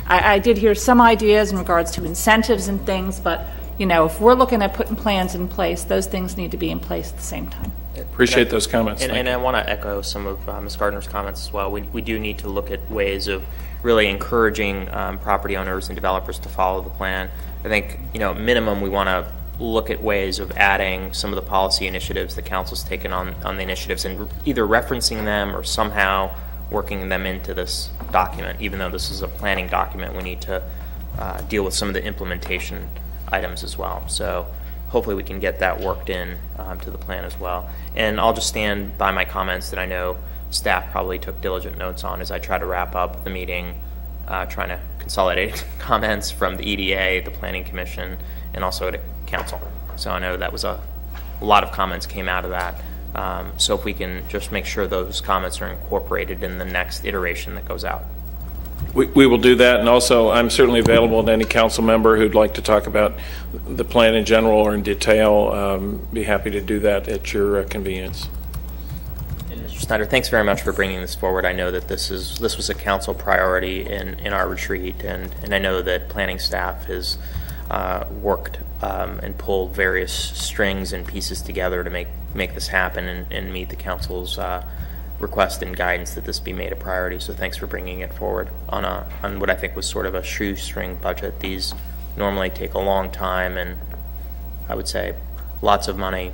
I did hear some ideas in regards to incentives and things, but you know, if we're looking at putting plans in place, those things need to be in place at the same time. Appreciate those comments. And I want to echo some of Ms. Gardner's comments as well. We do need to look at ways of really encouraging property owners and developers to follow the plan. I think, you know, minimum, we want to look at ways of adding some of the policy initiatives that council's taken on the initiatives and either referencing them or somehow working them into this document. Even though this is a planning document, we need to deal with some of the implementation items as well. So hopefully we can get that worked in to the plan as well. And I'll just stand by my comments that I know staff probably took diligent notes on as I try to wrap up the meeting, trying to consolidate comments from the EDA, the Planning Commission, and also to Council. So I know that was a lot of comments came out of that. So if we can just make sure those comments are incorporated in the next iteration that goes out. We will do that, and also I'm certainly available to any council member who'd like to talk about the plan in general or in detail. Be happy to do that at your convenience. And Mr. Snyder, thanks very much for bringing this forward. I know that this was a council priority in our retreat, and I know that planning staff has worked and pulled various strings and pieces together to make this happen and meet the council's request and guidance that this be made a priority. So thanks for bringing it forward on what I think was sort of a shoestring budget. These normally take a long time and I would say lots of money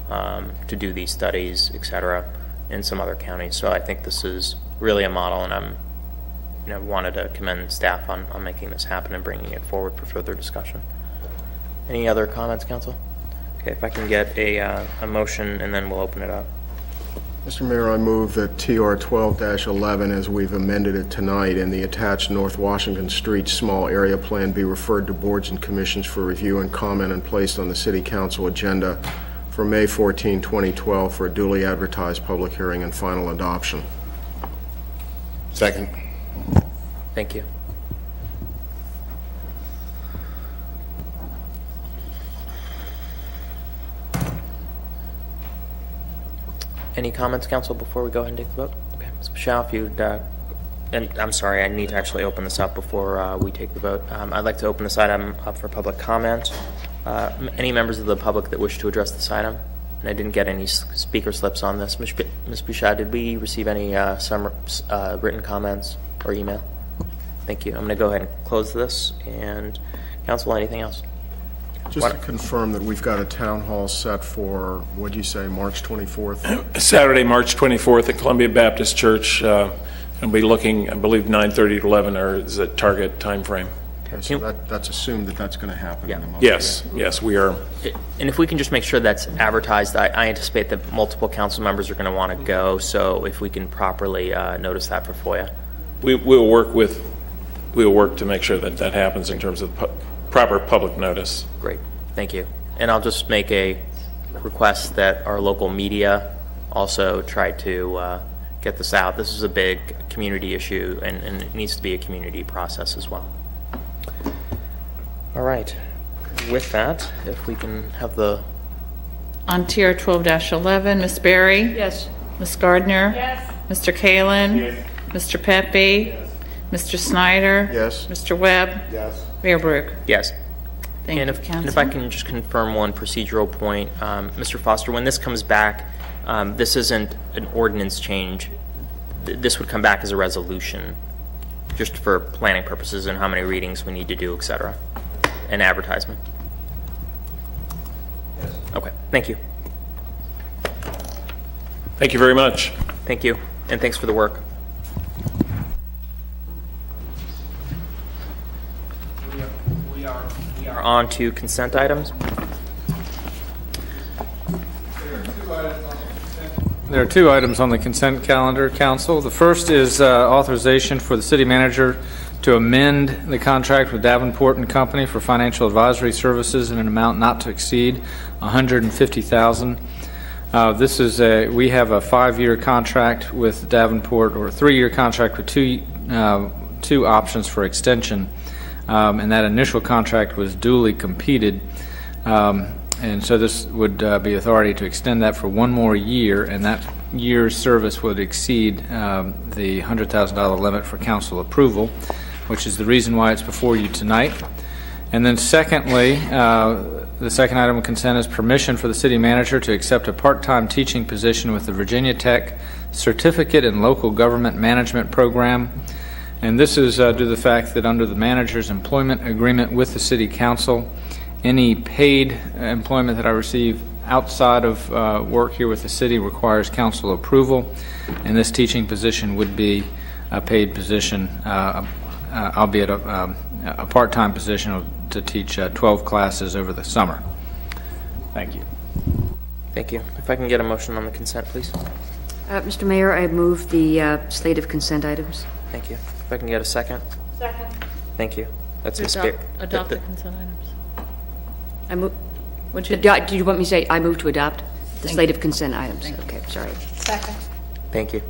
to do these studies, etc., in some other counties. So I think this is really a model, and wanted to commend staff on making this happen and bringing it forward for further discussion. Any other comments, council? Okay, if I can get a motion, and then we'll open it up. Mr. Mayor, I move that TR 12-11, as we've amended it tonight, and the attached North Washington Street Small Area Plan be referred to boards and commissions for review and comment and placed on the City Council agenda for May 14, 2012 for a duly advertised public hearing and final adoption. Second. Thank you. Any comments, council, before we go ahead and take the vote? Okay, Ms. Michelle, if you'd, and I'm sorry, I need to actually open this up before we take the vote. I'd like to open this item up for public comment. Any members of the public that wish to address this item? And I didn't get any speaker slips on this. Ms. Bouchard, did we receive any written comments or email? Thank you. I'm going to go ahead and close this. And council, anything else? Just to confirm that we've got a town hall set for, what'd you say, March 24th? Saturday, March 24th at Columbia Baptist Church. And we'll be looking, I believe, 9:30 to 11 is a target time frame. Okay, so that's assumed that's going to happen in a month. Yes, we are. And if we can just make sure that's advertised, I anticipate that multiple council members are going to want to go, so if we can properly notice that for FOIA. We'll work to make sure that happens in terms of proper public notice. Great, thank you. And I'll just make a request that our local media also try to get this out. This is a big community issue, and it needs to be a community process as well. All right. With that, if we can have the... On TR 12-11, Ms. Berry? Yes. Ms. Gardner? Yes. Mr. Kalin? Yes. Mr. Pepe? Yes. Mr. Snyder? Yes. Mr. Webb? Yes. Mayor Brook? Yes. Thank and you, Council. And if I can just confirm one procedural point, Mr. Foster, when this comes back, this isn't an ordinance change. This would come back as a resolution, just for planning purposes and how many readings we need to do, et cetera, and advertisement. Yes. Okay, thank you. Thank you very much. Thank you, and thanks for the work. We are on to consent items. There are two items on the consent calendar, Council. The first is authorization for the city manager to amend the contract with Davenport and Company for financial advisory services in an amount not to exceed $150,000. We have a 5-year contract with Davenport, or a 3-year contract with two options for extension, and that initial contract was duly competed. And so this would be authority to extend that for 1 more year, and that year's service would exceed the $100,000 limit for council approval, which is the reason why it's before you tonight. And then secondly, the second item of consent is permission for the city manager to accept a part-time teaching position with the Virginia Tech Certificate in Local Government Management Program. And this is due to the fact that under the manager's employment agreement with the city council, any paid employment that I receive outside of work here with the city requires council approval, and this teaching position would be a paid position, albeit a part-time position to teach 12 classes over the summer. Thank you. Thank you. If I can get a motion on the consent, please. Mr. Mayor, I move the slate of consent items. Thank you. If I can get a second. Second. Thank you. That's To Ms. adopt the consent items. I move. Would you? Do you want me to say I move to adopt the Thank slate you. of consent items? Okay, sorry. Second. Thank you.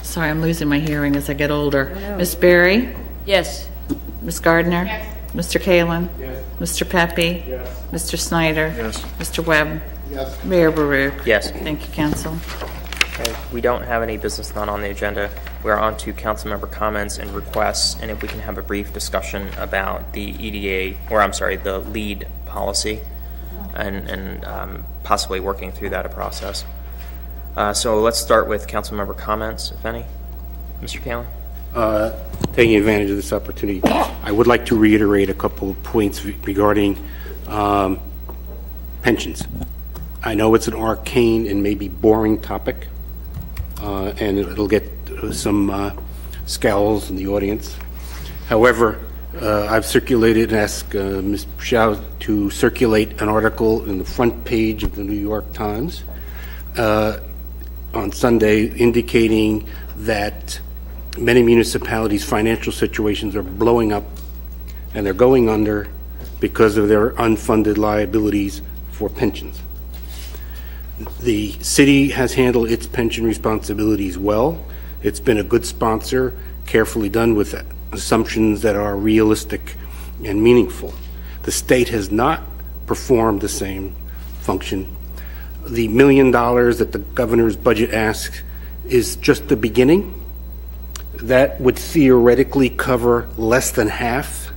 Sorry, I'm losing my hearing as I get older. Ms. Berry? Yes. Ms. Gardner? Yes. Mr. Kalin? Yes. Mr. Pepe? Yes. Mr. Snyder? Yes. Mr. Webb? Yes. Mayor Baruch? Yes. Thank you, council. Okay, we don't have any business not on the agenda. We're on to council member comments and requests, and if we can have a brief discussion about the EDA, or I'm sorry, the LEAD policy, and possibly working through that process. So let's start with council member comments, if any. Mr. Kalin? Taking advantage of this opportunity, I would like to reiterate a couple of points regarding pensions. I know it's an arcane and maybe boring topic, and it'll get some scowls in the audience. However, I've circulated and asked Ms. Pshao to circulate an article in the front page of the New York Times on Sunday indicating that many municipalities' financial situations are blowing up and they're going under because of their unfunded liabilities for pensions. The city has handled its pension responsibilities well. It's been a good sponsor, carefully done with assumptions that are realistic and meaningful. The state has not performed the same function. The $1 million that the governor's budget asks is just the beginning. That would theoretically cover less than half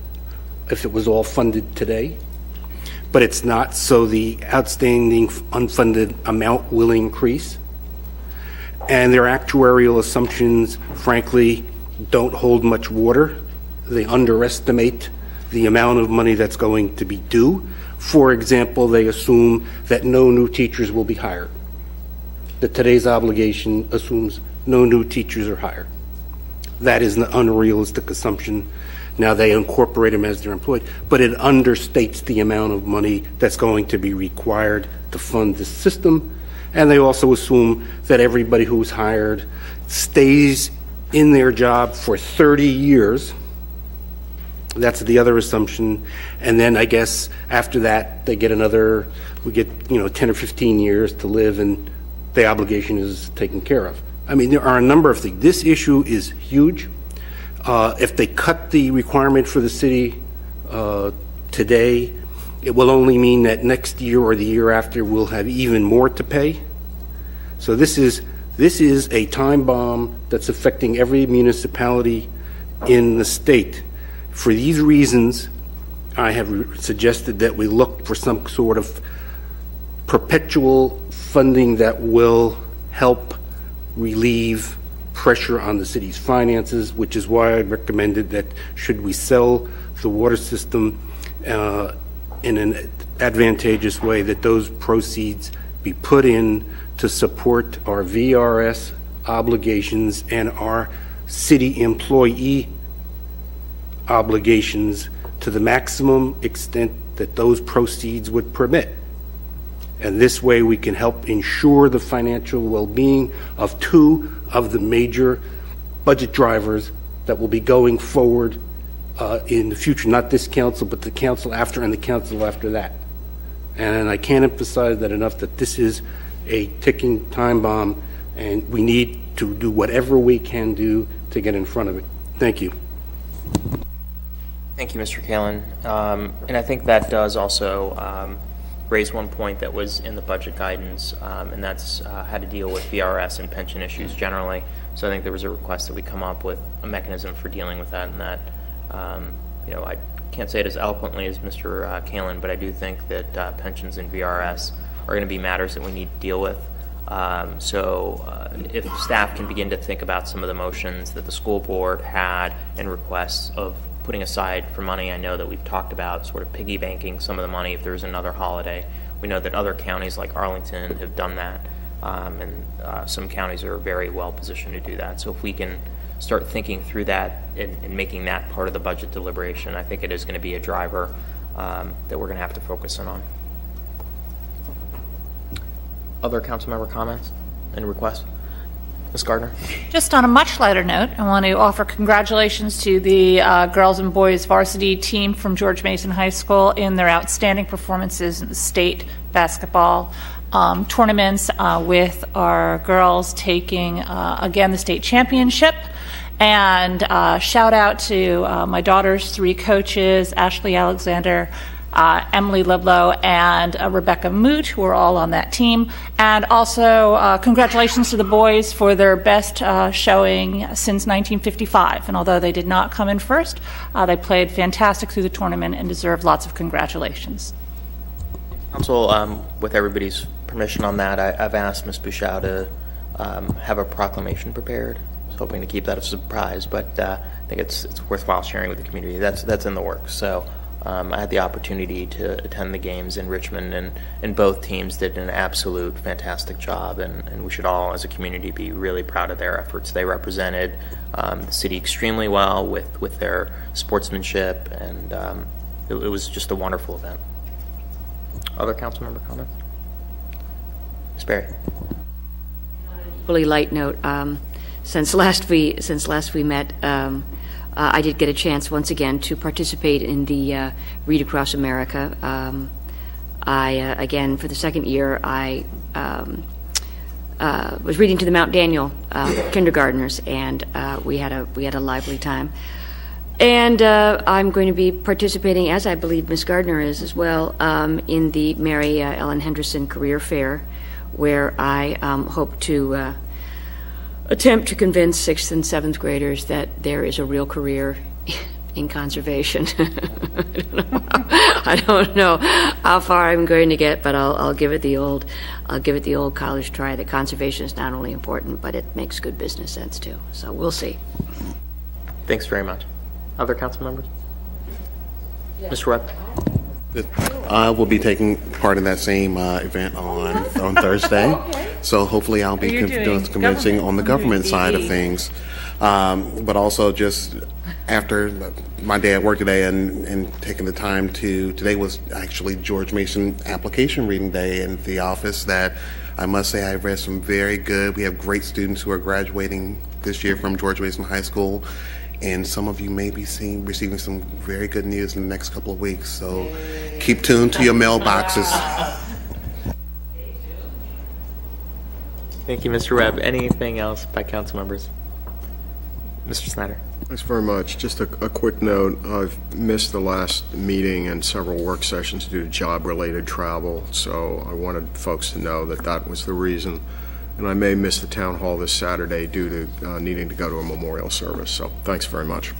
if it was all funded today. But it's not, so the outstanding unfunded amount will increase. And their actuarial assumptions, frankly, don't hold much water. They underestimate the amount of money that's going to be due. For example, they assume that no new teachers will be hired. That today's obligation assumes no new teachers are hired. That is an unrealistic assumption. Now they incorporate them as they're employed, but it understates the amount of money that's going to be required to fund this system. And they also assume that everybody who's hired stays in their job for 30 years. That's the other assumption. And then I guess after that, they get another, we get, 10 or 15 years to live and the obligation is taken care of. I mean, there are a number of things. This issue is huge. If they cut the requirement for the city today, it will only mean that next year or the year after we'll have even more to pay. So this is a time bomb that's affecting every municipality in the state. For these reasons, I have suggested that we look for some sort of perpetual funding that will help relieve pressure on the city's finances, which is why I recommended that should we sell the water system in an advantageous way, that those proceeds be put in to support our VRS obligations and our city employee obligations to the maximum extent that those proceeds would permit. And this way we can help ensure the financial well-being of two of the major budget drivers that will be going forward in the future, not this council, but the council after and the council after that. And I can't emphasize that enough, that this is a ticking time bomb and we need to do whatever we can do to get in front of it. Thank you. Thank you, Mr. Kalin. And I think that does also raise one point that was in the budget guidance, and that's how to deal with VRS and pension issues generally. So I think there was a request that we come up with a mechanism for dealing with that, and that, I can't say it as eloquently as Mr. Kalin, but I do think that pensions and VRS are going to be matters that we need to deal with. So if staff can begin to think about some of the motions that the school board had and requests of putting aside for money. I know that we've talked about sort of piggy banking some of the money if there's another holiday. We know that other counties like Arlington have done that, and some counties are very well positioned to do that. So if we can start thinking through that and making that part of the budget deliberation, I think it is going to be a driver that we're going to have to focus in on. Other council member comments and requests? Ms. Gardner? Just on a much lighter note, I want to offer congratulations to the girls and boys varsity team from George Mason High School in their outstanding performances in the state basketball tournaments, with our girls taking, again, the state championship. And shout out to my daughter's 3 coaches, Ashley Alexander, Emily Ludlow, and Rebecca Moot, who are all on that team. And also congratulations to the boys for their best showing since 1955. And although they did not come in first, they played fantastic through the tournament and deserve lots of congratulations. Council, with everybody's permission on that, I've asked Ms. Bouchow to have a proclamation prepared. I was hoping to keep that a surprise, but I think it's worthwhile sharing with the community. That's in the works. So I had the opportunity to attend the games in Richmond, and both teams did an absolute fantastic job, and we should all as a community be really proud of their efforts. They represented the city extremely well with their sportsmanship, and it was just a wonderful event. Other council member comments? Ms. Berry. Really light note. Since last we met, I did get a chance once again to participate in the Read Across America. Again, for the second year, I was reading to the Mount Daniel kindergartners, and we had a lively time. And I'm going to be participating, as I believe Ms. Gardner is as well, in the Mary Ellen Henderson Career Fair, where I hope to attempt to convince 6th and 7th graders that there is a real career in conservation. I don't know how far I'm going to get, but I'll give it the old college try. That conservation is not only important, but it makes good business sense too. So we'll see. Thanks very much. Other council members? Mr. Webb? I will be taking part in that same event on Thursday. So hopefully I'll be convincing on the government side of things. But also just after my day at work today and taking the time today was actually George Mason application reading day in the office, that I must say I read some very good. We have great students who are graduating this year from George Mason High School. And some of you may be receiving some very good news in the next couple of weeks. So keep tuned to your mailboxes. Thank you, Mr. Webb. Anything else by council members? Mr. Snyder. Thanks very much. Just a quick note. I've missed the last meeting and several work sessions due to job-related travel. So I wanted folks to know that was the reason. And I may miss the town hall this Saturday due to needing to go to a memorial service. So thanks very much.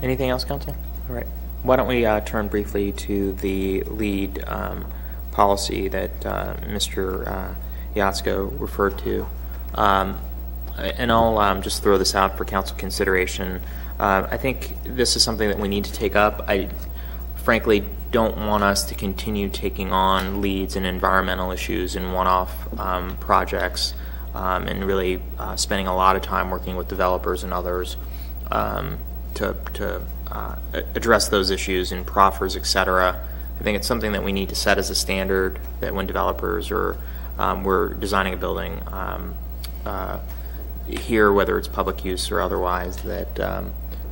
Anything else, council? All right. Why don't we turn briefly to the lead policy that Mr. Yatsko referred to. And I'll just throw this out for council consideration. I think this is something that we need to take up. I frankly don't want us to continue taking on leads in environmental issues and one-off projects, and really spending a lot of time working with developers and others to address those issues in proffers, etc. I think it's something that we need to set as a standard, that when developers or we're designing a building here, whether it's public use or otherwise, that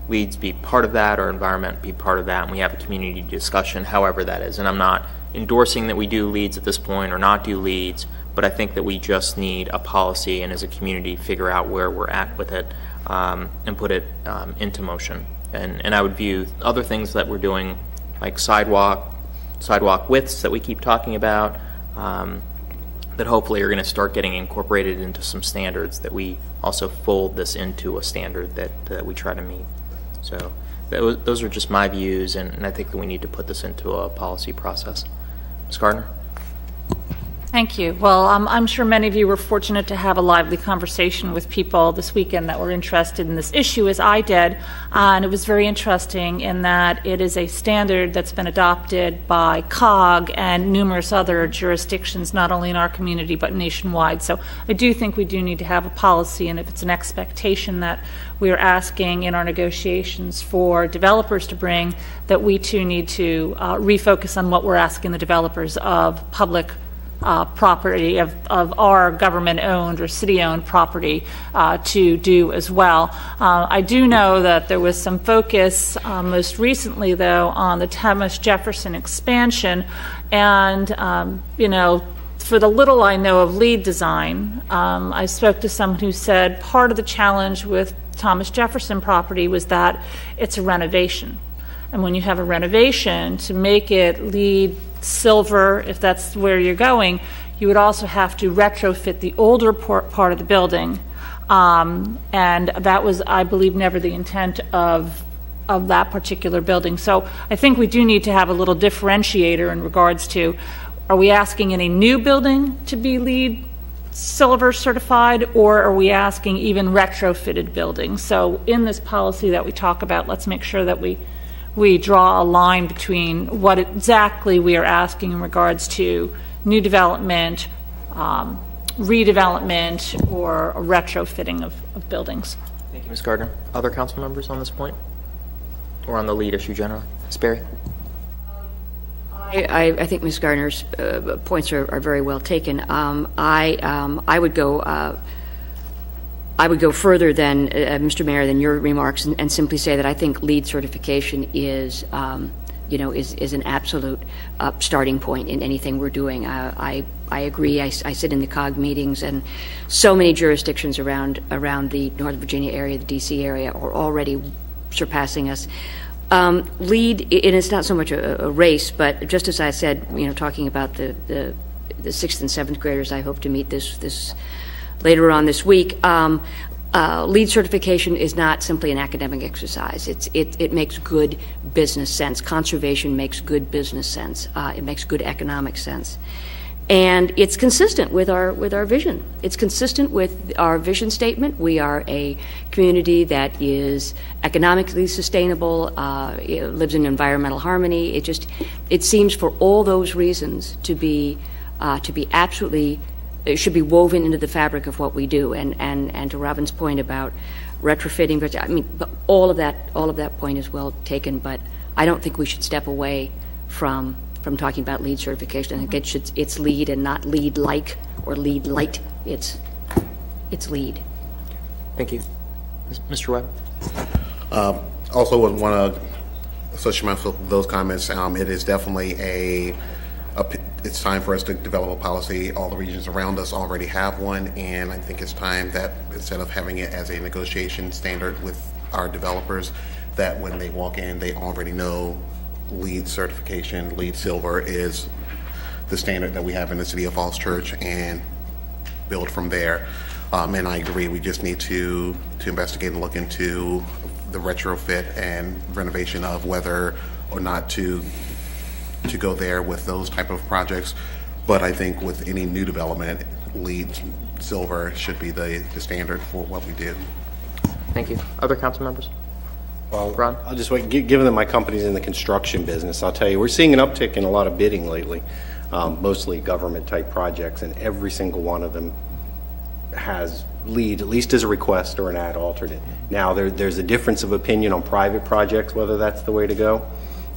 leads be part of that, or environment be part of that, and we have a community discussion, however that is. And I'm not endorsing that we do leads at this point or not do leads, but I think that we just need a policy, and as a community figure out where we're at with it, and put it into motion. And I would view other things that we're doing, like sidewalk widths that we keep talking about, that hopefully are going to start getting incorporated into some standards, that we also fold this into a standard that we try to meet. So those are just my views, and I think that we need to put this into a policy process. Ms. Gardner? Thank you. Well, I'm sure many of you were fortunate to have a lively conversation with people this weekend that were interested in this issue, as I did. And it was very interesting in that it is a standard that's been adopted by COG and numerous other jurisdictions, not only in our community, but nationwide. So I do think we do need to have a policy, and if it's an expectation that we are asking in our negotiations for developers to bring, that we too need to refocus on what we're asking the developers of public property, of our government-owned or city-owned property to do as well. I do know that there was some focus most recently, though, on the Thomas Jefferson expansion, and for the little I know of lead design, I spoke to someone who said part of the challenge with Thomas Jefferson property was that it's a renovation. And when you have a renovation, to make it LEED silver, if that's where you're going, you would also have to retrofit the older part of the building. And that was, I believe, never the intent of that particular building. So I think we do need to have a little differentiator in regards to, are we asking any new building to be LEED silver certified, or are we asking even retrofitted buildings? So in this policy that we talk about, let's make sure that we draw a line between what exactly we are asking in regards to new development, redevelopment, or retrofitting of buildings. Thank you, Ms. Gardner. Other council members on this point? Or on the lead issue generally? Ms. Berry? I think Ms. Gardner's points are very well taken. I would go further than Mr. Mayor than your remarks, and simply say that I think LEED certification is an absolute starting point in anything we're doing. I agree. I sit in the COG meetings, and so many jurisdictions around the Northern Virginia area, the D.C. area, are already surpassing us. LEED, and it's not so much a race, but just as I said, talking about the 6th and 7th graders I hope to meet this later on this week, LEED certification is not simply an academic exercise. It makes good business sense. Conservation makes good business sense. It makes good economic sense. And it's consistent with our vision. It's consistent with our vision statement. We are a community that is economically sustainable, lives in environmental harmony. It seems for all those reasons to be absolutely, it should be woven into the fabric of what we do. And to Robin's point about retrofitting, but I mean, all of that point is well taken. But I don't think we should step away from talking about LEED certification. I think it's LEED and not LEED-like or LEED-light. It's LEED. Thank you. Mr. Webb? Also would want to associate myself with those comments. It is definitely it's time for us to develop a policy. All the regions around us already have one, and I think it's time that instead of having it as a negotiation standard with our developers, that when they walk in, they already know LEED certification, LEED silver is the standard that we have in the city of Falls Church, and build from there. And I agree, we just need to investigate and look into the retrofit and renovation of whether or not to go there with those type of projects. But I think with any new development, LEED silver should be the standard for what we do. Thank you. Other council members? Well, Ron? I'll just wait. Given that my company's in the construction business, I'll tell you, we're seeing an uptick in a lot of bidding lately, mostly government-type projects, and every single one of them has LEED, at least as a request or an ad alternate. Now, there's a difference of opinion on private projects, whether that's the way to go,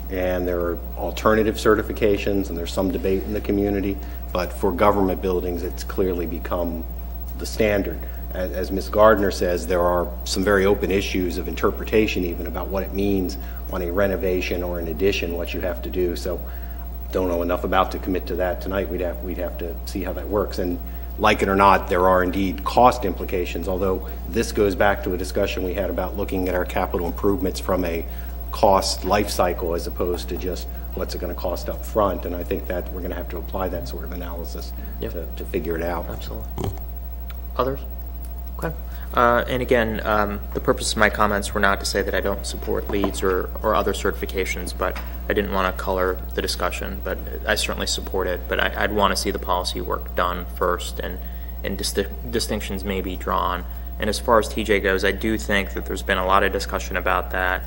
and there are alternative certifications, and there's some debate in the community, but for government buildings, it's clearly become the standard. As Ms. Gardner says, there are some very open issues of interpretation even about what it means on a renovation or an addition, what you have to do. So don't know enough about to commit to that tonight. We'd have to see how that works. And like it or not, there are indeed cost implications, although this goes back to a discussion we had about looking at our capital improvements from a cost life cycle as opposed to just what's it going to cost up front. And I think that we're going to have to apply that sort of analysis to figure it out. Absolutely. Others? Okay. And again, the purpose of my comments were not to say that I don't support LEEDs or other certifications, but I didn't want to color the discussion, but I certainly support it. But I'd want to see the policy work done first, and distinctions may be drawn. And as far as TJ goes, I do think that there's been a lot of discussion about that.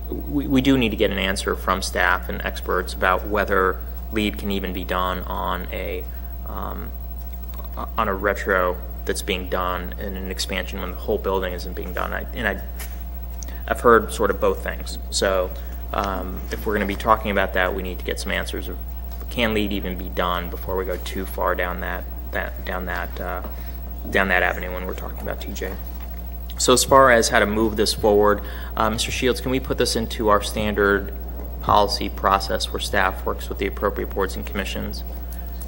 We do need to get an answer from staff and experts about whether LEED can even be done on a retro that's being done in an expansion when the whole building isn't being done. I've heard sort of both things. So if we're going to be talking about that, we need to get some answers of can LEED even be done before we go too far down that avenue when we're talking about TJ. So as far as how to move this forward, Mr. Shields, can we put this into our standard policy process where staff works with the appropriate boards and commissions?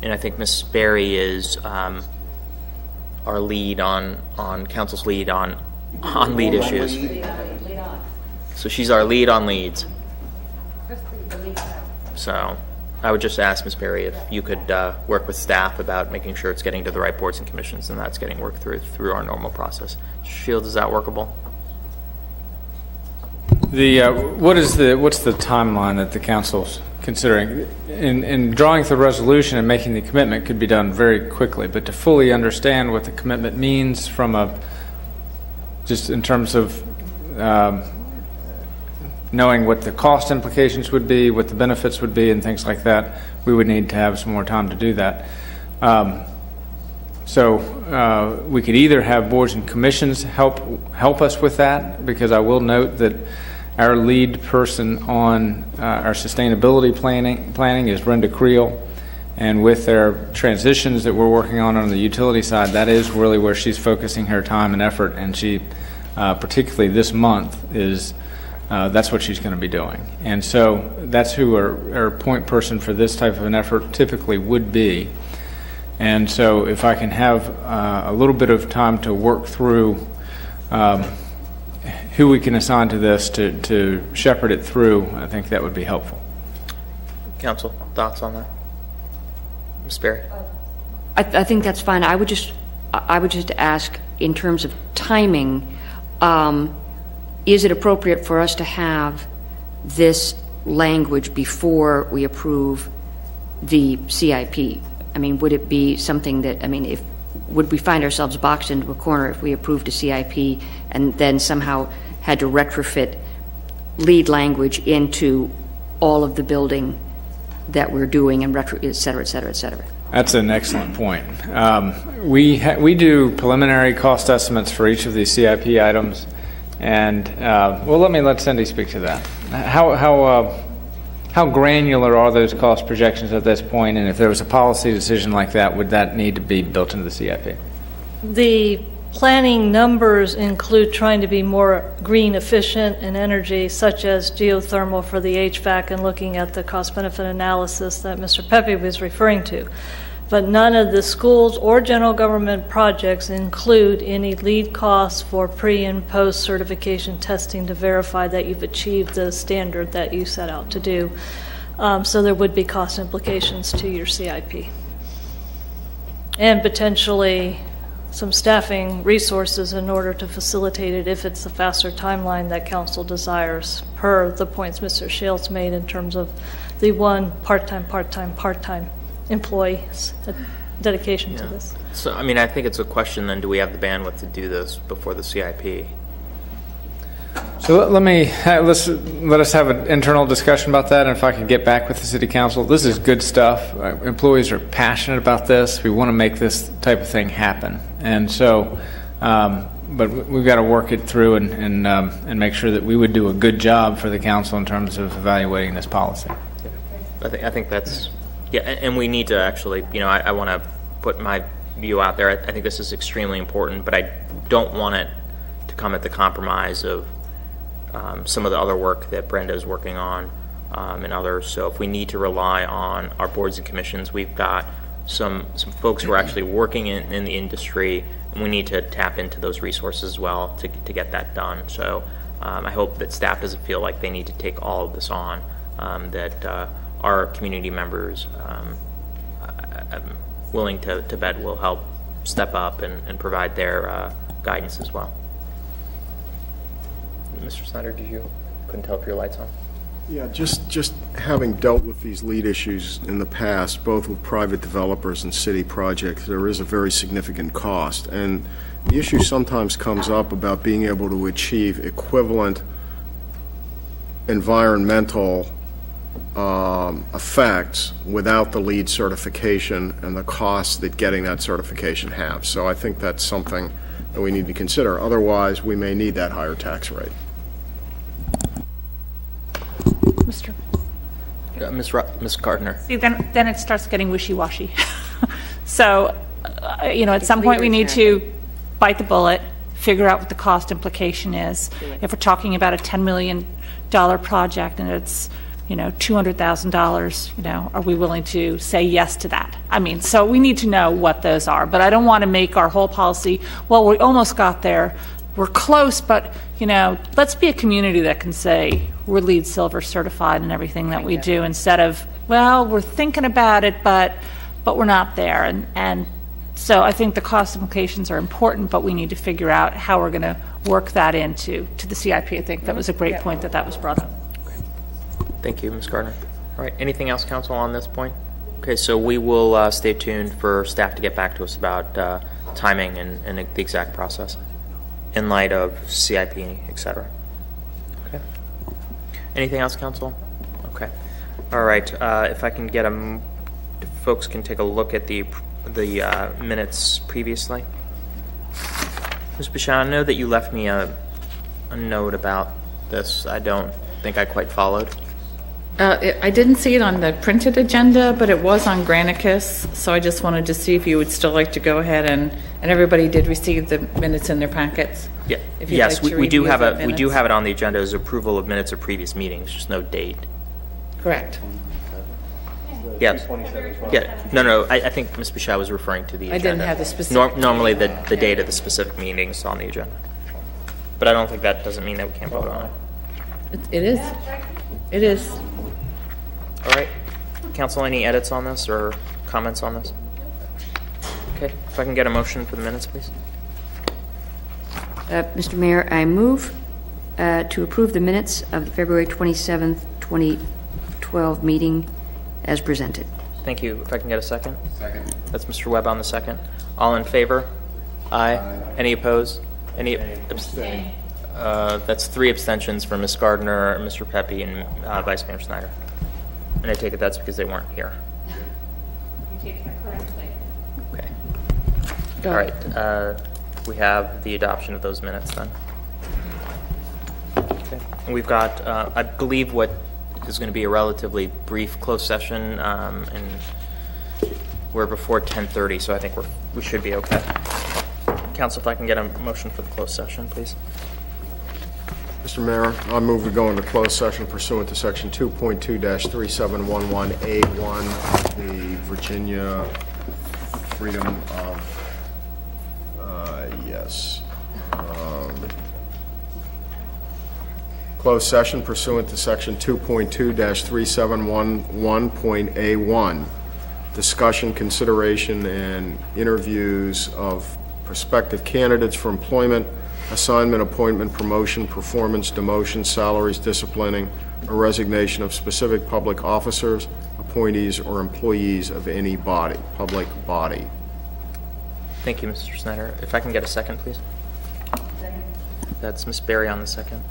And I think Ms. Berry is our lead on council's lead on lead issues. So she's our lead on leads. So I would just ask Ms. Berry if you could work with staff about making sure it's getting to the right boards and commissions and that's getting worked through our normal process. Shields, is that workable? What's the timeline that the council's considering? In drawing the resolution and making the commitment could be done very quickly, but to fully understand what the commitment means from just in terms of knowing what the cost implications would be, what the benefits would be, and things like that, we would need to have some more time to do that. So we could either have boards and commissions help us with that, because I will note that our lead person on our sustainability planning is Brenda Creel, and with their transitions that we're working on the utility side, that is really where she's focusing her time and effort, and she, particularly this month, is that's what she's going to be doing. And so that's who our point person for this type of an effort typically would be. And so if I can have a little bit of time to work through who we can assign to this to shepherd it through, I think that would be helpful. Council, thoughts on that? Ms. Berry? I think that's fine. I would just ask, in terms of timing, is it appropriate for us to have this language before we approve the CIP? I mean, would it be something that, would we find ourselves boxed into a corner if we approved a CIP and then somehow had to retrofit LEED language into all of the building that we're doing and et cetera, et cetera, et cetera? That's an excellent point. We do preliminary cost estimates for each of these CIP items, and let Cindy speak to that. How granular are those cost projections at this point, and if there was a policy decision like that, would that need to be built into the CIP? The planning numbers include trying to be more green efficient in energy, such as geothermal for the HVAC, and looking at the cost-benefit analysis that Mr. Pepe was referring to. But none of the schools or general government projects include any LEED costs for pre and post certification testing to verify that you've achieved the standard that you set out to do. So there would be cost implications to your CIP. And potentially some staffing resources in order to facilitate it if it's a faster timeline that council desires, per the points Mr. Shields made in terms of the one part-time employees dedication to this. So, I think it's a question then, do we have the bandwidth to do this before the CIP? So let us have an internal discussion about that, and if I can get back with the city council. This is good stuff. Employees are passionate about this. We want to make this type of thing happen, and so but we've got to work it through and make sure that we would do a good job for the council in terms of evaluating this policy. I think that's and we need to actually, I want to put my view out there. I think this is extremely important, but I don't want it to come at the compromise of some of the other work that Brenda is working on and others. So if we need to rely on our boards and commissions, we've got some folks who are actually working in the industry, and we need to tap into those resources as well to get that done. So I hope that staff doesn't feel like they need to take all of this on, that our community members, I'm willing to bet, will help step up and provide their guidance as well. Mr. Snyder, couldn't tell if your light's on? Yeah, just having dealt with these lead issues in the past, both with private developers and city projects, there is a very significant cost. And the issue sometimes comes up about being able to achieve equivalent environmental effects without the lead certification and the costs that getting that certification have. So I think that's something that we need to consider. Otherwise, we may need that higher tax rate. Mr. Ms. Gardner. See, then it starts getting wishy-washy. So, at some point we need to bite the bullet, figure out what the cost implication is. If we're talking about a $10 million project and it's, $200,000, are we willing to say yes to that? I mean, so we need to know what those are, but I don't want to make our whole policy, well, we almost got there, we're close, but, let's be a community that can say we're LEED Silver certified in everything that we do, instead of, well, we're thinking about it, but we're not there. And so I think the cost implications are important, but we need to figure out how we're going to work that into the CIP. I think that was a great point that was brought up. Thank you, Ms. Gardner. All right, anything else, council, on this point? Okay, so we will stay tuned for staff to get back to us about timing and the exact process in light of CIP, et cetera. Okay. Anything else, council? Okay. All right, if I can get if folks can take a look at the minutes previously. Ms. Bashar, I know that you left me a note about this. I don't think I quite followed. I didn't see it on the printed agenda, but it was on Granicus, so I just wanted to see if you would still like to go ahead and everybody did receive the minutes in their packets. Yeah. If you'd Yes, like to we do review have the we do minutes. have it on the agenda as approval of minutes of previous meetings, just no date. Correct. Yes. Yeah. No. I think Ms. Bashar was referring to the I agenda. didn't have the specific. Normally, the date of the specific meetings on the agenda. But I don't think that doesn't mean that we can't vote on it. It is. It is. All right. Council, any edits on this or comments on this? Okay. If I can get a motion for the minutes, please. Mr. Mayor, I move to approve the minutes of the February 27th, 2012 meeting as presented. Thank you. If I can get a second? Second. That's Mr. Webb on the second. All in favor? Aye. Any opposed? Any abstain? That's 3 abstentions for Ms. Gardner, Mr. Pepe, and Vice Mayor Snyder. And I take it that's because they weren't here. Okay. All right. We have the adoption of those minutes then. Okay. And we've got, I believe, what is going to be a relatively brief closed session, and we're before 10:30, so I think we should be okay. Council, if I can get a motion for the closed session, please. Mr. Mayor, I move we go into closed session pursuant to Section 2.2-3711A1 of the Virginia Freedom of, closed session pursuant to Section 2.2-3711.A1, discussion, consideration, and interviews of prospective candidates for employment, assignment, appointment, promotion, performance, demotion, salaries, disciplining, or resignation of specific public officers, appointees, or employees of any body, public body. Thank you, Mr. Snyder. If I can get a second, please. Second. That's Ms. Berry on the second.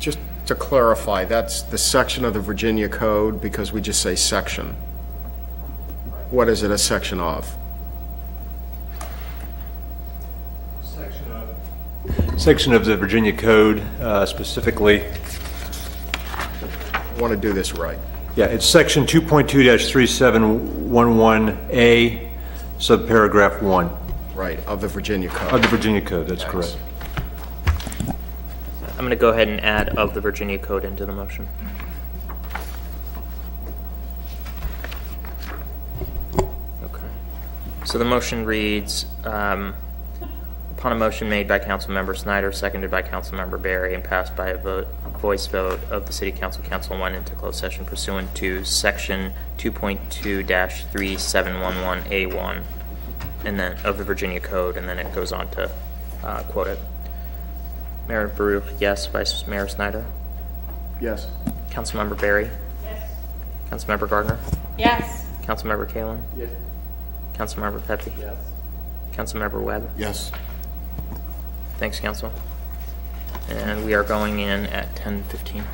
Just to clarify, that's the section of the Virginia Code because we just say section. What is it a section of? Section of the Virginia Code, specifically. I want to do this right. Yeah, it's section 2.2-3711A, subparagraph 1. Right, of the Virginia Code. Of the Virginia Code, that's Thanks. correct. I'm going to go ahead and add of the Virginia Code into the motion. Okay. So the motion reads, upon a motion made by Councilmember Snyder, seconded by Councilmember Berry, and passed by a voice vote of the City Council, Council went into closed session pursuant to Section 2.2-3711A1. and then of the Virginia Code, and then it goes on to quote it. Mayor Baruch, yes. Vice Mayor Snyder? Yes. Councilmember Barry? Yes. Councilmember Gardner? Yes. Councilmember Kalen? Yes. Councilmember Pepe? Yes. Councilmember Webb? Yes. Thanks, Council. And we are going in at 10:15.